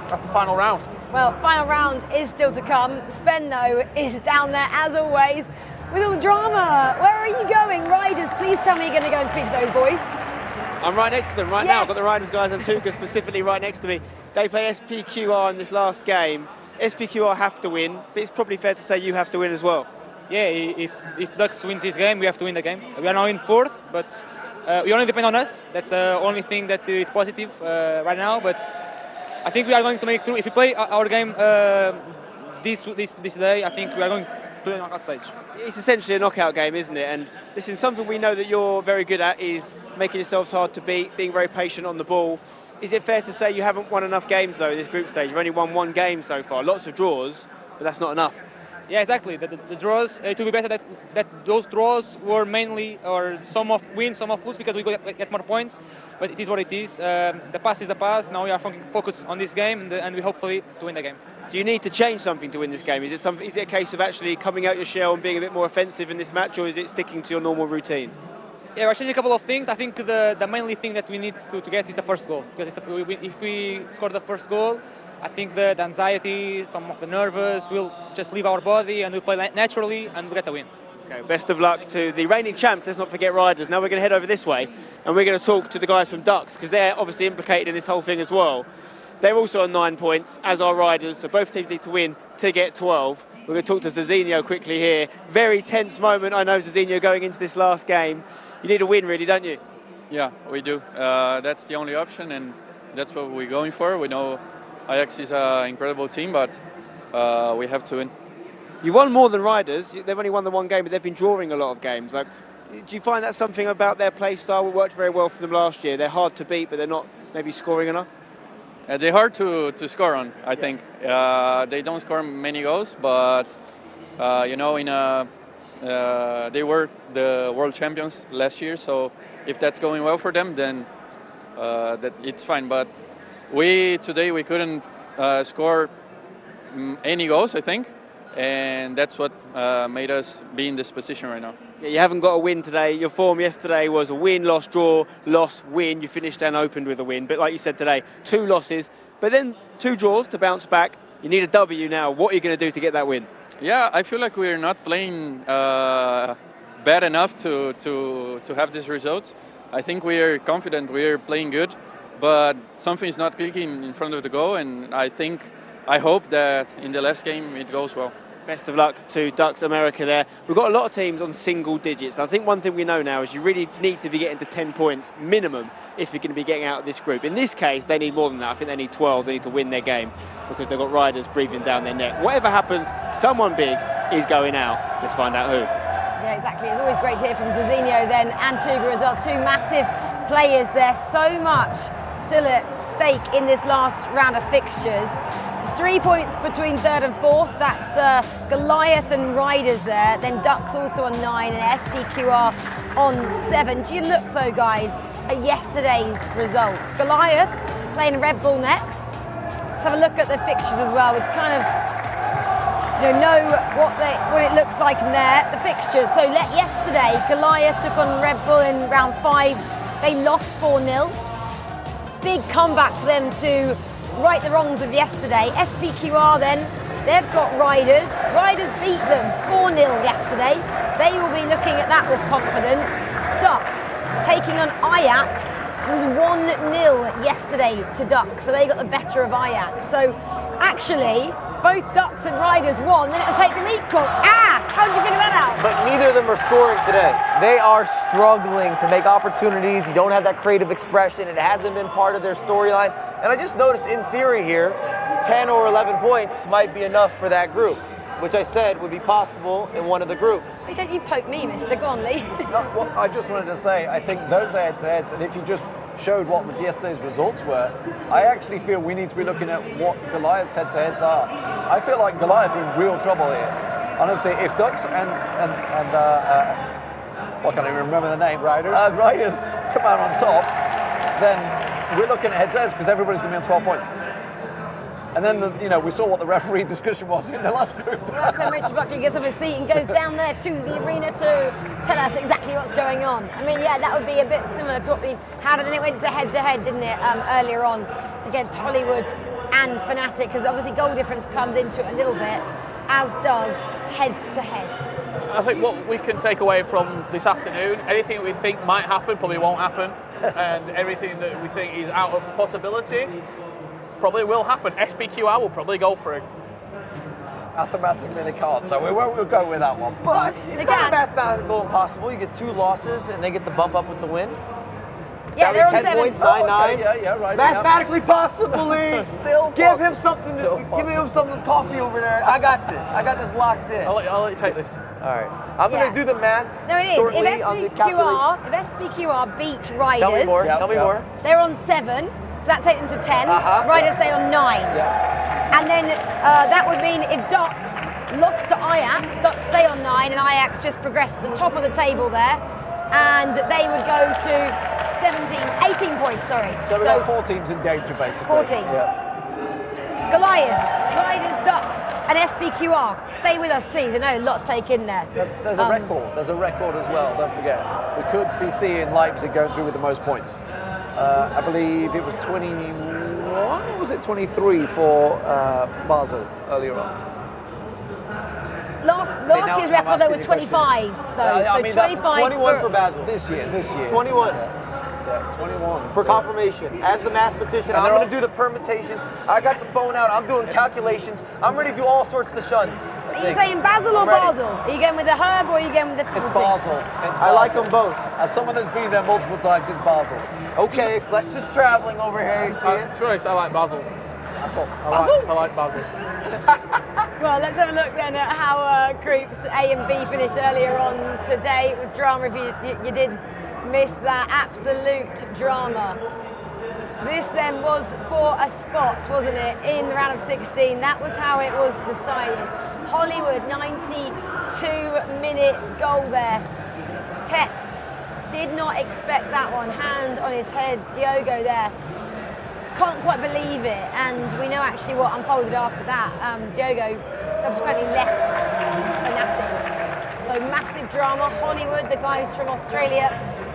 That's the final round. Well, final round is still to come. Sven, though, is down there as always with all drama. Where are you going? Riders, please tell me you're going to go and speak to those boys. I'm right next to them right now. I've got the Riders guys and Tuka specifically right next to me. They play SPQR in this last game. SPQR have to win, but it's probably fair to say you have to win as well. Yeah, if Ducks wins this game, we have to win the game. We are now in 4th, but we only depend on us. That's the only thing that is positive right now. But I think we are going to make through. If we play our game this day, I think we are going to the knockout stage. It's essentially a knockout game, isn't it? And listen, something we know that you're very good at is making yourselves hard to beat, being very patient on the ball. Is it fair to say you haven't won enough games though this group stage? You've only won 1 game so far. Lots of draws, but that's not enough. Yeah, exactly. The draws, it would be better that those draws were mainly, or some of win, some of lose, because we get more points. But it is what it is. The past is the past. Now we are focused on this game, and we hopefully to win the game. Do you need to change something to win this game? Is it a case of actually coming out your shell and being a bit more offensive in this match, or is it sticking to your normal routine? Yeah, we're changing a couple of things. I think the mainly thing that we need to get is the first goal. Because if we score the first goal, I think the anxiety, some of the nervous will just leave our body and we'll play naturally and we'll get a win. Okay, best of luck to the reigning champs. Let's not forget Riders. Now we're going to head over this way and we're going to talk to the guys from Ducks, because they're obviously implicated in this whole thing as well. They're also on 9 points, as are Riders, so both teams need to win to get 12. We're going to talk to Zizinho quickly here. Very tense moment, I know, Zizinho, going into this last game. You need a win, really, don't you? Yeah, we do. That's the only option, and that's what we're going for. We know Ajax is an incredible team, but we have to win. You've won more than Riders. They've only won the one game, but they've been drawing a lot of games. Like, do you find that something about their play style that worked very well for them last year? They're hard to beat, but they're not maybe scoring enough? They're hard to score on, I think. They don't score many goals, but you know, they were the world champions last year. So if that's going well for them, then that it's fine. But today we couldn't score any goals, I think, and that's what made us be in this position right now. Yeah, you haven't got a win today. Your form yesterday was a win, loss, draw, loss, win. You finished and opened with a win. But like you said today, 2 losses, but then 2 draws to bounce back. You need a W now. What are you going to do to get that win? Yeah, I feel like we're not playing bad enough to have these results. I think we're confident, we're playing good, but something is not clicking in front of the goal, and I hope that in the last game it goes well. Best of luck to Ducks America there. We've got a lot of teams on single digits. I think one thing we know now is you really need to be getting to 10 points minimum if you're going to be getting out of this group. In this case, they need more than that. I think they need 12. They need to win their game because they've got Riders breathing down their neck. Whatever happens, someone big is going out. Let's find out who. Yeah, exactly. It's always great to hear from Zizinho then and Tuga as well. 2 massive players there. So much still at stake in this last round of fixtures. 3 points between 3rd and 4th. That's Goliath and Riders there. Then Ducks also on 9 and SPQR on 7. Do you look though, guys, at yesterday's results? Goliath playing Red Bull next. Let's have a look at the fixtures as well. We kind of know what it looks like in there. The fixtures. So yesterday, Goliath took on Red Bull in round 5. They lost 4-0. Big comeback for them to right the wrongs of yesterday. SPQR then, they've got Riders. Riders beat them 4-0 yesterday. They will be looking at that with confidence. Ducks taking on Ajax. It was 1-0 yesterday to Ducks, so they got the better of Ajax. So actually, both Ducks and Riders won, then it'll take them equal. How do you feel about that? But neither of them are scoring today. They are struggling to make opportunities. You don't have that creative expression. It hasn't been part of their storyline. And I just noticed in theory here, 10 or 11 points might be enough for that group, which I said would be possible in one of the groups. Hey, don't you poke me, mister. Go on, Lee. Well, I just wanted to say, I think those are head-to-heads, and if you just showed what yesterday's results were, I actually feel we need to be looking at what Goliath's head-to-heads are. I feel like Goliath are in real trouble here. Honestly, if Ducks and what can I remember the name? Riders come out on top, then we're looking at head-to-heads because everybody's going to be on 12 points. And then, we saw what the referee discussion was in the last group. So Richard Buckley gets off his seat and goes down there to the arena to tell us exactly what's going on. I mean, yeah, that would be a bit similar to what we had, and then it went to head-to-head, didn't it, earlier on against Hollywood and Fnatic, because obviously goal difference comes into it a little bit, as does head-to-head. I think what we can take away from this afternoon, anything that we think might happen probably won't happen, and everything that we think is out of possibility probably will happen. SPQR will probably go for it. Mathematically they can't, so we'll go with that one. But it's not mathematical impossible. You get 2 losses and they get the bump up with the win. Yeah, they're on 10 7 points, 9-9. Okay, yeah, right. Mathematically possible, Lee. Still give him something. Give him some coffee over there. I got this. I got this locked in. I'll let you take this. All right. I'm going to do the math. No, it is. Shortly on the calculator. If SPQR beat Riders, Tell me more. Tell me more. They're on 7. So that takes them to 10. Riders stay on 9. And then that would mean if Ducks lost to Ajax, Ducks stay on 9 and Ajax just progress to the top of the table there, and they would go to 18 points, sorry. So we've got 4 teams in danger, basically. 4 teams. Yeah. Goliath, Riders, Ducks, and SBQR. Stay with us, please. I know lots take in there. There's a record. There's a record as well. Don't forget. We could be seeing Leipzig going through with the most points. I believe it was 21, or was it 23 for Basel earlier on? Last year's record though was 25, though. I mean, 25 21 for Basel. This year. 21. Yeah, 21. For confirmation. As the mathematician, I'm going to do the permutations. I got the phone out. I'm doing calculations. I'm ready to do all sorts of the shuns. Are you saying Basel or Basel? Are you going with the herb or are you going with the full It's team? Basel. I like them both. As someone that's been there multiple times, it's Basel. Okay, Flex is traveling over here. You see it? To be honest, I like Basel. I like Basel. Well, let's have a look then at how groups A and B finished earlier on today. It was drama if you did miss that. Absolute drama. This then was for a spot, wasn't it, in the round of 16. That was how it was decided. Hollywood, 92-minute goal there. Tex did not expect that one. Hand on his head, Diogo there. Can't quite believe it, and we know actually what unfolded after that. Diogo subsequently left Fnatic. So massive drama. Hollywood, the guys from Australia,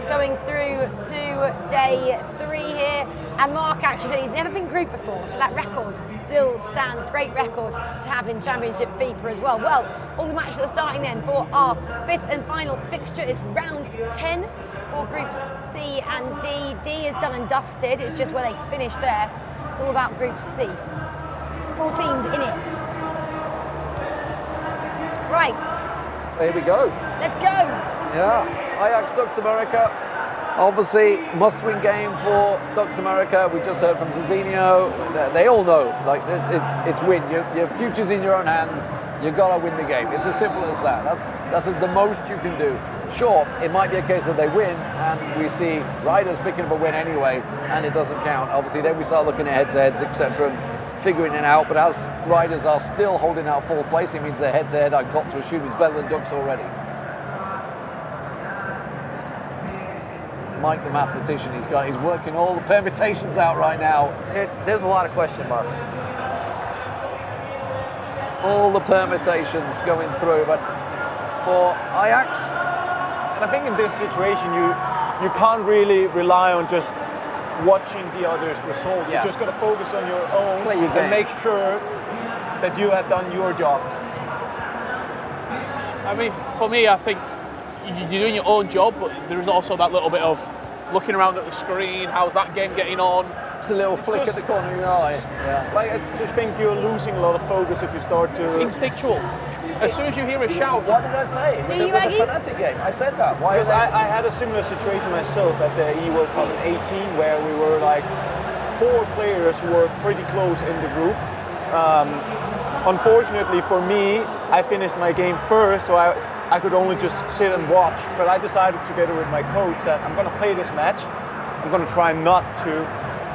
going through to day 3 here. And Mark actually said he's never been grouped before, so that record still stands. Great record to have in Championship FIFA as well. Well, all the matches are starting then for our 5th and final fixture. Is round 10 for groups C and D. D is done and dusted. It's just where they finish there. It's all about group C. 4 teams in it. Right. Here we go. Let's go. Yeah. Ajax Ducks America. Obviously, must-win game for Ducks America. We just heard from Zizinho. They all know, like it's win. Your future's in your own hands. You gotta win the game. It's as simple as that. That's the most you can do. Sure, it might be a case that they win, and we see Riders picking up a win anyway, and it doesn't count. Obviously, then we start looking at head-to-heads, etc., and figuring it out. But as Riders are still holding out 4th place, it means their head-to-head, I've got to assume, is better than Ducks already. Mike, the mathematician, he's working all the permutations out right now. There's a lot of question marks. All the permutations going through, but for Ajax, and I think in this situation you can't really rely on just watching the others' results. Yeah. You just got to focus on your own Play your game. and make sure that you have done your job. I mean, for me, I think you're doing your own job, but there's also that little bit of looking around at the screen. How's that game getting on? Just a little flick at the corner of your eye. Yeah. Like, I just think you're losing a lot of focus if you start to... It's instinctual. As soon as you hear a shout, what did I say? Do you, Aggie? The Fnatic game. I said that. Why? Because I had a similar situation myself at the E World Cup in 18, where we were like 4 players who were pretty close in the group. Unfortunately for me, I finished my game first, so I could only just sit and watch. But I decided together with my coach that I'm going to play this match. I'm going to try not to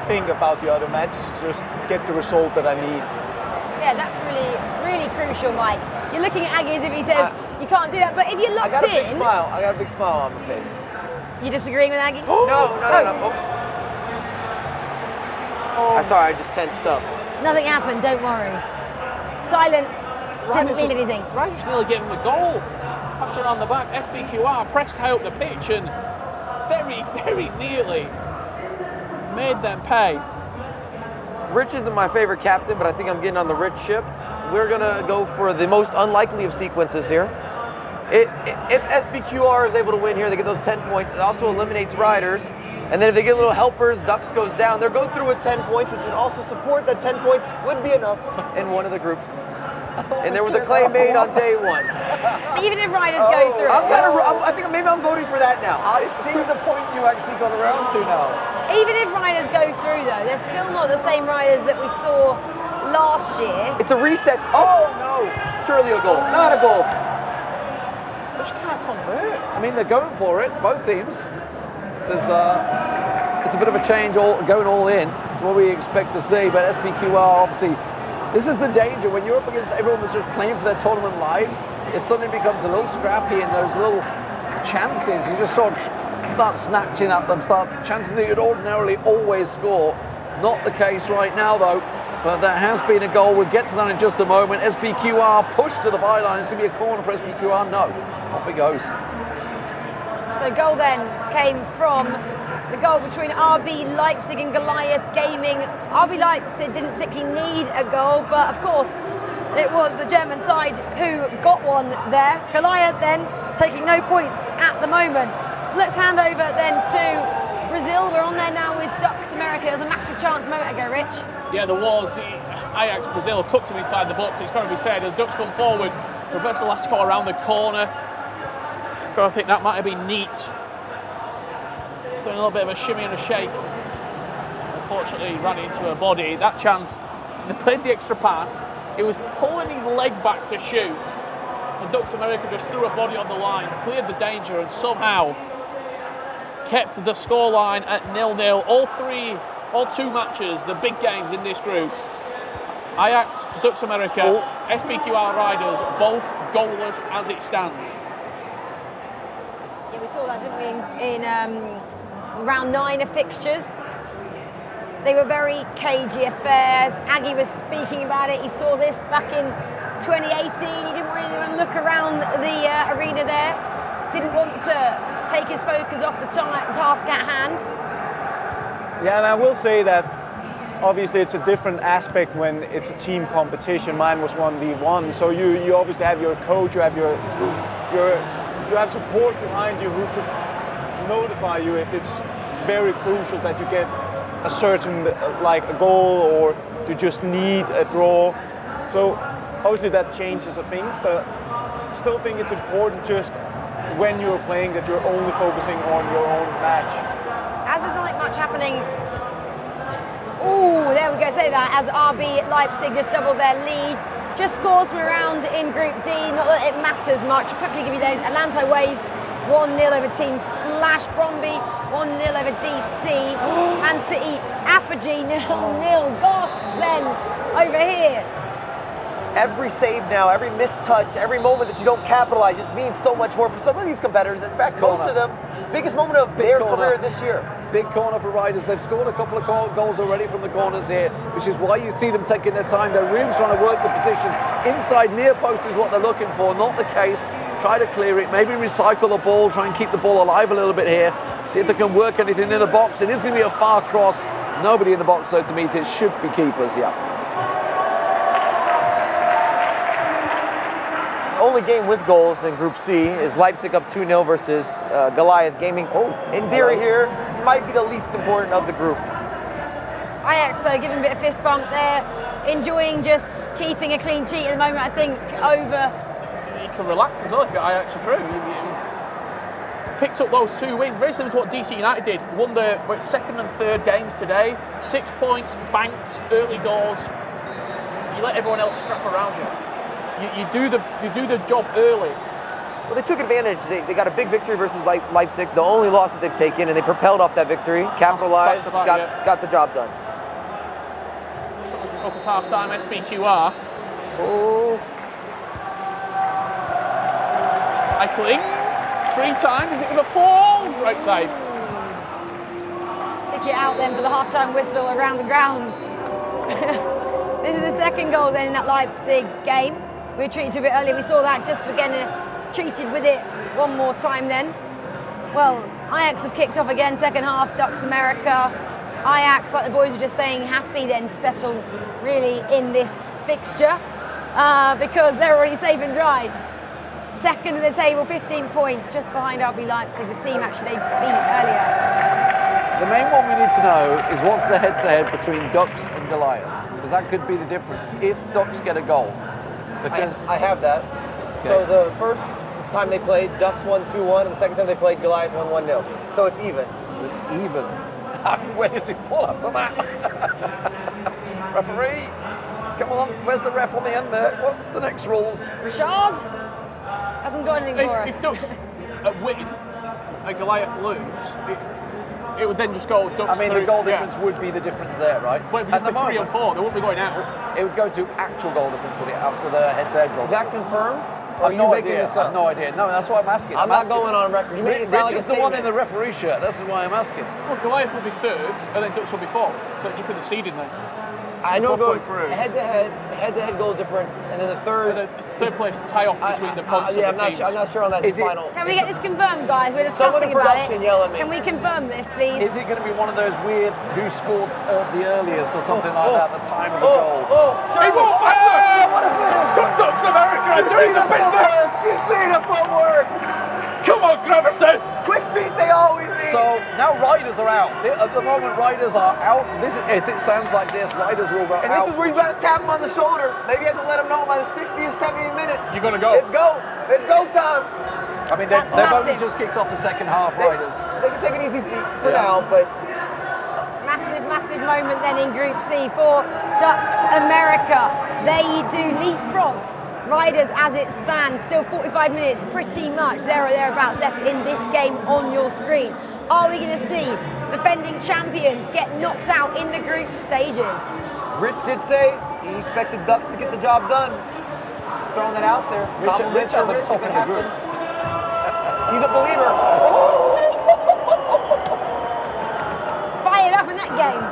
think about the other matches, just get the result that I need. Yeah, that's really, really crucial, Mike. You're looking at Aggie as if he says you can't do that, but if you're locked in... I got a big smile. I got a big smile on my face. You disagreeing with Aggie? No. I'm sorry, I just tensed up. Nothing happened, don't worry. Silence didn't mean anything. Riders nearly gave him a goal. Pass around the back. SBQR pressed high up the pitch and very, very nearly made them pay. Rich isn't my favorite captain, but I think I'm getting on the Rich ship. We're going to go for the most unlikely of sequences here. If SBQR is able to win here, they get those 10 points. It also eliminates Riders. And then if they get little helpers, Ducks goes down. They'll go through with 10 points, which would also support that 10 points would be enough in one of the groups. And there was a claim made on day 1. Even if Riders go through. I think maybe I'm voting for that now. I see the point you actually got around to now. Even if Riders go through, though, they're still not the same Riders that we saw last year. It's a reset. Oh, no. Surely a goal. Not a goal. They just can't convert. I mean, they're going for it, both teams. This is it's a bit of a change, going all in. It's what we expect to see, but SBQR obviously This is the danger when you're up against everyone that's just playing for their tournament lives. It suddenly becomes a little scrappy, and those little chances, you just sort of start snatching at them, chances that you'd ordinarily always score. Not the case right now though, but there has been a goal. We'll get to that in just a moment. SPQR pushed to the byline. It's going to be a corner for SPQR. No, off it goes. So goal then came from the goal between RB Leipzig and Goliath Gaming. RB Leipzig didn't particularly need a goal, but of course it was the German side who got one there. Goliath then taking no points at the moment. Let's hand over then to Brazil. We're on there now with Ducks America. There was a massive chance a moment ago, Rich. Yeah, there was. Ajax Brazil cooked him inside the box. It's got to be said, as Ducks come forward, Professor Lasco around the corner. I think that might have been neat. Doing a little bit of a shimmy and a shake. Unfortunately, ran into her body. That chance, they played the extra pass. He was pulling his leg back to shoot. And Ducks America just threw a body on the line, cleared the danger, and somehow kept the scoreline at 0-0. All two matches, the big games in this group. Ajax, Ducks America, SPQR Riders, both goalless as it stands. Yeah, we saw that, didn't we, in round 9 of fixtures. They were very cagey affairs. Aggie was speaking about it. He saw this back in 2018. He didn't really want to look around the arena there. Didn't want to take his focus off the task at hand. Yeah, and I will say that obviously it's a different aspect when it's a team competition. Mine was 1v1, so you obviously have your coach, you have you have support behind you who could notify you if it's very crucial that you get a certain, like a goal, or you just need a draw. So obviously that changes a thing, but still think it's important just when you're playing that you're only focusing on your own match. As there's not much happening. Oh, there we go, say that, as RB Leipzig just doubled their lead. Just scores from around in Group D, not that it matters much. Quickly give you those. Atlanto Wave 1-0 over Team Flash. Bromby 1-0 over DC. Man City Apogee 0-0. Gasps then over here. Every save now, every missed touch, every moment that you don't capitalize just means so much more for some of these competitors. In fact, most of them, biggest moment of their career this year. Big corner for Riders. They've scored a couple of goals already from the corners here, which is why you see them taking their time. They're really trying to work the position. Inside near post is what they're looking for, not the case. Try to clear it, maybe recycle the ball, try and keep the ball alive a little bit here. See if they can work anything in the box. It is going to be a far cross. Nobody in the box though to meet it. Should be keepers, yeah. Only game with goals in Group C is Leipzig up 2-0 versus Goliath Gaming. In theory here, might be the least important of the group. Ajax, so giving a bit of fist bump there, enjoying just keeping a clean sheet at the moment, I think, over. You can relax as well if you're Ajax through. You've picked up those 2 wins, very similar to what DC United did. Won the second and third games today. 6 points, banked, early doors. You let everyone else scrap around you. You do the job early. Well, they took advantage. They got a big victory versus Leipzig, the only loss that they've taken, and they propelled off that victory, capitalized, got the job done. Up at half-time, SPQR. Cycling. 3 times, is it going to fall? Great save. Pick it out then for the half-time whistle around the grounds. This is the second goal then in that Leipzig game. We were treated a bit earlier, we saw that, just again treated with it one more time then. Well, Ajax have kicked off again, second half, Ducks America. Ajax, like the boys were just saying, happy then to settle really in this fixture because they're already safe and dry. Second in the table, 15 points, just behind RB Leipzig, the team actually they beat earlier. The main one we need to know is what's the head-to-head between Ducks and Goliath, because that could be the difference if Ducks get a goal. Because I have that. Okay. So the first time they played, Ducks won 2-1, and the second time they played, Goliath won 1-0. So it's even. So it's even. Where does it fall after that? Referee, come on, where's the ref on the end there? What's the next rules? Rashad hasn't got anything for us. If Ducks win and Goliath lose, it would then just go Ducks. I mean, the goal difference would be the difference there, right? Well, it would just be 3 or 4. They wouldn't be going out. It would go to actual goal difference with it after the head-to-head goal. Is that difference. confirmed? Or are you no making idea. this up? I have no idea. No, that's why I'm asking. I'm not going on record. You made it sound like a Richard's the one in statement. the referee shirt. That's why I'm asking. Well, Goliath will be 3rd, and then Ducks will be 4th. So you put the seeding then. I know it Both goes going through. head-to-head goal difference, and then the third. It's 3rd place tie-off between the points Yeah, of the teams. I'm not sure on that final. Can we get this confirmed, guys? We're Someone discussing in about it. production yell at me. Can we confirm this, please? Is it going to be one of those weird who scored the earliest or something like that at the time of the goal? It won't matter! Because Ducks America are doing the business! You see the footwork! Come on, Gravison! Quick feet they always eat! So now riders are out. At the moment, riders are out. This is, as it stands like this, riders will go And out. this is where you got to tap them on the shoulder. Maybe you have to let them know by the 60th, 70th minute. You're going to go. Let's go. It's go time. I mean, they've only just kicked off the second half, riders. They can take it easy for now, but... Massive moment then in Group C for Ducks America. They do leapfrog riders as it stands. Still 45 minutes, pretty much there or thereabouts left in this game on your screen. Are we going to see defending champions get knocked out in the group stages? Rich did say he expected Ducks to get the job done. Just throwing that out there. Compliments for Rich if it happens. He's a believer. Fired up in that game.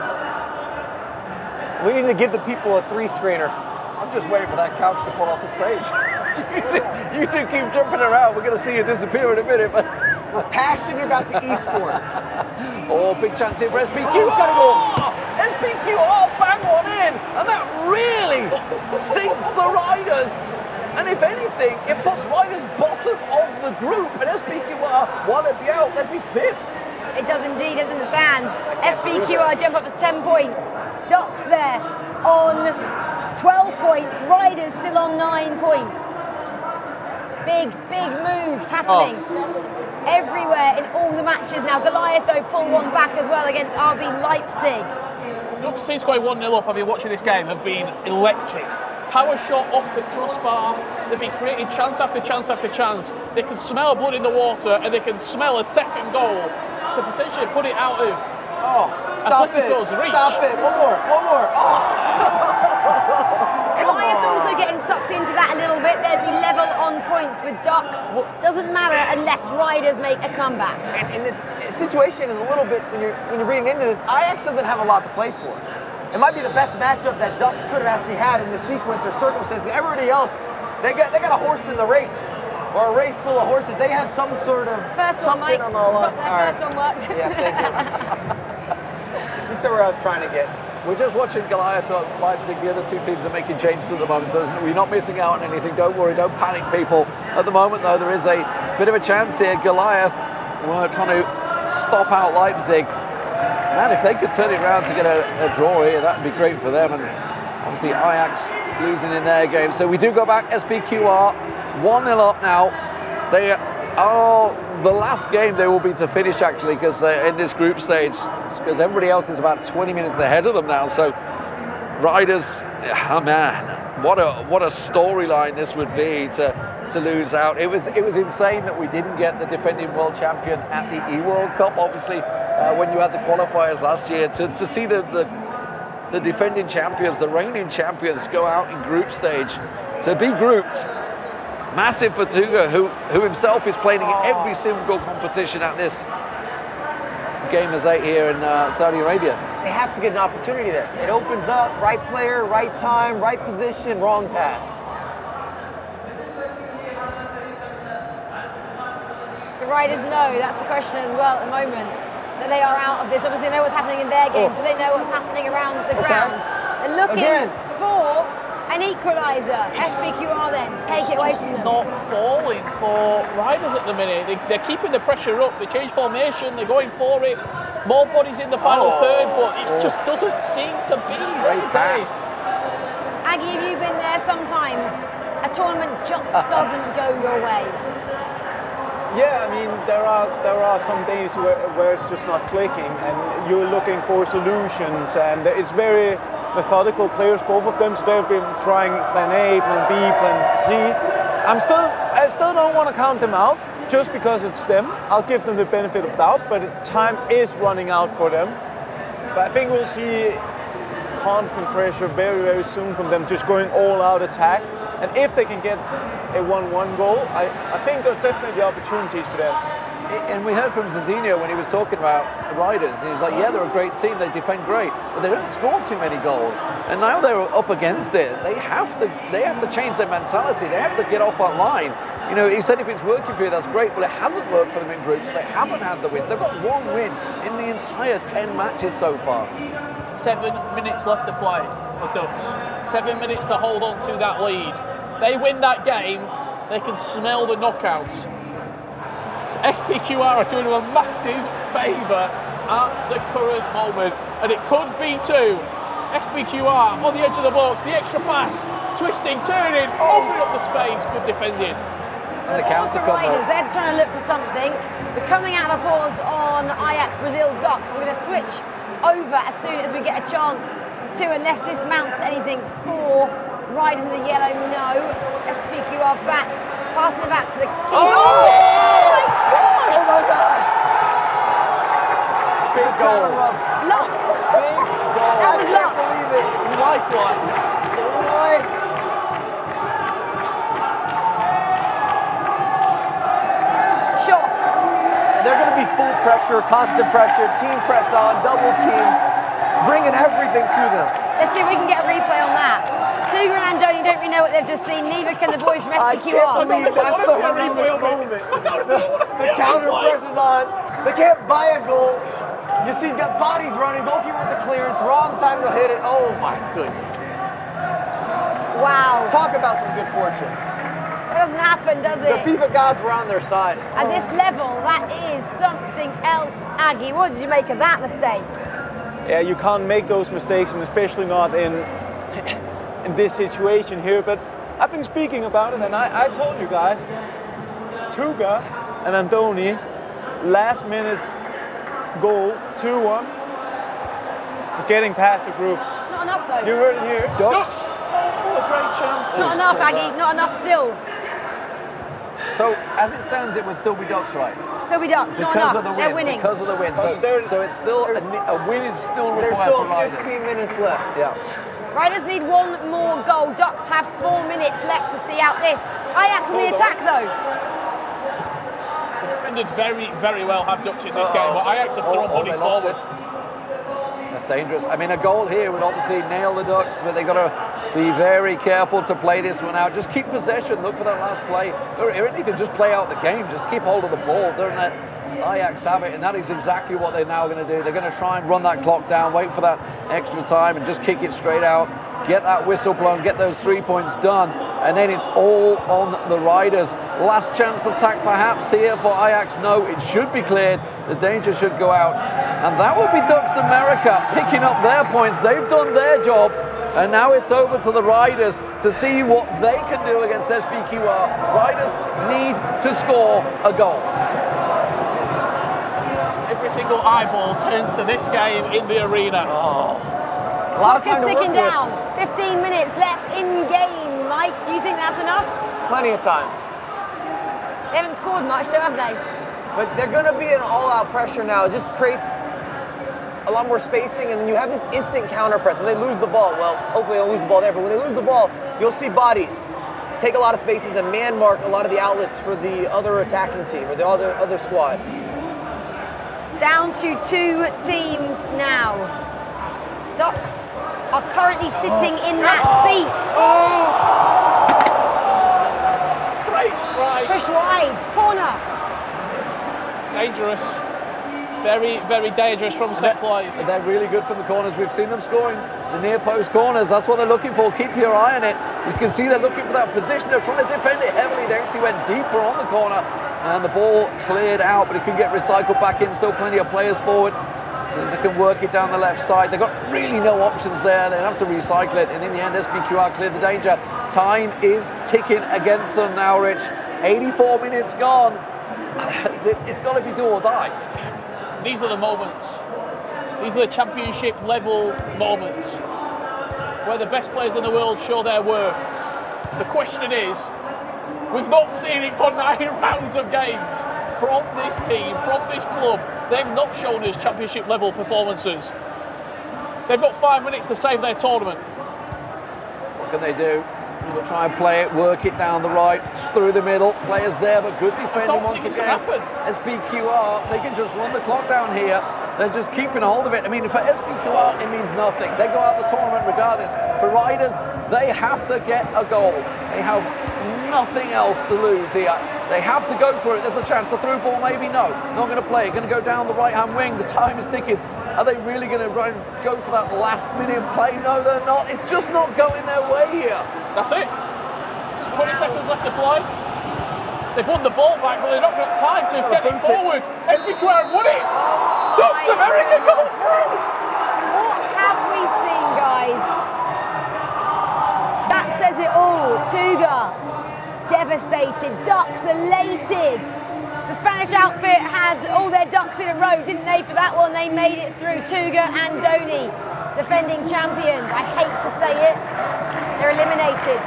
We need to give the people a 3-screener. I'm just waiting for that couch to fall off the stage. you two keep jumping around. We're going to see you disappear in a minute. But we're passionate about the e-sport. Oh, big chance here for SPQ. Oh, it's gotta go. SPQ, bang one in. And that really sinks the riders. And if anything, it puts riders bottom of the group. And SPQR, while they'd be out, they'd be 5th. It does indeed, as it stands. SPQR jump up to 10 points. Ducks there on 12 points. Riders still on 9 points. Big moves happening everywhere in all the matches now. Goliath, though, pull one back as well against RB Leipzig. Ducks, since going 1-0 up, I've been watching this game, have been electric. Power shot off the crossbar. They've been creating chance after chance after chance. They can smell blood in the water, and they can smell a second goal to potentially put it out of Atletico's reach. Stop it. One more. Goliath also getting sucked into that a little bit. They'd be level on points with Ducks. Doesn't matter unless riders make a comeback. And the situation is a little bit, when you're reading into this, Ajax doesn't have a lot to play for. It might be the best matchup that Ducks could have actually had in this sequence or circumstance. Everybody else, they got a horse in the race, or a race full of horses. They have some sort of first one, Mike. on the line. First one worked. Yeah, thank you. You said where I was trying to get. We're just watching Goliath Leipzig. The other two teams are making changes at the moment, so we're not missing out on anything. Don't worry, don't panic, people. At the moment, though, there is a bit of a chance here. Goliath were trying to stop out Leipzig. Man, if they could turn it around to get a draw here, that would be great for them. And obviously Ajax losing in their game. So we do go back, SPQR 1-0 up now. They are the last game they will be to finish, actually, because they're in this group stage, because everybody else is about 20 minutes ahead of them now. So riders, oh man, what a storyline this would be to lose out. It was insane that we didn't get the defending world champion at the E-World Cup, obviously, when you had the qualifiers last year. To see the defending champions, the reigning champions, go out in group stage, to be grouped. Massive for Tuga, who himself is playing in every single competition at this game as 8 here in Saudi Arabia. They have to get an opportunity there. It opens up, right player, right time, right position, wrong pass. Do riders know? That's the question as well at the moment. That they are out of this. Obviously they know what's happening in their game. Do they know what's happening around the grounds? They're looking for an equaliser. SPQR then take it away from them. Not falling for riders at the minute. They're keeping the pressure up. They change formation. They're going for it. More bodies in the final third, but it just doesn't seem to be straight pass. Aggie, have you been there sometimes? A tournament just doesn't go your way. Yeah, I mean, there are some days where it's just not clicking, and you're looking for solutions, and it's very methodical players, both of them. So they've been trying plan A, plan B, plan C. I still don't want to count them out, just because it's them, I'll give them the benefit of doubt, but time is running out for them. But I think we'll see constant pressure very, very soon from them, just going all out attack. And if they can get a 1-1 goal, I think there's definitely opportunities for them. And we heard from Zizinho when he was talking about the Riders, and he was like, yeah, they're a great team, they defend great, but they don't score too many goals. And now they're up against it. They have to change their mentality. They have to get off that line. You know, he said if it's working for you, that's great. Well, it hasn't worked for them in groups. They haven't had the wins. They've got one win in the entire 10 matches so far. 7 minutes left to play for Ducks. 7 minutes to hold on to that lead. They win that game, they can smell the knockouts. So SPQR are doing them a massive favour at the current moment, and it could be too. SPQR on the edge of the box, the extra pass, twisting, turning, opening up the space, good defending. And the counter Riders, they're trying to look for something. We're coming out of a pause on Ajax Brazil Ducks. We're going to switch over as soon as we get a chance to, unless this mounts to anything for Riders in the yellow. No, SPQR back, passing it back to the keeper. Oh my gosh! Big goal. Luck. Big goal. That was luck. I can't believe it. Lifeline. What? Shot. They're going to be full pressure, constant pressure, team press on, double teams, bringing everything to them. Let's see if we can get a replay on that. Tuga and Andoni don't really know what they've just seen, neither can the boys from SPQR. I can't believe that's the heroic moment. The counter press is on. They can't buy a goal. You see the bodies running, goalkeeper with the clearance, wrong time to hit it. Oh my goodness. Wow. Talk about some good fortune. That doesn't happen, does it? The FIFA gods were on their side. At this level, that is something else, Aggie. What did you make of that mistake? Yeah, you can't make those mistakes, and especially not in this situation here. But I've been speaking about it, and I told you guys, Tuga and Andoni, last minute goal, 2-1, getting past the groups. It's not enough though. You heard it here. Ducks. Oh, great chance. Not enough, Aggie. Not enough still. So, as it stands, it would still be Ducks, right? Still be Ducks, not Because enough. of the win. They're winning. Because of the win. So it's still a win is still There's required still for Riders. 15 minutes left. Yeah. Riders need one more goal. Ducks have 4 minutes left to see out this. Ajax on the attack though. Defended very, very well, have Ducks in this game, but Ajax have thrown bodies they lost forward. That's dangerous. I mean, a goal here would obviously nail the Ducks, but they've got to be very careful to play this one out. Just keep possession, look for that last play. Or anything, just play out the game. Just keep hold of the ball. Don't let Ajax have it, and that is exactly what they're now going to do. They're going to try and run that clock down, wait for that extra time, and just kick it straight out. Get that whistle blown, get those 3 points done, and then it's all on the Riders. Last chance attack perhaps here for Ajax. No, it should be cleared. The danger should go out. And that will be Ducks America picking up their points. They've done their job. And now it's over to the Riders to see what they can do against SPQR. Riders need to score a goal. Every single eyeball turns to this game in the arena. A lot of time to work ticking with. down. 15 minutes left in game. Mike, do you think that's enough? Plenty of time. They haven't scored much, though, have they? But they're going to be in all-out pressure now. It just creates a lot more spacing, and then you have this instant counter press. When they lose the ball, well, hopefully they'll lose the ball there, but when they lose the ball, you'll see bodies take a lot of spaces and man mark a lot of the outlets for the other attacking team or the other squad. Down to 2 teams now. Ducks are currently sitting in that seat. Great strike. Push wide, corner. Dangerous. Very, very dangerous from set plays. They're really good from the corners. We've seen them scoring the near post corners. That's what they're looking for. Keep your eye on it. You can see they're looking for that position. They're trying to defend it heavily. They actually went deeper on the corner, and the ball cleared out, but it can get recycled back in. Still plenty of players forward, so they can work it down the left side. They've got really no options there. They have to recycle it, and in the end, SPQR cleared the danger. Time is ticking against them now, Rich. 84 minutes gone. It's got to be do or die. These are the moments. These are the championship level moments where the best players in the world show their worth. The question is, We've not seen it for 9 rounds of games from this team, from this club. They've not shown us championship level performances. They've got 5 minutes to save their tournament. What can they do? They'll try and play it, work it down the right, through the middle. Players there, but good defending once again. SPQR, they can just run the clock down here. They're just keeping hold of it. I mean, for SPQR, it means nothing. They go out the tournament regardless. For Riders, they have to get a goal. They have nothing else to lose here. They have to go for it. There's a chance. A through ball, maybe no. Not going to play it. Going to go down the right-hand wing. The time is ticking. Are they really going to go for that last-minute play? No, they're not. It's just not going their way here. That's it. 20 seconds left to play. They've won the ball back, but they're not got time to get it forward. SPQR have won it. Ducks America go through. What have we seen, guys? That says it all. Tuga devastated. Ducks elated. The Spanish outfit had all their ducks in a row, didn't they? For that one, they made it through. Tuga and Doni, defending champions. I hate to say it, they're eliminated.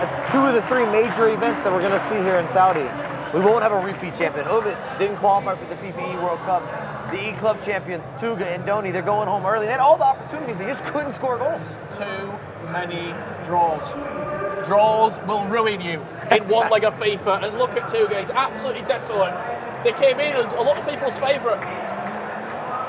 That's 2 of the 3 major events that we're going to see here in Saudi. We won't have a repeat champion. Ubit didn't qualify for the FIFAe World Cup. The E-Club champions, Tuga and Doni, they're going home early. They had all the opportunities, they just couldn't score goals. Too many draws. Draws will ruin you in one leg of FIFA. And look at Tuga, he's absolutely desolate. They came in as a lot of people's favourite.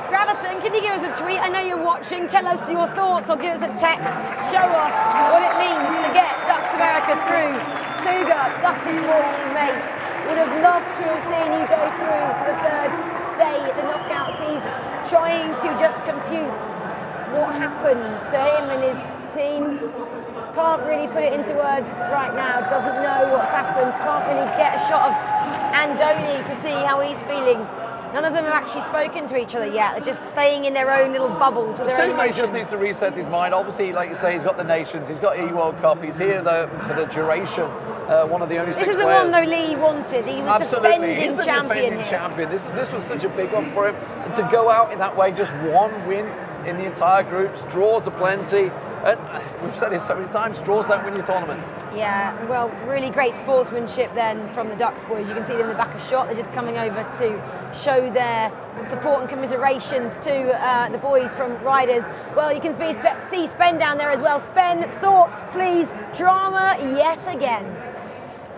Gravison, can you give us a tweet? I know you're watching. Tell us your thoughts or give us a text. Show us what it means to get Ducks America through. Tuga, gutted for you, mate. Would have loved to have seen you go through to the 3rd day at the knockouts. He's trying to just compute what happened to him and his team. Can't really put it into words right now. Doesn't know what's happened. Can't really get a shot of Andoni to see how he's feeling. None of them have actually spoken to each other yet. They're just staying in their own little bubbles with their own He emotions. just needs to reset his mind. Obviously, like you say, he's got the Nations, he's got E-World Cup, he's here for the duration. One of the only 6 This is the players. one, though, Lee wanted. He was Absolutely. defending He's the champion defending here. champion. This was such a big one for him. And to go out in that way, just 1 win in the entire groups, draws are plenty. And we've said it so many times, draws don't win your tournaments. Yeah, well, really great sportsmanship then from the Ducks boys. You can see them in the back of shot. They're just coming over to show their support and commiserations to the boys from Riders. Well, you can see Spen down there as well. Spen, thoughts, please. Drama yet again.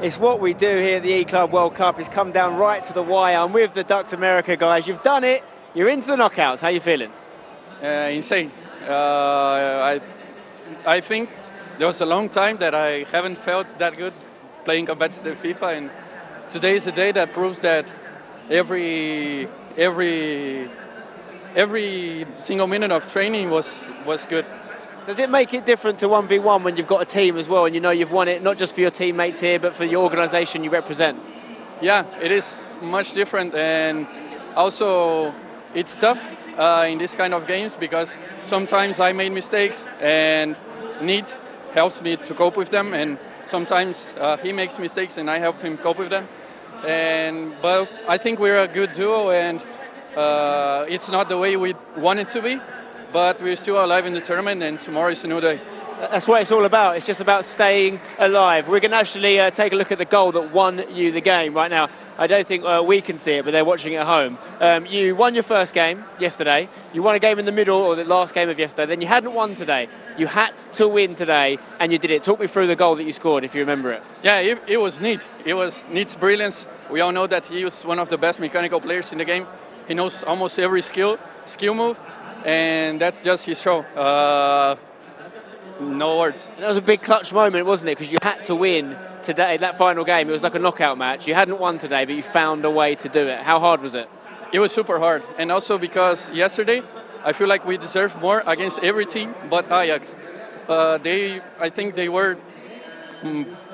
It's what we do here at the E-Club World Cup. It's come down right to the wire. I'm with the Ducks America guys. You've done it. You're into the knockouts. How are you feeling? Insane. I think there was a long time that I haven't felt that good playing competitive FIFA, and today is the day that proves that every single minute of training was good. Does it make it different to 1v1 when you've got a team as well and you know you've won it not just for your teammates here but for the organisation you represent? Yeah, it is much different, and also it's tough in this kind of games because sometimes I made mistakes and Need helps me to cope with them, and sometimes he makes mistakes and I help him cope with them. But I think we're a good duo, and it's not the way we want it to be, but we're still alive in the tournament, and tomorrow is a new day. That's what it's all about. It's just about staying alive. We're going to actually take a look at the goal that won you the game right now. I don't think we can see it, but they're watching it at home. You won your first game yesterday. You won a game in the middle, or the last game of yesterday. Then you hadn't won today. You had to win today, and you did it. Talk me through the goal that you scored, if you remember it. Yeah, it was Need. It was Need's brilliance. We all know that he was one of the best mechanical players in the game. He knows almost every skill move, and that's just his show. No words. That was a big clutch moment, wasn't it? Because you had to win today, that final game. It was like a knockout match. You hadn't won today, but you found a way to do it. How hard was it? It was super hard. And also because yesterday, I feel like we deserved more against every team but Ajax. I think they were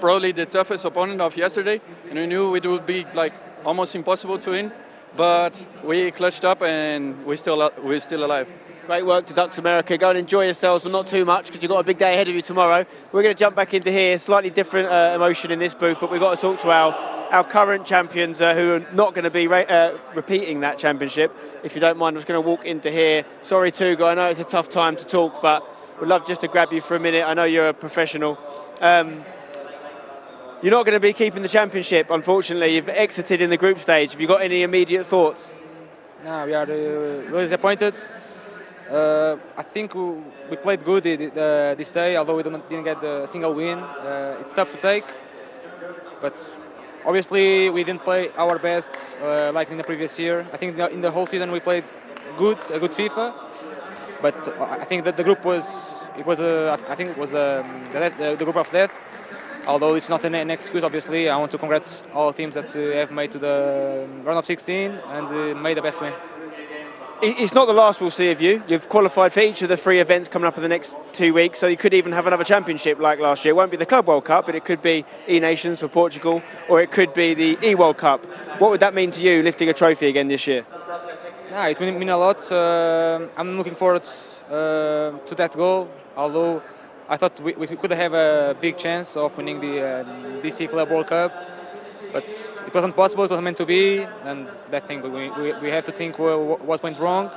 probably the toughest opponent of yesterday, and we knew it would be like almost impossible to win. But we clutched up, and we're still alive. Great work to Ducks America. Go and enjoy yourselves, but not too much because you've got a big day ahead of you tomorrow. We're going to jump back into here. Slightly different emotion in this booth, but we've got to talk to our current champions who are not going to be repeating that championship. If you don't mind, I'm just going to walk into here. Sorry, Tuga, I know it's a tough time to talk, but we'd love just to grab you for a minute. I know you're a professional. You're not going to be keeping the championship, unfortunately. You've exited in the group stage. Have you got any immediate thoughts? No, we are really disappointed. I think we played good this day, although we didn't get a single win. It's tough to take, but obviously we didn't play our best like in the previous year. I think in the whole season we played a good FIFA, but I think that the group was the group of death. Although it's not an excuse, obviously. I want to congratulate all teams that have made to the round of 16 and made the best win. It's not the last we'll see of you. You've qualified for each of the 3 events coming up in the next 2 weeks, so you could even have another championship like last year. It won't be the Club World Cup, but it could be E-Nations for Portugal, or it could be the E-World Cup. What would that mean to you, lifting a trophy again this year? Yeah, it will mean a lot. I'm looking forward to that goal, although I thought we could have a big chance of winning the DC Club World Cup, but it wasn't possible. It wasn't meant to be, and that thing we have to think what went wrong,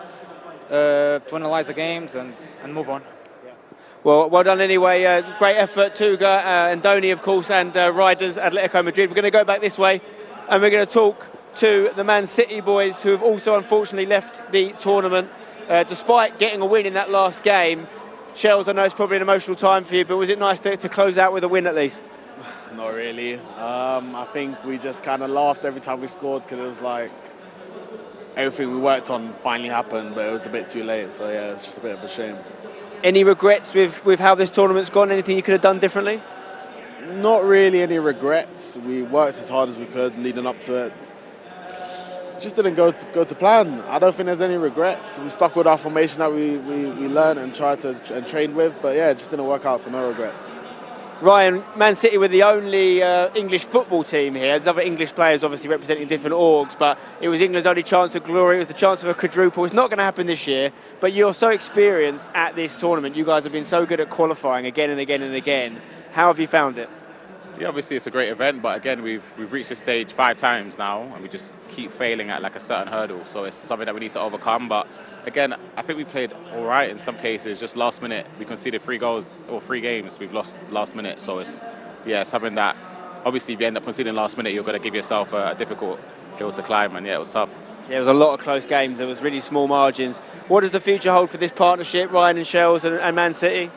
to analyze the games and move on. Well done anyway. Great effort, Tuga and Doni, of course, and riders Atletico Madrid. We're going to go back this way, and we're going to talk to the Man City boys, who have also unfortunately left the tournament despite getting a win in that last game. Shells, I know it's probably an emotional time for you, but was it nice to close out with a win at least? Not really. I think we just kind of laughed every time we scored because it was like everything we worked on finally happened, but it was a bit too late. So yeah, it's just a bit of a shame. Any regrets with how this tournament's gone? Anything you could have done differently? Not really any regrets. We worked as hard as we could leading up to it. It just didn't go to plan. I don't think there's any regrets. We stuck with our formation that we learned and tried to and trained with, but yeah, it just didn't work out, so no regrets. Ryan, Man City were the only English football team here. There's other English players obviously representing different orgs, but it was England's only chance of glory. It was the chance of a quadruple. It's not going to happen this year, but you're so experienced at this tournament. You guys have been so good at qualifying again and again and again. How have you found it? Yeah, obviously it's a great event, but again, we've reached this stage 5 times now, and we just keep failing at like a certain hurdle. So it's something that we need to overcome. But again, I think we played all right in some cases. Just last minute, we conceded 3 goals or 3 games. We've lost last minute. So it's something that obviously if you end up conceding last minute, you're going to give yourself a difficult hill to climb. And yeah, it was tough. Yeah, it was a lot of close games. There was really small margins. What does the future hold for this partnership, Ryan and Shells and Man City?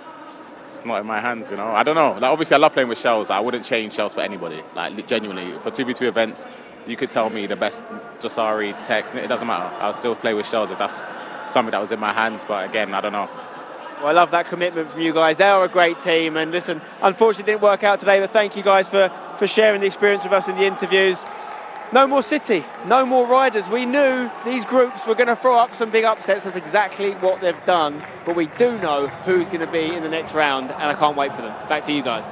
It's not in my hands, you know. I don't know. Like obviously, I love playing with Shells. I wouldn't change Shells for anybody. Like genuinely, for 2v2 events, you could tell me the best Dosari, Tex. It doesn't matter. I'll still play with Shells if that's something that was in my hands. But again, I don't know. Well, I love that commitment from you guys. They are a great team. And listen, unfortunately, it didn't work out today. But thank you guys for sharing the experience with us in the interviews. No more City, no more riders. We knew these groups were going to throw up some big upsets. That's exactly what they've done. But we do know who's going to be in the next round, and I can't wait for them. Back to you guys.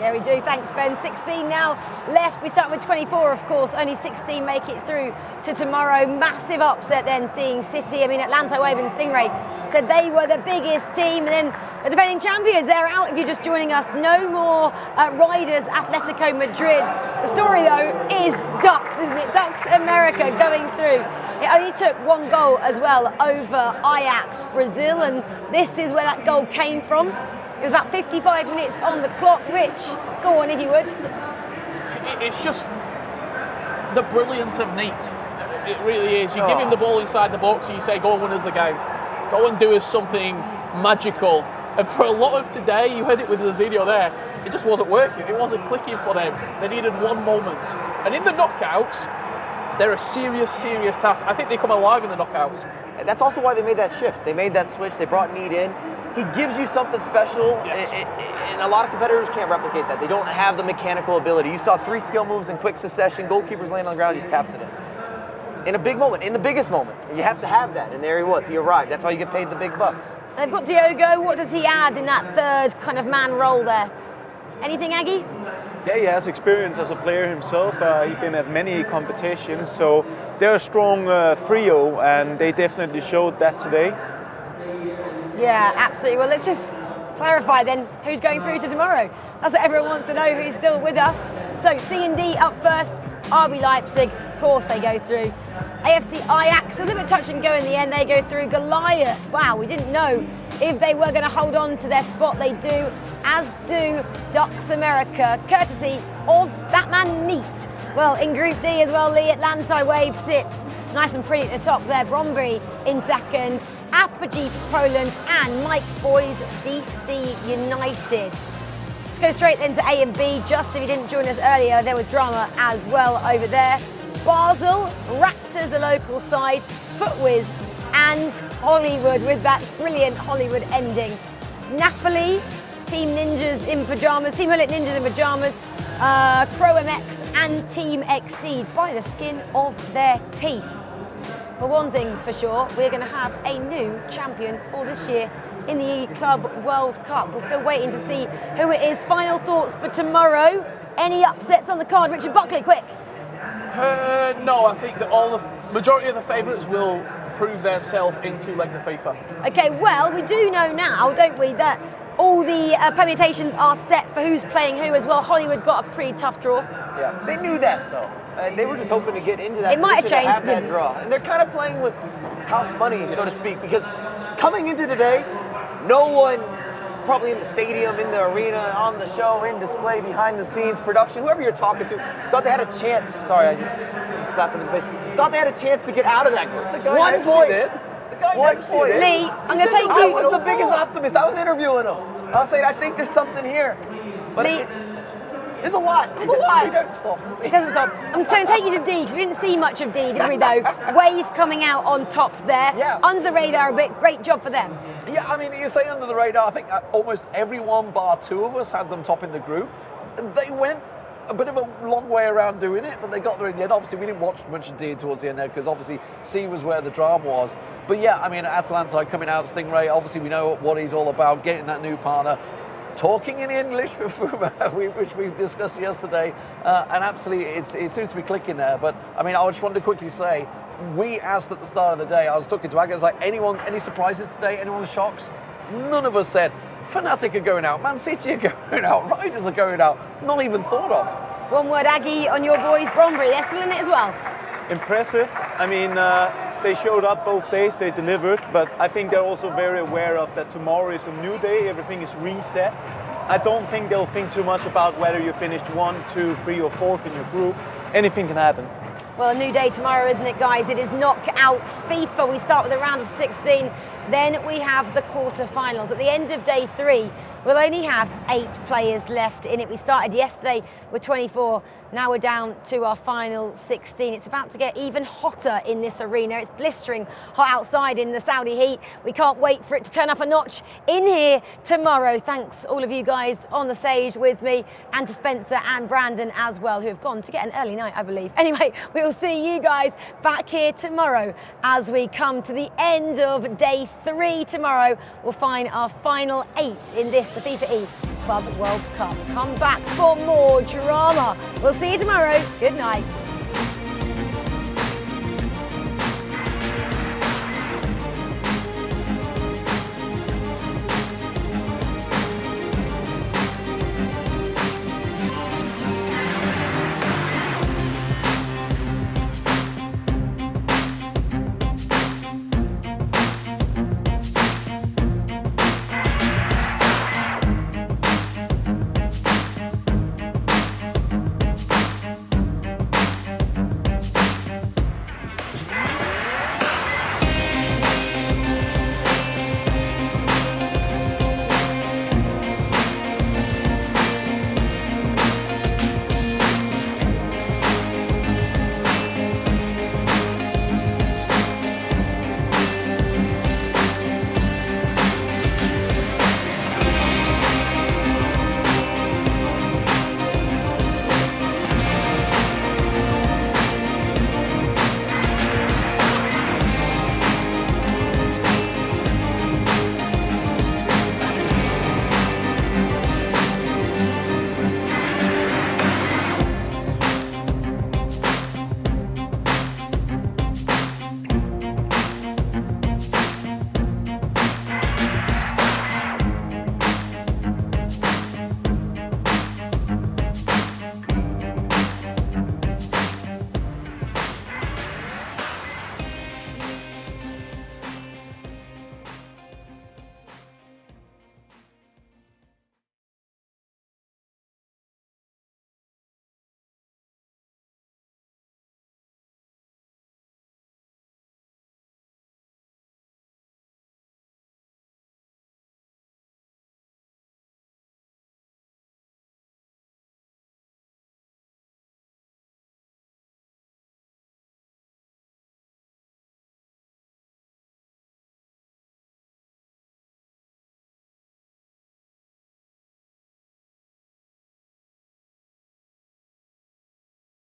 Yeah, we do. Thanks, Ben. 16 now left. We start with 24, of course. Only 16 make it through to tomorrow. Massive upset then, seeing City. I mean, Atlanta Wave and Stingray said they were the biggest team. And then the defending champions, they're out if you're just joining us. No more riders, Atletico Madrid. The story, though, is Ducks, isn't it? Ducks America going through. It only took 1 goal as well over Ajax Brazil. And this is where that goal came from. It was about 55 minutes on the clock. Rich, go on if you would. It's just the brilliance of Nate. It really is. You give him the ball inside the box and you say, go and win us the game. Go and do us something magical. And for a lot of today, you heard it with Zazideo there, it just wasn't working. It wasn't clicking for them. They needed one moment. And in the knockouts, they're a serious task. I think they come alive in the knockouts. That's also why they made that shift. They made that switch. They brought Need in. He gives you something special, yes. And a lot of competitors can't replicate that. They don't have the mechanical ability. You saw 3 skill moves in quick succession. Goalkeepers land on the ground, he just taps it in a big moment, in the biggest moment. You have to have that, and there he was. He arrived. That's why you get paid the big bucks. They've got Diogo. What does he add in that third kind of man role there? Anything, Aggie? Yeah, he has experience as a player himself. He's been at many competitions, so they're a strong trio, and they definitely showed that today. Yeah, absolutely. Well, let's just clarify then who's going through to tomorrow. That's what everyone wants to know, who's still with us. So C and D up first, RB Leipzig, of course they go through. AFC Ajax, a little bit touch and go in the end, they go through. Goliath, wow, we didn't know if they were going to hold on to their spot. They do, as do Ducks America, courtesy of that man Neat. Well, in Group D as well, Lee, Atlanta Wave sit nice and pretty at the top there. Bromby in second, Apogee Poland, and Mike's boys, DC United. Let's go straight into A and B. Just if you didn't join us earlier, there was drama as well over there. Basel, Raptors, a local side, Footwiz, and Hollywood with that brilliant Hollywood ending. Napoli, Team Ninjas in pyjamas, Team Hullet Ninjas in pyjamas, Crow MX and Team Exceed by the skin of their teeth. But one thing's for sure, we're going to have a new champion for this year in the Club World Cup. We're still waiting to see who it is. Final thoughts for tomorrow. Any upsets on the card? Richard Buckley, quick. No, I think that the majority of the favourites will prove themselves in 2 legs of FIFA. Okay, well, we do know now, don't we, that all the permutations are set for who's playing who as well. Hollywood got a pretty tough draw. Yeah, they knew that though. They were just hoping to get into that. It might have changed. Have that draw, and they're kind of playing with house money, so to speak, because coming into today, no one, probably in the stadium, in the arena, on the show, in display, behind the scenes, production, whoever you're talking to, thought they had a chance. Sorry, I just slapped them in the face. Thought they had a chance to get out of that group. 1 point. One point. Lee, I'm going to take you. I was the biggest optimist. I was interviewing him. I was saying, I think there's something here. But Lee, there's a lot. There's a lot. Don't stop. It doesn't stop. I'm going to take you to D, because we didn't see much of D, did we, though? Wave coming out on top there. Yeah. Under the radar a bit. Great job for them. Yeah, I mean, you say under the radar, I think almost everyone bar 2 of us had them top in the group. They went a bit of a long way around doing it, but they got there in the end. Obviously, we didn't watch much of D towards the end there, because obviously C was where the drama was. But yeah, I mean, Atalanta coming out, Stingray, obviously we know what he's all about, getting that new partner, talking in English with Fuma, which we discussed yesterday, and absolutely it seems to be clicking there. But I mean, I just wanted to quickly say, we asked at the start of the day, I was talking to Aga, like, any surprises today, anyone shocks? None of us said, Fnatic are going out, Man City are going out, Riders are going out, not even thought of. One word, Aggie, on your boys, Bromby, they're still in it as well. Impressive. I mean, they showed up both days, they delivered, but I think they're also very aware of that tomorrow is a new day, everything is reset. I don't think they'll think too much about whether you finished 1, 2, 3 or 4th in your group. Anything can happen. Well, a new day tomorrow, isn't it, guys? It is knockout FIFA. We start with a round of 16. Then we have the quarterfinals. At the end of day 3, we'll only have 8 players left in it. We started yesterday with 24. Now we're down to our final 16. It's about to get even hotter in this arena. It's blistering hot outside in the Saudi heat. We can't wait for it to turn up a notch in here tomorrow. Thanks all of you guys on the stage with me, and to Spencer and Brandon as well, who have gone to get an early night, I believe. Anyway, we'll see you guys back here tomorrow as we come to the end of day 3 tomorrow. We'll find our final 8 in this, the FIFAe Club World Cup. Come back for more drama. We'll see you tomorrow. Good night.